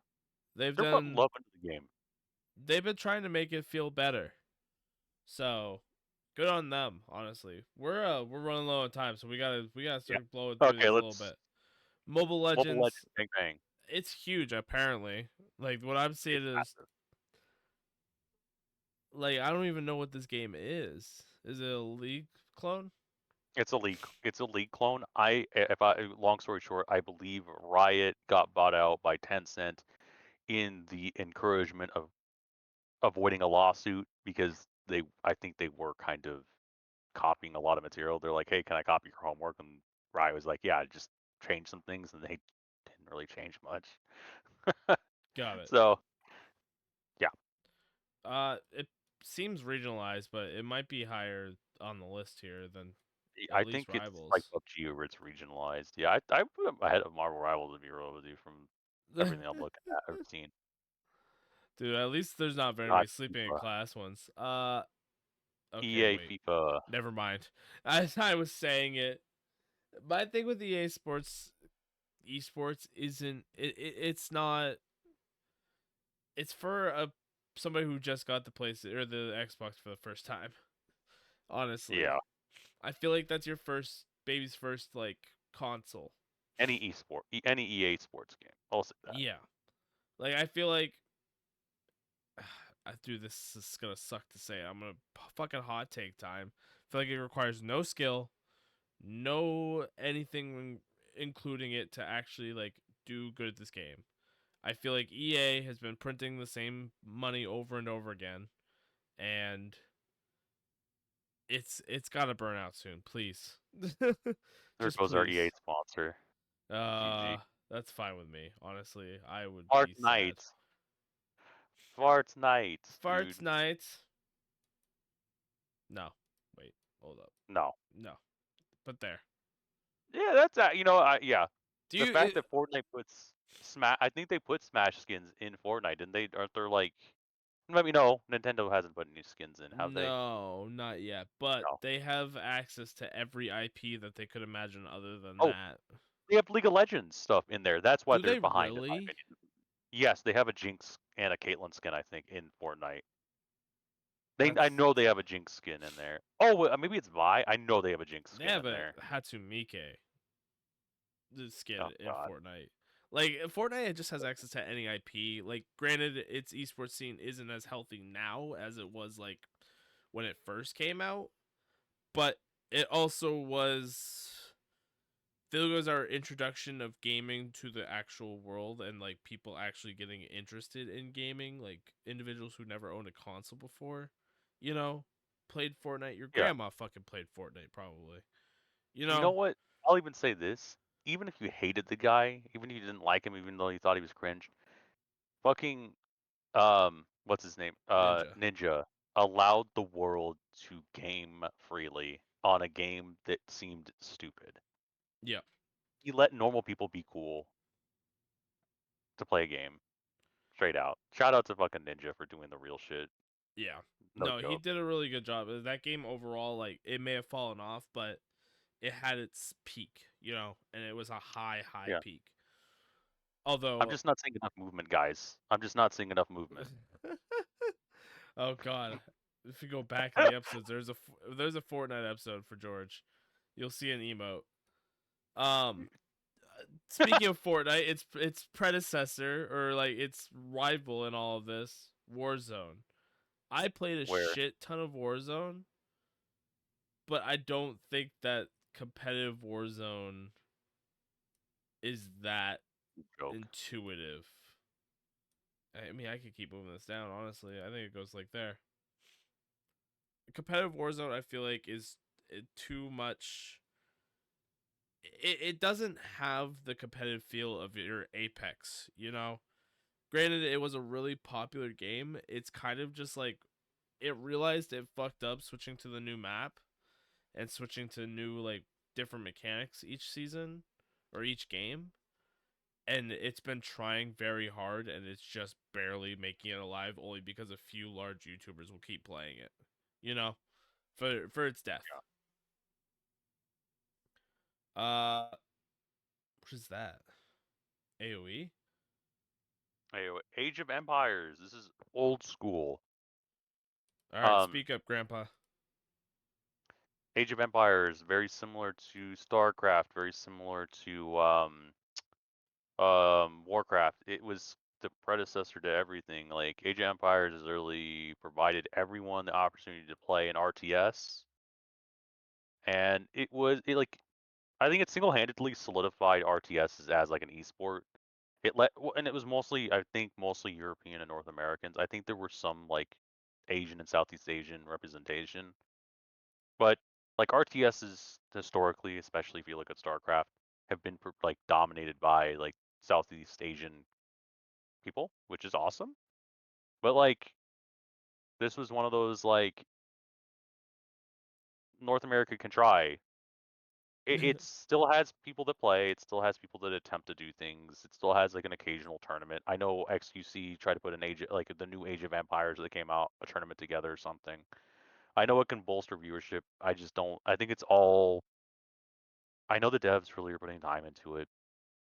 They've they're putting done love into the game. they've been trying to make it feel better. So, good on them, honestly. We're running low on time, so we gotta Yeah. start blowing through Okay, these a little let's bit. Mobile Mobile Legends Legends, bang bang. it's huge apparently. Like what I'm seeing It's is massive. like I don't even know what this game is. Is it a League clone? It's a league clone. If I long story short, I believe Riot got bought out by Tencent in the encouragement of avoiding a lawsuit because I think they were kind of copying a lot of material. They're like, "Hey, can I copy your homework?" And Riot was like, "Yeah, just change some things," and they didn't really change much. Got it. So yeah, It seems regionalized, but it might be higher on the list here than at I least think it's like Rivals. PUBG where it's regionalized. Yeah, I put them ahead of Marvel Rivals to be real with you from everything I'm looking at, I've seen. Dude, at least there's not very God, many sleeping in FIFA, class ones. Okay, EA, wait. FIFA. Never mind. As I was saying it, my thing with EA Sports esports isn't it's not it's for a somebody who just got the place or the Xbox for the first time. Honestly, Yeah, I feel like that's your first baby's first like console. any EA sports game. I'll say that. Yeah, like I feel like dude, this is gonna suck to say. I'm gonna fucking hot take time. I feel like it requires no skill, no anything, including it to actually like do good at this game. I feel like EA has been printing the same money over and over again, and it's gotta burn out soon, please. There Just goes our EA please. sponsor. Uh, GG. that's fine with me. Honestly, I would be sad. Fortnite. Fortnite, Farts dude. nights. No, wait, hold up. No. No, but there. Yeah, that's yeah. Do The you? fact that Fortnite puts Smash, I think they put Smash skins in Fortnite, didn't they? Aren't there like? Let me know. Nintendo hasn't put any skins in, have they? No, not yet. But No. they have access to every IP that they could imagine other than Oh, that. they have League of Legends stuff in there. That's why Do they're they behind, in my really? opinion. Yes, they have a Jinx and a Caitlyn skin, I think, in Fortnite. I That's know they have a Jinx skin in there. Oh, maybe it's Vi. I know they have a Jinx they skin have in a there. Hatsumike the Oh skin in God. Fortnite. Like Fortnite just has access to any IP. Like granted its esports scene isn't as healthy now as it was like when it first came out, but it also was there was our introduction of gaming to the actual world and like people actually getting interested in gaming, like individuals who never owned a console before, you know, played Fortnite. Your Yeah. grandma fucking played Fortnite probably. You You know know, what? I'll even say this. Even if you hated the guy, even if you didn't like him, even though you thought he was cringe, fucking what's his name? Ninja. Ninja allowed the world to game freely on a game that seemed stupid. Yeah. He let normal people be cool. to play a game. Straight out. Shout out to fucking Ninja for doing the real shit. Yeah. No No, he joke. did a really good job. That game overall, like, it may have fallen off, but it had its peak, and it was a high Yeah. peak. I'm Although, just not seeing enough movement, guys. I'm just not seeing enough movement. oh god, if you go back in the episodes, there's a Fortnite episode for George. You'll see an emote. Um, Speaking of Fortnite, its predecessor or like its rival in all of this, Warzone. I played a Where shit ton of Warzone, but I don't think that competitive Warzone is that joke. intuitive. I mean, I could keep moving this down. Honestly, I think it goes like there. Competitive Warzone, I feel like, is too much. It doesn't have the competitive feel of your Apex. Granted, it was a really popular game. It's kind of just like it realized it fucked up switching to the new map and switching to new like different mechanics each season or each game. And it's been trying very hard and it's just barely making it alive only because a few large YouTubers will keep playing it. You know, for its death. What is that? AoE? Anyway, Age of Empires. This is old school. All right, Um, speak up, Grandpa. Age of Empires, very similar to StarCraft, very similar to Warcraft. It was the predecessor to everything. Like Age of Empires has really provided everyone the opportunity to play an RTS, and it like I think it single-handedly solidified RTS as like an esport. And it was mostly I think mostly European and North Americans. I think there were some like Asian and Southeast Asian representation, but like RTSs historically, especially if you look at StarCraft, have been like dominated by like Southeast Asian people, which is awesome. But like this was one of those like North America can try. It still has people that play. It still has people that attempt to do things. It still has like an occasional tournament. I know XQC tried to put an age like the new Age of Empires that came out a tournament together or something. I know it can bolster viewership. I just don't. I think it's all. I know the devs really are putting time into it.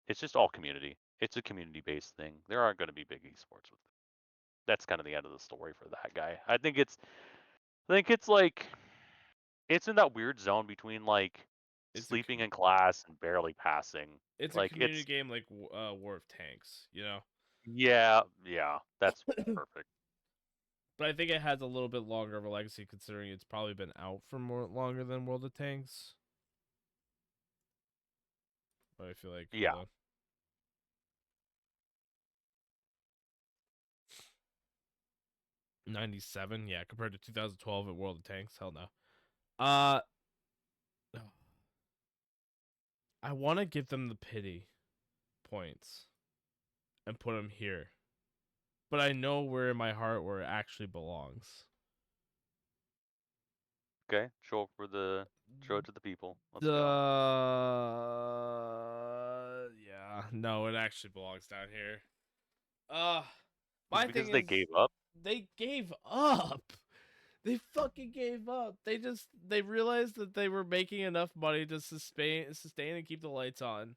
It's just all community. It's a community-based thing. There aren't going to be big esports with it. That's kind of the end of the story for that guy. I think it's like it's in that weird zone between like It's a sleeping in class and barely passing. it's a Like community it's game like War of Tanks. yeah, that's perfect. But I think it has a little bit longer of a legacy considering it's probably been out for more longer than World of Tanks. But I feel like hold Yeah. on. 97, yeah, compared to 2012 at World of Tanks, hell no. Uh I want to give them the pity points and put them here. But I know where in my heart where it actually belongs. Okay. Show it to the people. Let's go. Yeah, no, it actually belongs down here. Is it My thing because they is gave up? they gave up. They fucking gave up. They realized that they were making enough money to sustain and keep the lights on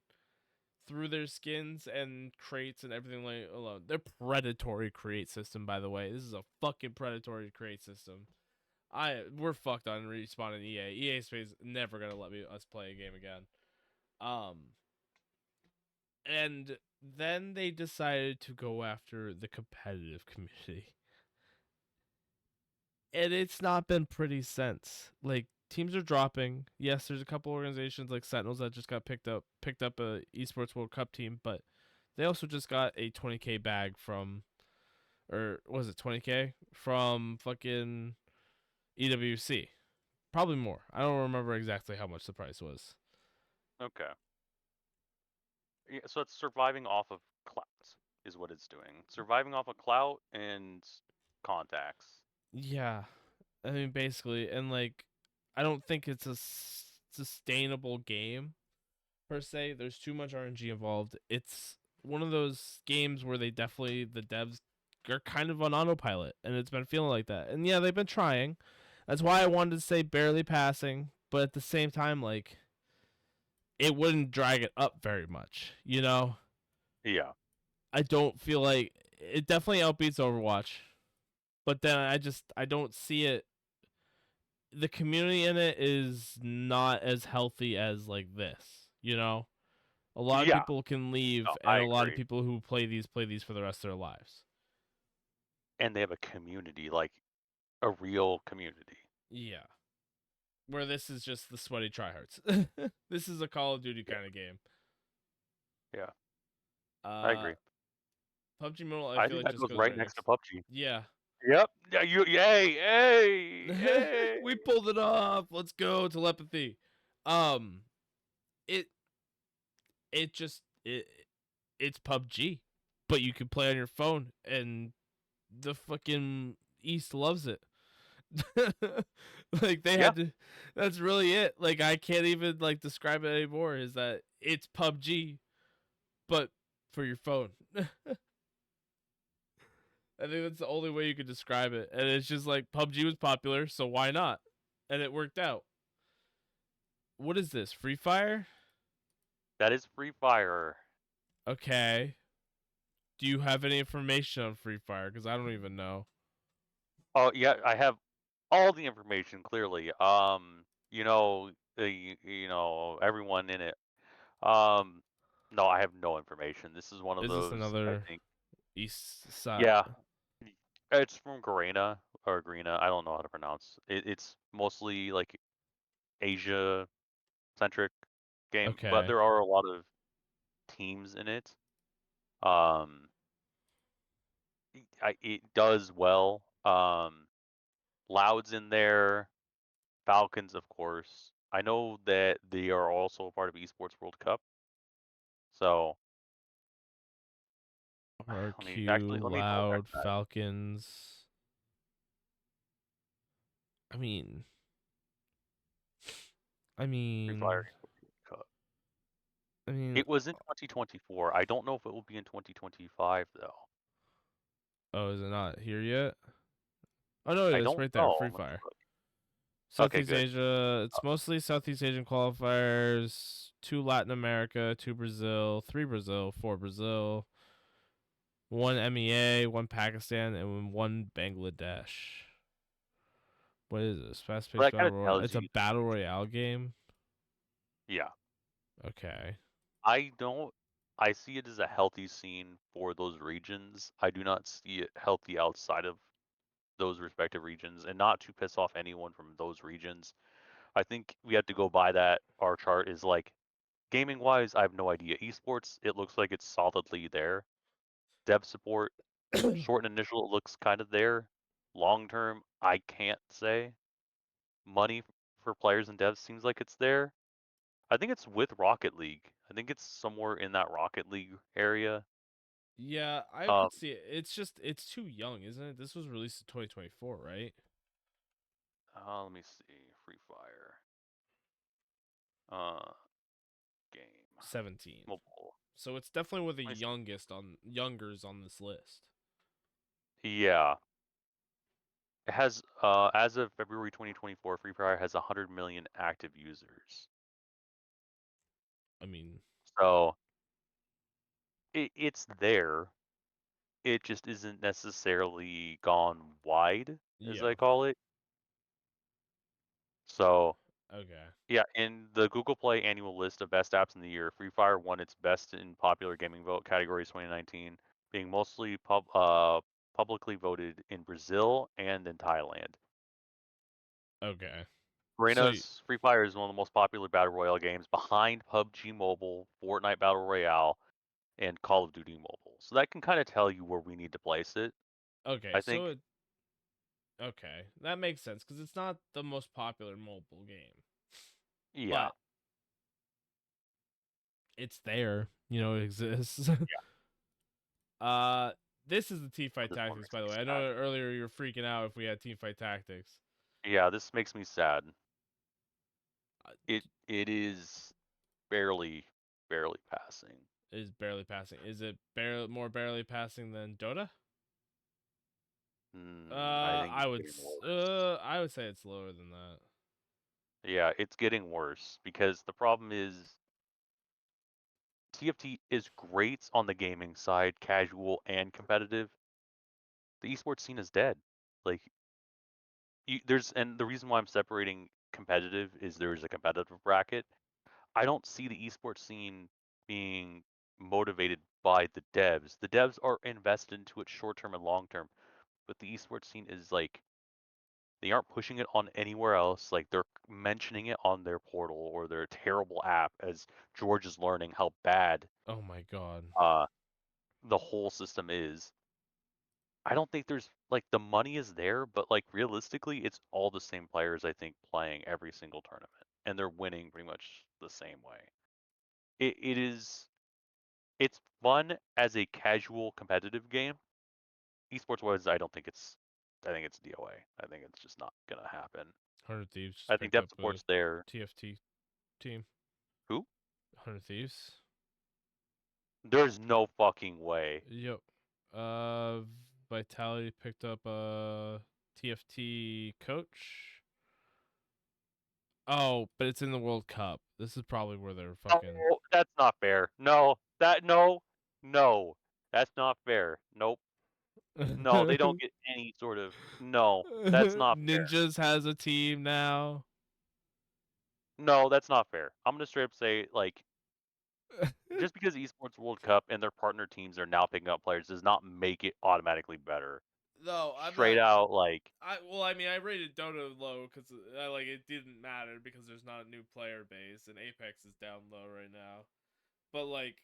through their skins and crates and everything like alone. Their predatory crate system, by the way. This is a fucking predatory crate system. We're fucked on respawning EA. EA Space never gonna let us play a game again. Um, and then they decided to go after the competitive community, and it's not been pretty since. Like teams are dropping. Yes, there's a couple organizations like Sentinels that just got picked up a esports World Cup team, but they also just got a 20K bag from, or was it 20K from fucking EWC? Probably more. I don't remember exactly how much the price was. Okay. Yeah, so it's surviving off of clout is what it's doing. Surviving off of clout and contacts. Yeah, I mean basically, and like, I don't think it's a sustainable game per se. There's too much RNG involved. It's one of those games where the devs are kind of on autopilot, and it's been feeling like that. And yeah, they've been trying. That's why I wanted to say barely passing, but at the same time, like it wouldn't drag it up very much. Yeah. I don't feel like it definitely outbeats Overwatch, but then I don't see it. The community in it is not as healthy as like this. A lot of Yeah. people can No, leave, and I a lot of agree. people who play these for the rest of their lives. And they have a community, like a real community. Yeah, where this is just the sweaty tryhards. This is a Call of Duty Yeah. kind of game. Yeah. I Uh, agree. PUBG Mobile, I I feel think like that just goes goes right right next to next. PUBG. Yeah, Yep. Yeah. Hey. we pulled it off. Let's go telepathy. Um, it it just it's PUBG, but you can play on your phone, and the fucking East loves it. Like they Yeah. had to. That's really it. Like I can't even like describe it anymore. Is that it's PUBG, but for your phone. I think that's the only way you could describe it. And it's just like PUBG was popular, so why not? And it worked out. What is this? Free Fire? That is Free Fire. Okay. Do you have any information on Free Fire? Because I don't even know. Oh yeah, I have all the information clearly. Everyone in it. Um, no, I have no information. This is one of Is this those, I another think. East side? Yeah, it's from Garena or Greena. I don't know how to pronounce. It's mostly like Asia centric game, but Okay. there are a lot of teams in it. Um, it does well. Loud's in there. Falcons, of course. I know that they are also a part of Esports World Cup. So RQ, let me double check Loud, that. Falcons. I mean, I Free Fire mean, Esports World Cup. I mean. It was in 2024. I don't know if it will be in 2025 though. Oh, is it not here yet? Oh no, it I is don't right there. know. Free Let me Fire. look. Okay, Southeast good. Asia. It's mostly Southeast Asian qualifiers. 2 Latin America, 2 Brazil, 3 Brazil, 4 Brazil, 1 MEA, 1 Pakistan, and 1 Bangladesh. What is this? Fast But paced that kind battle of royale. tells It's a you the battle community. royale game. Yeah. Okay. I don't I see it as a healthy scene for those regions. I do not see it healthy outside of those respective regions, and not to piss off anyone from those regions. I think we have to go by that. Our chart is like gaming wise, I have no idea. Esports, it looks like it's solidly there. Dev support, short and initial, it looks kind of there. Long term, I can't say. Money for players and devs seems like it's there. I think it's with Rocket League. I think it's somewhere in that Rocket League area. Yeah, I Um, could see it. It's too young, isn't it? This was released in 2024, right? let me see. Free Fire. Uh, game. 17. Mobile. So it's definitely one of the Let me see. youngers on this list. Yeah. It has, as of February 2024, Free Fire has 100 million active users. I mean, So it's there. It just isn't necessarily gone wide, as yeah. I call it. So Okay. yeah, in the Google Play annual list of best apps in the year, Free Fire won its best in popular gaming vote categories 2019, being mostly publicly voted in Brazil and in Thailand. Okay. So Garena's Free Fire is one of the most popular battle royale games behind PUBG Mobile, Fortnite Battle Royale, and Call of Duty Mobile. So that can kind of tell you where we need to place it. okay, I think, okay, that makes sense because it's not the most popular mobile game, yeah, but it's there. It exists. yeah, uh, this is the team fight this one tactics, makes by the me way. I know sad. earlier you were freaking out if we had team fight tactics. Yeah, this makes me sad. Uh, It is barely, barely passing. Is barely passing. Is it more barely passing than Dota? I think it's getting worse. I would say it's lower than that. Yeah, it's getting worse because the problem is TFT is great on the gaming side, casual and competitive. The esports scene is dead. Like and the reason why I'm separating competitive is there is a competitive bracket. I don't see the esports scene being motivated by the devs. The devs are invested into it short term and long term, but the esports scene is like they aren't pushing it on anywhere else. Like they're mentioning it on their portal or their terrible app as George is learning how bad Oh my god. uh the whole system is. I don't think there's like the money is there, but like realistically, it's all the same players I think playing every single tournament, and they're winning pretty much the same way. It is it's fun as a casual competitive game. Esports wise, I think it's DOA. I think it's just not gonna happen. 100 Thieves just I think picked dev up a support's there. TFT team. Who? 100 Thieves. There's no fucking way. Yep. Uh, Vitality picked up a TFT coach. Oh, but it's in the World Cup. This is probably where they're No, fucking. that's not fair. No, that's not fair. Nope. No, they don't get any sort of. No, that's not fair. Ninjas has a team now. No, that's not fair. I'm gonna straight up say like just because Esports World Cup and their partner teams are now picking up players does not make it automatically better. No, I'm Straight not. out like I mean, I rated Dota low because like it didn't matter because there's not a new player base and Apex is down low right now. But like,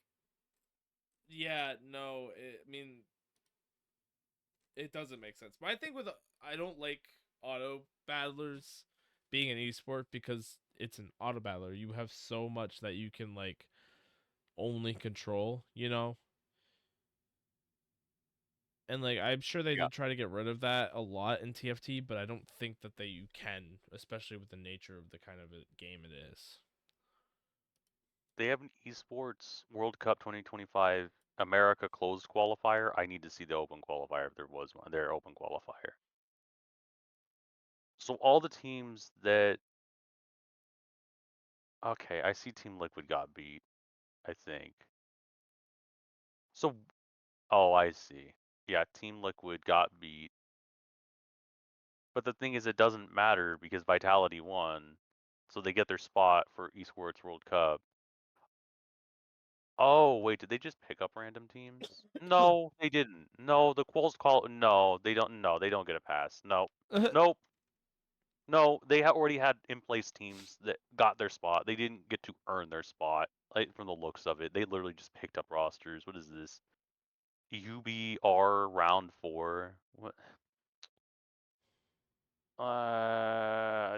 yeah, no, I mean, it doesn't make sense. But I think I don't like auto battlers being an esport because it's an auto battler. You have so much that you can like only control, you know? And like I'm sure they yeah, did try to get rid of that a lot in TFT, but I don't think that you can, especially with the nature of the kind of a game it is. they have an Esports World Cup 2025 America closed qualifier. I need to see the open qualifier if there was one. Their open qualifier. So all the teams that okay, I see Team Liquid got beat, I think. So oh, I see. Yeah, Team Liquid got beat. But the thing is it doesn't matter because Vitality won. So they get their spot for Esports World Cup. Oh, wait, did they just pick up random teams? No, they didn't. No, the quals call no, they don't no, they don't get a pass. No. Nope. No, they already had in place teams that got their spot. They didn't get to earn their spot. Like from the looks of it, they literally just picked up rosters. What is this? UBR round 4. What?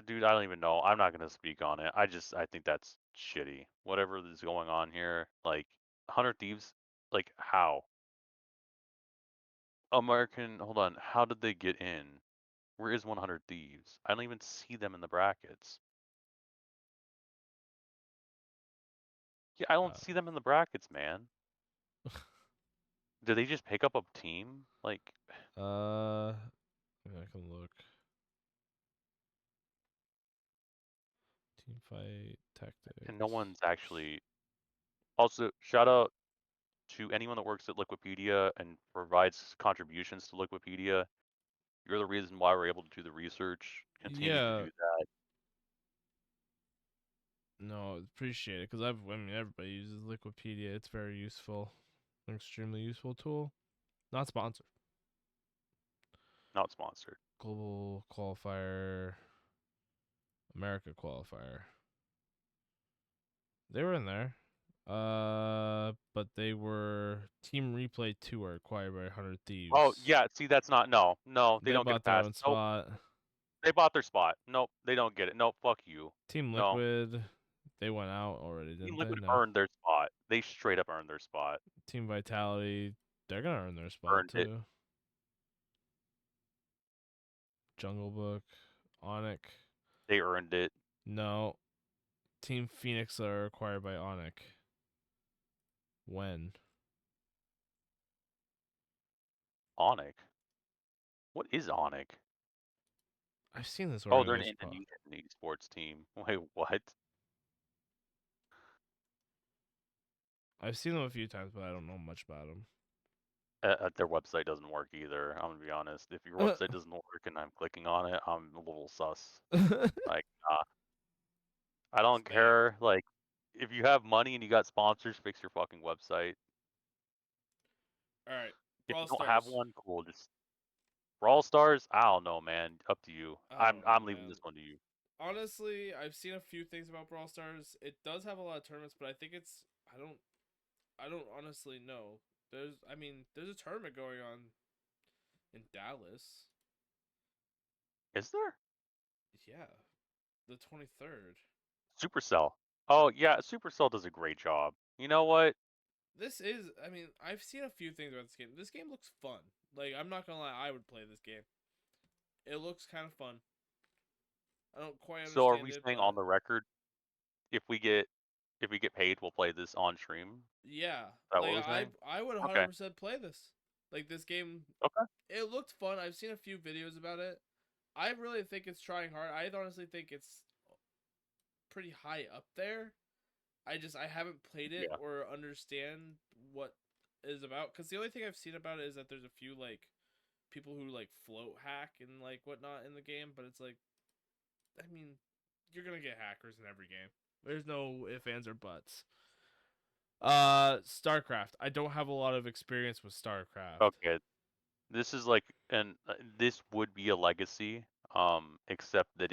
Dude, I don't even know. I'm not gonna speak on it. I think that's shitty. Whatever is going on here, like 100 Thieves, like how? American, hold on. How did they get in? Where is 100 Thieves? I don't even see them in the brackets. Yeah, I don't see them in the brackets, man. Did they just pick up a team? Like, I can look. Team fight and no tactics. one's actually. Also, shout out to anyone that works at Liquipedia and provides contributions to Liquipedia. You're the reason why we're able to do the research. Continue to Yeah, do that. no, appreciate it because I mean, everybody uses Liquipedia. It's very useful, an extremely useful tool. Not sponsored. Not sponsored. Global qualifier, America qualifier. They were in there. But they were Team Replay 2 are acquired by 100 Oh Thieves. yeah, see that's not no. They They don't get a bought their pass. own Nope. spot. They bought their spot. Nope. They don't get it. Nope. Fuck you. Team No. Liquid, they went out already, Team didn't they? Liquid No. earned their spot. They straight up earned their spot. Team Vitality, they're gonna earn their spot Earned it. too. Jungle Book, Onyx. They earned it. No. Team Phoenix are acquired by Onyx. When? Onic. What is Onic? I've seen this Oh, they're an organization. Indonesian esports team. Wait, what? I've seen them a few times, but I don't know much about them. Their website doesn't work either. I'm gonna be honest. If your website doesn't work and I'm clicking on it, I'm a little sus. Like, I don't Spam. care. Like, if you have money and you got sponsors, fix your fucking website. All right, If Brawl you don't have Stars. one, cool. Just Brawl Stars. I don't know, man. Up to you. I I'm don't know, I'm leaving man. this one to you. Honestly, I've seen a few things about Brawl Stars. It does have a lot of tournaments, but I think it's I don't honestly know. There's a tournament going on in Dallas. Is there Yeah, the 23rd. Supercell? Oh yeah, Supercell does a great job. You know what? I've seen a few things about this game. This game looks fun. Like, I'm not gonna lie, I would play this game. It looks kind of fun. I don't quite So are understand we it, saying on but the record if we get paid, we'll play this on stream? Is yeah, that like what we're saying? I would Okay. 100% play this. Like, this game, Okay. it looked fun. I've seen a few videos about it. I really think it's trying hard. I honestly think it's pretty high up there. I haven't played it Yeah. or understand what it is about, because the only thing I've seen about it is that there's a few like people who like float hack and like whatnot in the game, but it's like, I mean, you're gonna get hackers in every game. There's no ifs, ands, or buts. StarCraft. I don't have a lot of experience with StarCraft. Okay. This is like and this would be a legacy, except that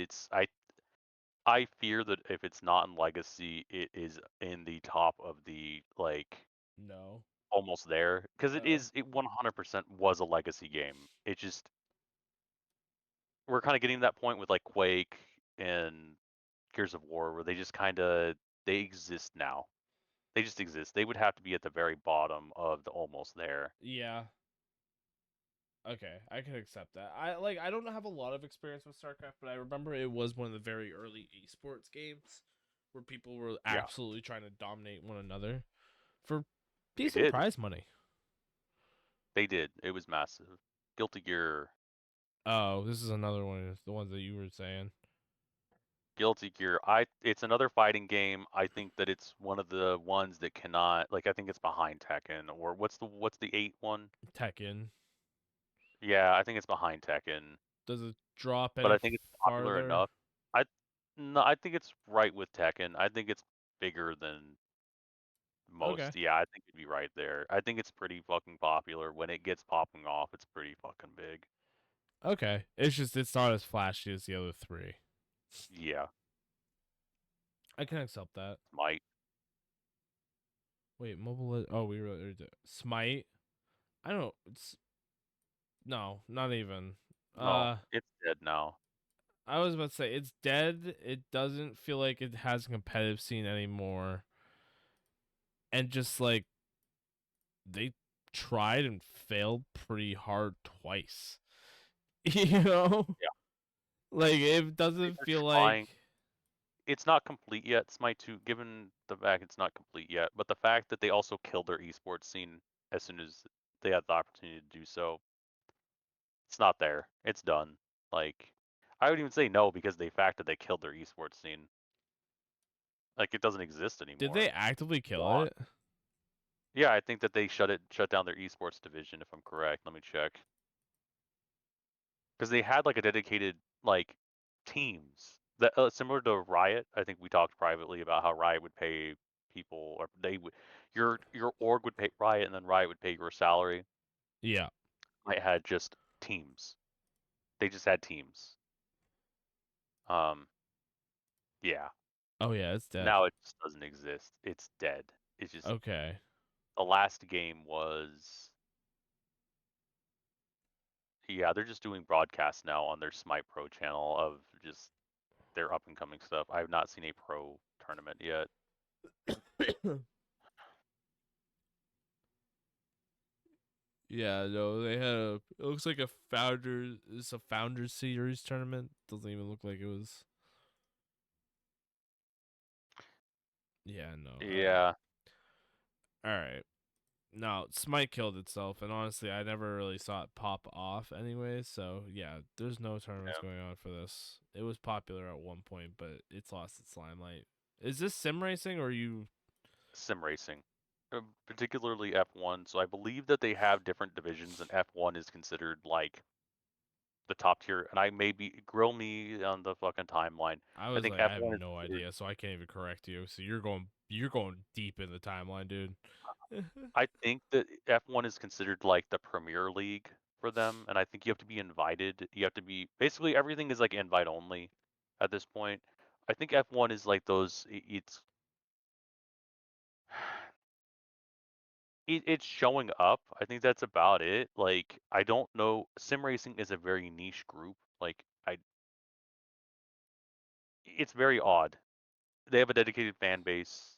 I fear that if it's not in legacy, it is in the top of the like No. almost there because Oh. it 100% was a legacy game. It just we're kind of getting to that point with like Quake and Gears of War where they just kind of they exist now. They just exist. They would have to be at the very bottom of the almost there. Yeah. Okay, I can accept that. I don't have a lot of experience with StarCraft, but I remember it was one of the very early esports games where people were Yeah, absolutely trying to dominate one another for they decent did. prize money. They did. It was massive. Guilty Gear, Oh, this is another one of the ones that you were saying. Guilty Gear. I it's another fighting game. I think that it's one of the ones that cannot like I think it's behind Tekken or what's the 8 one? Tekken. Yeah, I think it's behind Tekken, Does it drop but I any think it's popular farther? enough. I no, I think it's right with Tekken. I think it's bigger than Okay. most. Yeah, I think it'd be right there. I think it's pretty fucking popular. When it gets popping off, it's pretty fucking big. Okay. It's just it's not as flashy as the other three. Yeah, I can accept that. might. Wait, oh, we really did Smite. I don't. It's no, not even. No, Uh, it's dead now. I was about to say it's dead. It doesn't feel like it has a competitive scene anymore, and just like they tried and failed pretty hard twice. You know, Yeah, like it doesn't they're feel trying. like. It's not complete yet. Smite 2, given the fact it's not complete yet, but the fact that they also killed their esports scene as soon as they had the opportunity to do so, it's not there. It's done. Like, I would even say no because the fact that they killed their esports scene, like, it doesn't exist Did anymore. they actively It's kill gone. it? Yeah, I think that they shut down their esports division, if I'm correct. Let me check. Because they had like a dedicated like teams that similar to Riot. I think we talked privately about how Riot would pay people, or they would your org would pay Riot, and then Riot would pay your salary. Yeah. Riot had just teams. They just had teams. Um, yeah. Oh yeah, it's dead. Now it just doesn't exist. It's dead. It's just Okay. the last game was. Yeah, they're just doing broadcasts now on their Smite Pro channel of just their up and coming stuff. I have not seen a pro tournament yet. Yeah, no, they had a. It looks like a founder. It's a founders series tournament. Doesn't even look like it was. Yeah, no. Yeah. All right. No, Smite killed itself, and honestly, I never really saw it pop off anyway. So yeah, there's no tournaments Yeah. going on for this. It was popular at one point, but it's lost its limelight. Is this sim racing, or are you? Sim racing, particularly F1. So I believe that they have different divisions, and F1 is considered like the top tier. And I maybe grill me on the fucking timeline. I I was think like, I have F1 is no considered. idea, so I can't even correct you. So you're going deep in the timeline, dude. I think that F1 is considered like the Premier League for them, and I think you have to be invited. You have to be basically everything is like invite only at this point. I think F1 is like those. It's showing up. I think that's about it. Like I don't know. Sim racing is a very niche group. Like it's very odd. They have a dedicated fan base.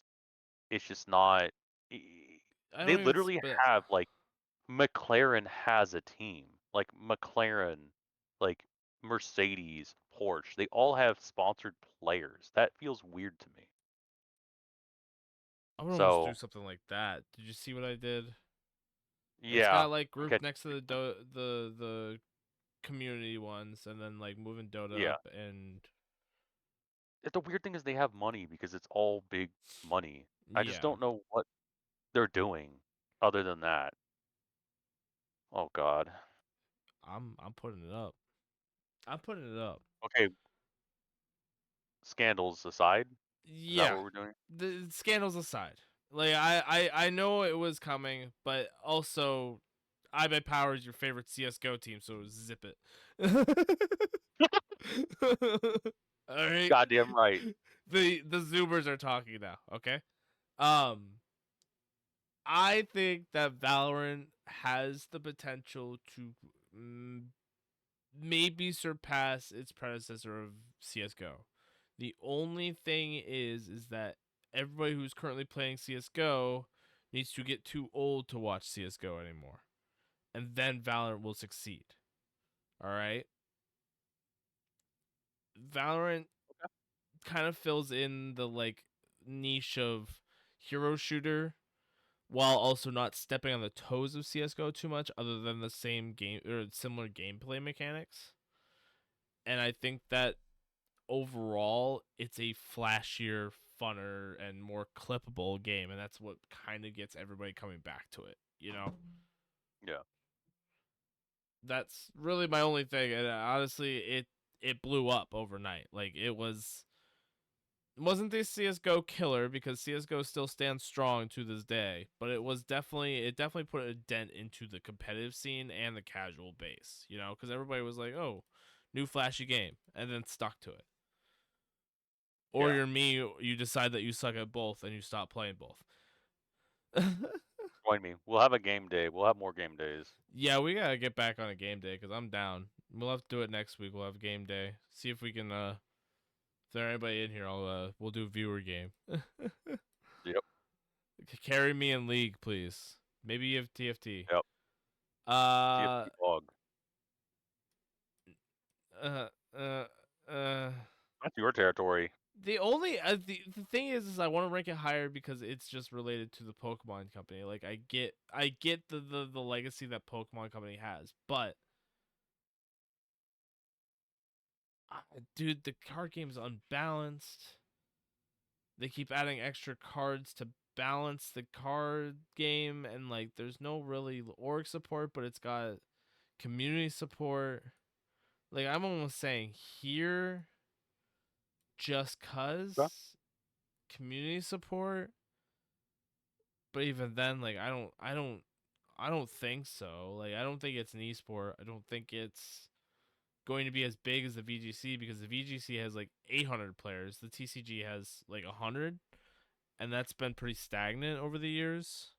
It's just not. I They don't even. literally But have like McLaren has a team. Like McLaren, like Mercedes, Porsche. They all have sponsored players. That feels weird to me. I would almost do So something like that. Did you see what I did? It's yeah, got like I'm group catching next to the the community ones, and then like moving Dota yeah. up, and The weird thing is they have money because it's all big money. I just yeah, don't know what they're doing other than that. Oh God. I'm putting it up. I'm putting it up. Okay, scandals aside, is that Yeah, what we're doing? the scandals aside, like I know it was coming, but also I Bet Power is your favorite CS:GO team, so zip it. All right, Goddamn right. the Zoomers are talking now. Okay, um, I think that Valorant has the potential to mm, maybe surpass its predecessor of CS:GO. The only thing is that everybody who's currently playing CS:GO needs to get too old to watch CS:GO anymore, and then Valorant will succeed. All right, Valorant kind of fills in the like niche of hero shooter while also not stepping on the toes of CS:GO too much, other than the same game or similar gameplay mechanics. And I think that overall, it's a flashier, funner, and more clippable game, and that's what kind of gets everybody coming back to it. You know, Yeah. that's really my only thing, and honestly, it blew up overnight. Like it wasn't the CS:GO killer because CS:GO still stands strong to this day, but it definitely put a dent into the competitive scene and the casual base. You know, because everybody was like, "Oh, new flashy game," and then stuck to it. Or Yeah. you're me, you decide that you suck at both and you stop playing both. Join me. We'll have a game day. We'll have more game days. Yeah, we gotta get back on a game day because I'm down. We'll have to do it next week. We'll have game day. See if we can. If there's anybody in here, we'll do viewer game. Yep. Carry me in league, please. Maybe you have TFT. Yep. Uh, TFT dog. uh, uh, uh. That's your territory. The thing is I want to rank it higher because it's just related to the Pokemon Company. Like I get the legacy that Pokemon Company has, but dude, the card game is unbalanced. They keep adding extra cards to balance the card game, and like there's no really org support, but it's got community support. Like I'm almost saying here, just Okay. cause community support, but even then, like I don't think so. Like I don't think it's an esport. I don't think it's going to be as big as the VGC because the VGC has like 800 players. The TCG has like 100, and that's been pretty stagnant over the years.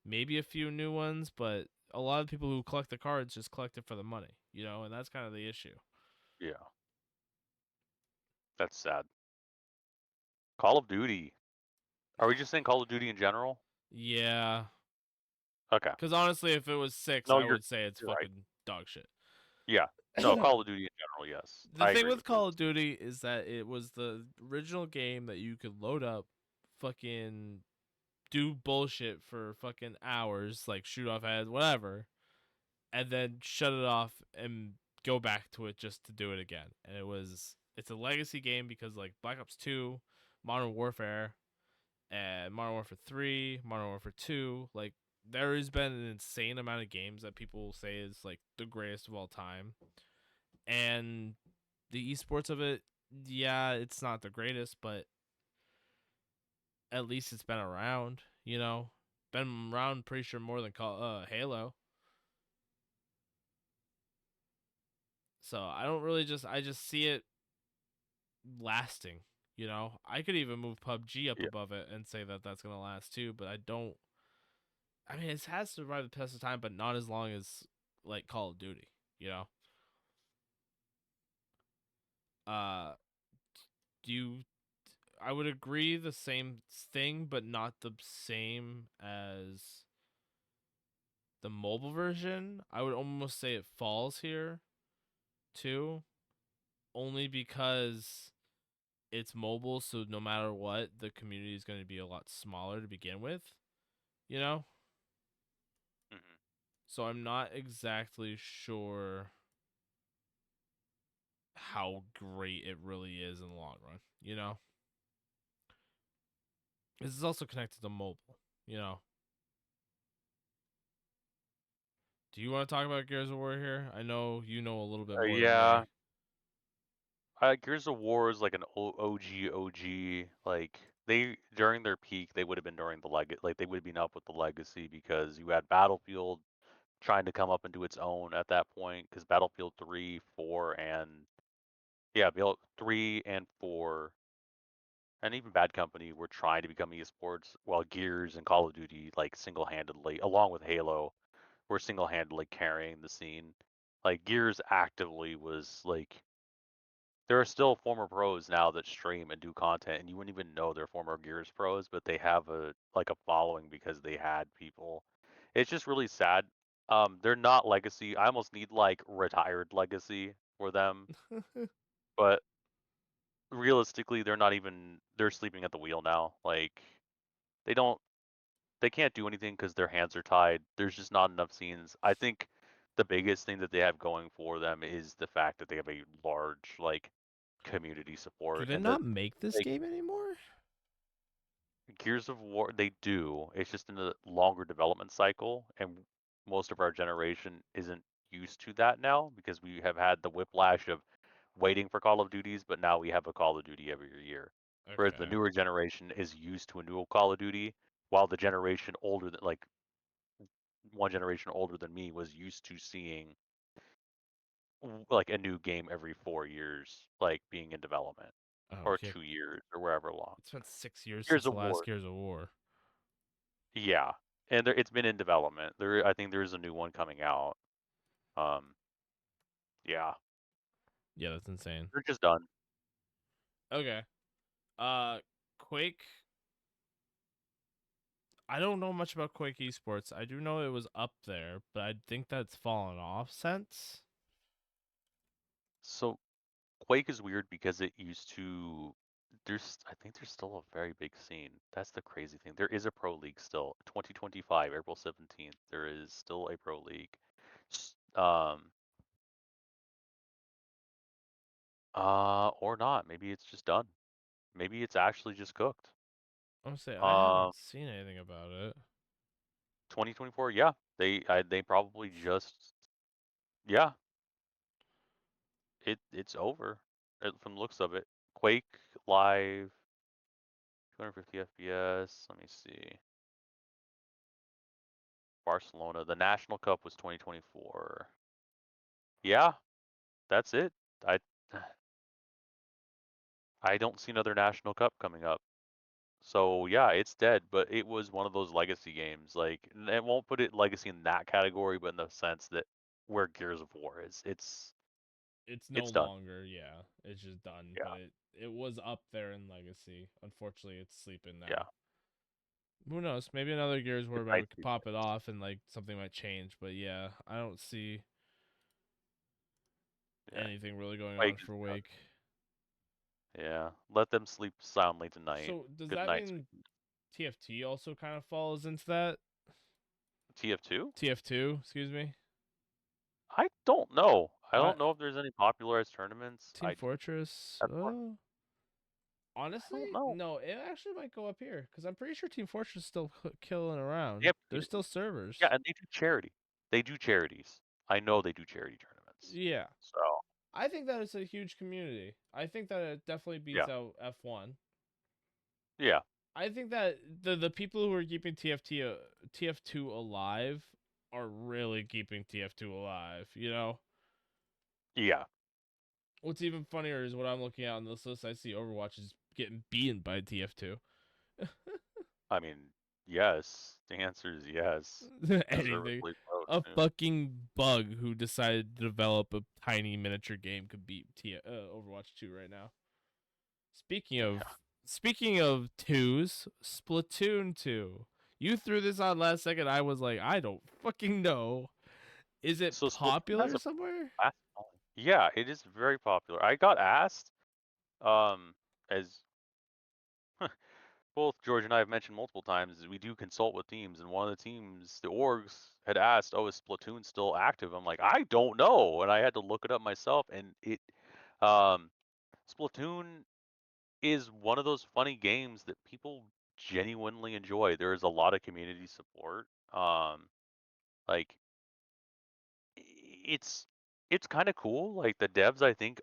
Maybe a few new ones, but a lot of people who collect the cards just collect it for the money, and that's kind of the issue. Yeah. That's sad. Call of Duty. Are we just saying Call of Duty in general? Yeah, Okay. because honestly, if it was six, No, I you're would say it's you're right. fucking dog shit. Yeah. No, Call of Duty in general, yes. The I thing agree with with this. Call of Duty is that it was the original game that you could load up fucking do bullshit for fucking hours, like shoot off ads, whatever, and then shut it off and go back to it just to do it again. And it's a legacy game because like Black Ops 2, Modern Warfare, and Modern Warfare 3, Modern Warfare 2, like there has been an insane amount of games that people say is like the greatest of all time. And the esports of it, yeah, it's not the greatest, but at least it's been around, you know. Been around pretty sure more than Halo. So I don't really I just see it lasting. You know, I could even move PUBG up Yeah. above it and say that that's gonna last too. But I don't. I mean, it has survived the test of time, but not as long as like Call of Duty. You know. Uh, do you? I would agree the same thing, but not the same as the mobile version. I would almost say it falls here too, only because it's mobile, so no matter what, the community is going to be a lot smaller to begin with, you know? Hmm. So I'm not exactly sure how great it really is in the long run, you know? This is also connected to mobile, you know? Do you want to talk about Gears of War here? I know you know a little bit more than me. Yeah. Gears of War is like an OG OG. Like they during their peak, they would have been during the like they would have been up with the legacy because you had Battlefield trying to come up and do its own at that point because Battlefield 3, 4, and yeah, 3 and 4, and even Bad Company were trying to become esports, while Gears and Call of Duty like single-handedly, along with Halo, were single-handedly carrying the scene. Like Gears actively was like there are still former pros now that stream and do content, and you wouldn't even know they're former Gears pros, but they have a following because they had people. It's just really sad. They're not legacy. I almost need like retired legacy for them, but realistically, they're not even. They're sleeping at the wheel now. Like they don't. They can't do anything because their hands are tied. There's just not enough scenes. I think the biggest thing that they have going for them is the fact that they have a large like community Do support they and the not make this like game anymore? Gears of War, they do. It's just in a longer development cycle, and most of our generation isn't used to that now because we have had the whiplash of waiting for Call of Duties, but now we have a Call of Duty every year. Whereas the Okay. newer generation is used to a new Call of Duty, while the generation older than like one generation older than me was used to seeing like a new game every 4 years, like being in development, Oh, or yeah. 2 years, or wherever long. It's been 6 years Gears since the of last War. Gears of War. Yeah, and it's been in development. I think there's a new one coming out. Um, yeah, Yeah, that's insane. they're just done. Okay. Uh, Quake. I don't know much about Quake Esports. I do know it was up there, but I think that's fallen off since. So Quake is weird because it used to. I think there's still a very big scene. That's the crazy thing. There is a pro league still. 2025, April 17th. There is still a pro league. S- Um, or not. Maybe it's just done. Maybe it's actually just cooked. I'm gonna say I Um, haven't seen anything about it. 2024. Yeah, they probably just yeah. It's over from the looks of it. Quake Live, 250 FPS. Let me see. Barcelona. The National Cup was 2024. Yeah, that's it. I I don't see another National Cup coming up. So yeah, it's dead. But it was one of those legacy games. Like it won't put it legacy in that category, but in the sense that where Gears of War is, It's no it's done. longer, yeah. It's just done, but Yeah, it was up there in legacy. Unfortunately, it's sleeping yeah. now. Who knows? Maybe another Gears Good War night, we could you pop it guys. off and like something might change. But yeah, I don't see Yeah, anything really going Quake on is for done. Wake. Yeah, let them sleep soundly tonight. So does Good that night, mean sweet. TFT also kind of falls into that. TF2? TF2, excuse me. I don't know. I I don't know if there's any popularized tournaments. Team Fortress. That's more, I Honestly, don't know. no, it actually might go up here because I'm pretty sure Team Fortress is still killing They around. have There's still communities. servers. Yeah, and they do charity. They do charities. I know they do charity tournaments. Yeah, So I think that it's a huge community. I think that it definitely yeah, beats out F1. yeah, I think that the people who are keeping TF2 alive are really keeping TF2 alive. You know, yeah. what's even funnier is what I'm looking at on this list. I see Overwatch is getting beaten by TF2. I mean, yes. The answer is yes. Anything. Deservedly so A too. fucking bug who decided to develop a tiny miniature game could beat Overwatch 2 right now. Speaking of Yeah. speaking of twos, Splatoon 2. You threw this on last second. I was like, I don't fucking know. Is it So Splatoon has popular a somewhere? blast following. Yeah, it is very popular. I got asked, as both George and I have mentioned multiple times, is we do consult with teams, and one of the teams, the orgs, had asked, "Oh, is Splatoon still active?" I'm like, "I don't know," and I had to look it up myself, and um, Splatoon is one of those funny games that people genuinely enjoy. There is a lot of community support. Like it's it's kind of cool. Like the devs, I think,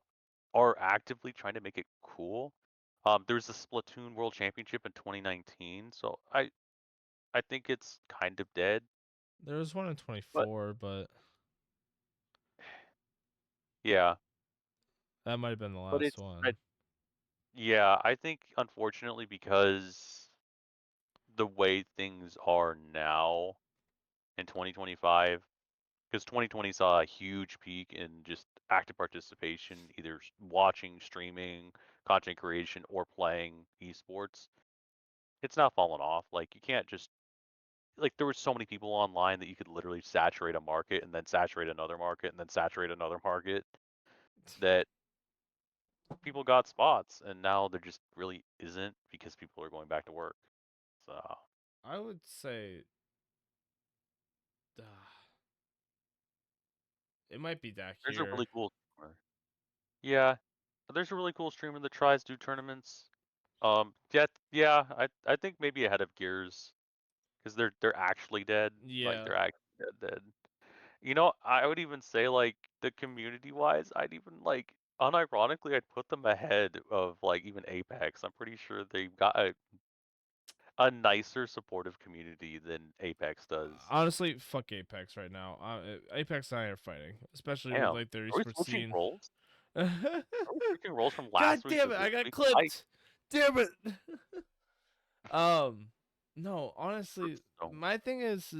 are actively trying to make it cool. There's the Splatoon World Championship in 2019, so I think it's kind of dead. There was one in But 24, but yeah, that might have been the but last one. yeah, I think unfortunately because the way things are now in 2025, because 2020 saw a huge peak in just active participation, either watching, streaming, content creation, or playing esports. It's now fallen off. Like you can't just like there were so many people online that you could literally saturate a market and then saturate another market and then saturate another market that people got spots and now there just really isn't because people are going back to work. So I would say it might be back there's a here. really cool streamer. Yeah, there's a really cool streamer that tries to do tournaments. I think maybe ahead of Gears because they're actually dead. Like Yeah, they're actually dead. You know, I would even say like the community wise, I'd even like unironically I'd put them ahead of like even Apex. I'm pretty sure they've got a nicer supportive community than Apex does. honestly, fuck Apex right now. Apex and I are fighting, especially with Damn. like their Are we esports switching scene. roles? Are we switching roles from God last week damn to it! this I got week? clipped. Damn it. um, no, honestly, Oh, my thing is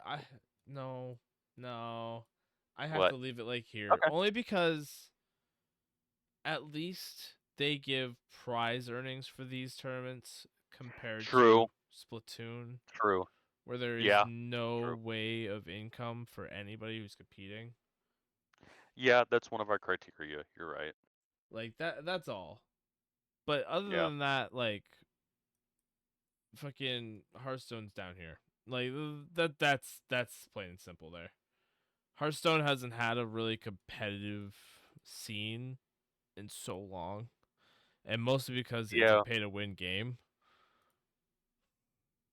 I no no, I have what? to leave it like here Okay. only because at least they give prize earnings for these tournaments compared True. to Splatoon, True. where there is Yeah. no True. way of income for anybody who's competing. Yeah, that's one of our criteria. You're right. Like that's all. But other Yeah. than that, like fucking Hearthstone's down here. Like that's plain and simple there. Hearthstone hasn't had a really competitive scene in so long, and mostly because it's a Yeah. pay to win game.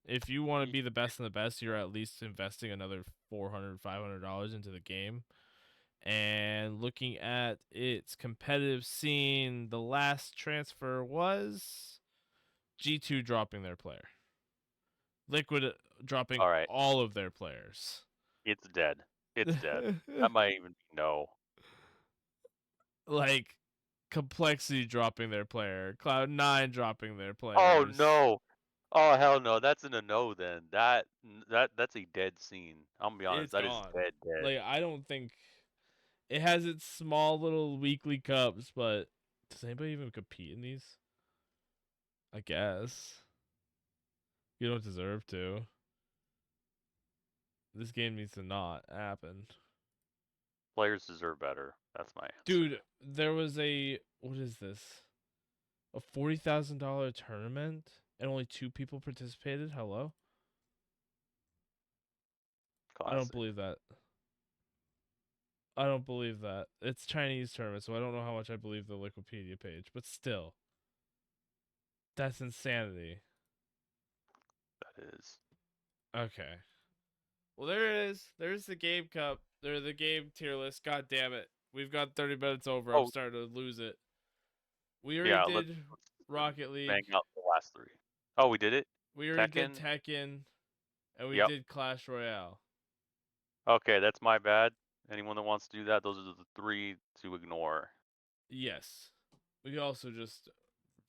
If you want to y- be the best in the best, you're at least investing another $400 into the game. And looking at its competitive scene, the last transfer was G2 dropping their player. Liquid dropping All right. all of their players. It's dead. It's dead. That might even be no. Like Complexity dropping their player, Cloud9 dropping their Oh players. no. Oh hell no. That's in a no then. That's a dead scene. I'm gonna be honest. It's That is gone. dead dead. Like I don't think it has its small little weekly cups, but does anybody even compete in these? I guess you don't deserve to. This game needs to not happen. Players deserve better. That's my Dude, answer. there was a what is this? A $40,000 tournament? and only 2 people participated. Hello? I don't Classic. believe that. I don't believe that. It's Chinese tournament, so I don't know how much I believe the Wikipedia page, but still, that's insanity. That is. Okay. Well, there it is. There's the game cup. There's the game tier list. God damn it. We've got 30 minutes over. I'm Oh, starting to lose it. We already yeah. did Let's Rocket League. bang out the last three. Oh, we did it. We already did Tekken. Tekken. And we Yep. did Clash Royale. Okay, that's my bad. Anyone that wants to do that, those are the three to ignore. Yes. We could also just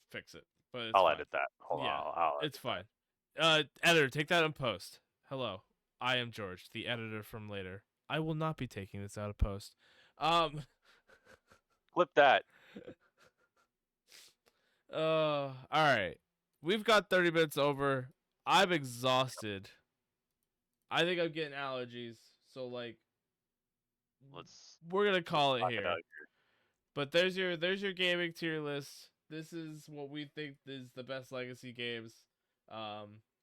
fix it, but it's I'll fine. edit that. Hold on, Yeah, I'll it's edit that. fine. Editor, take that in post. Hello, I am George, the editor from later. I will not be taking this out of post. Um, Flip that. all right. We've got 30 minutes over. I'm exhausted. I think I'm getting allergies. So like, Let's we're gonna call it knock it out here. here. But there's your gaming tier list. This is what we think is the best legacy games.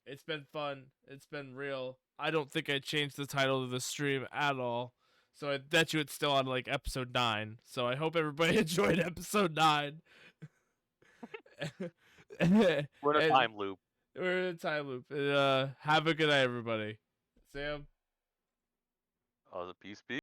It's been fun. It's been real. I don't think I changed the title of the stream at all. So I bet you it's still on like episode 9. So I hope everybody enjoyed episode 9. and We're in a time loop. we're in a time loop. Have a good night, everybody. Sam. Oh, the peace be.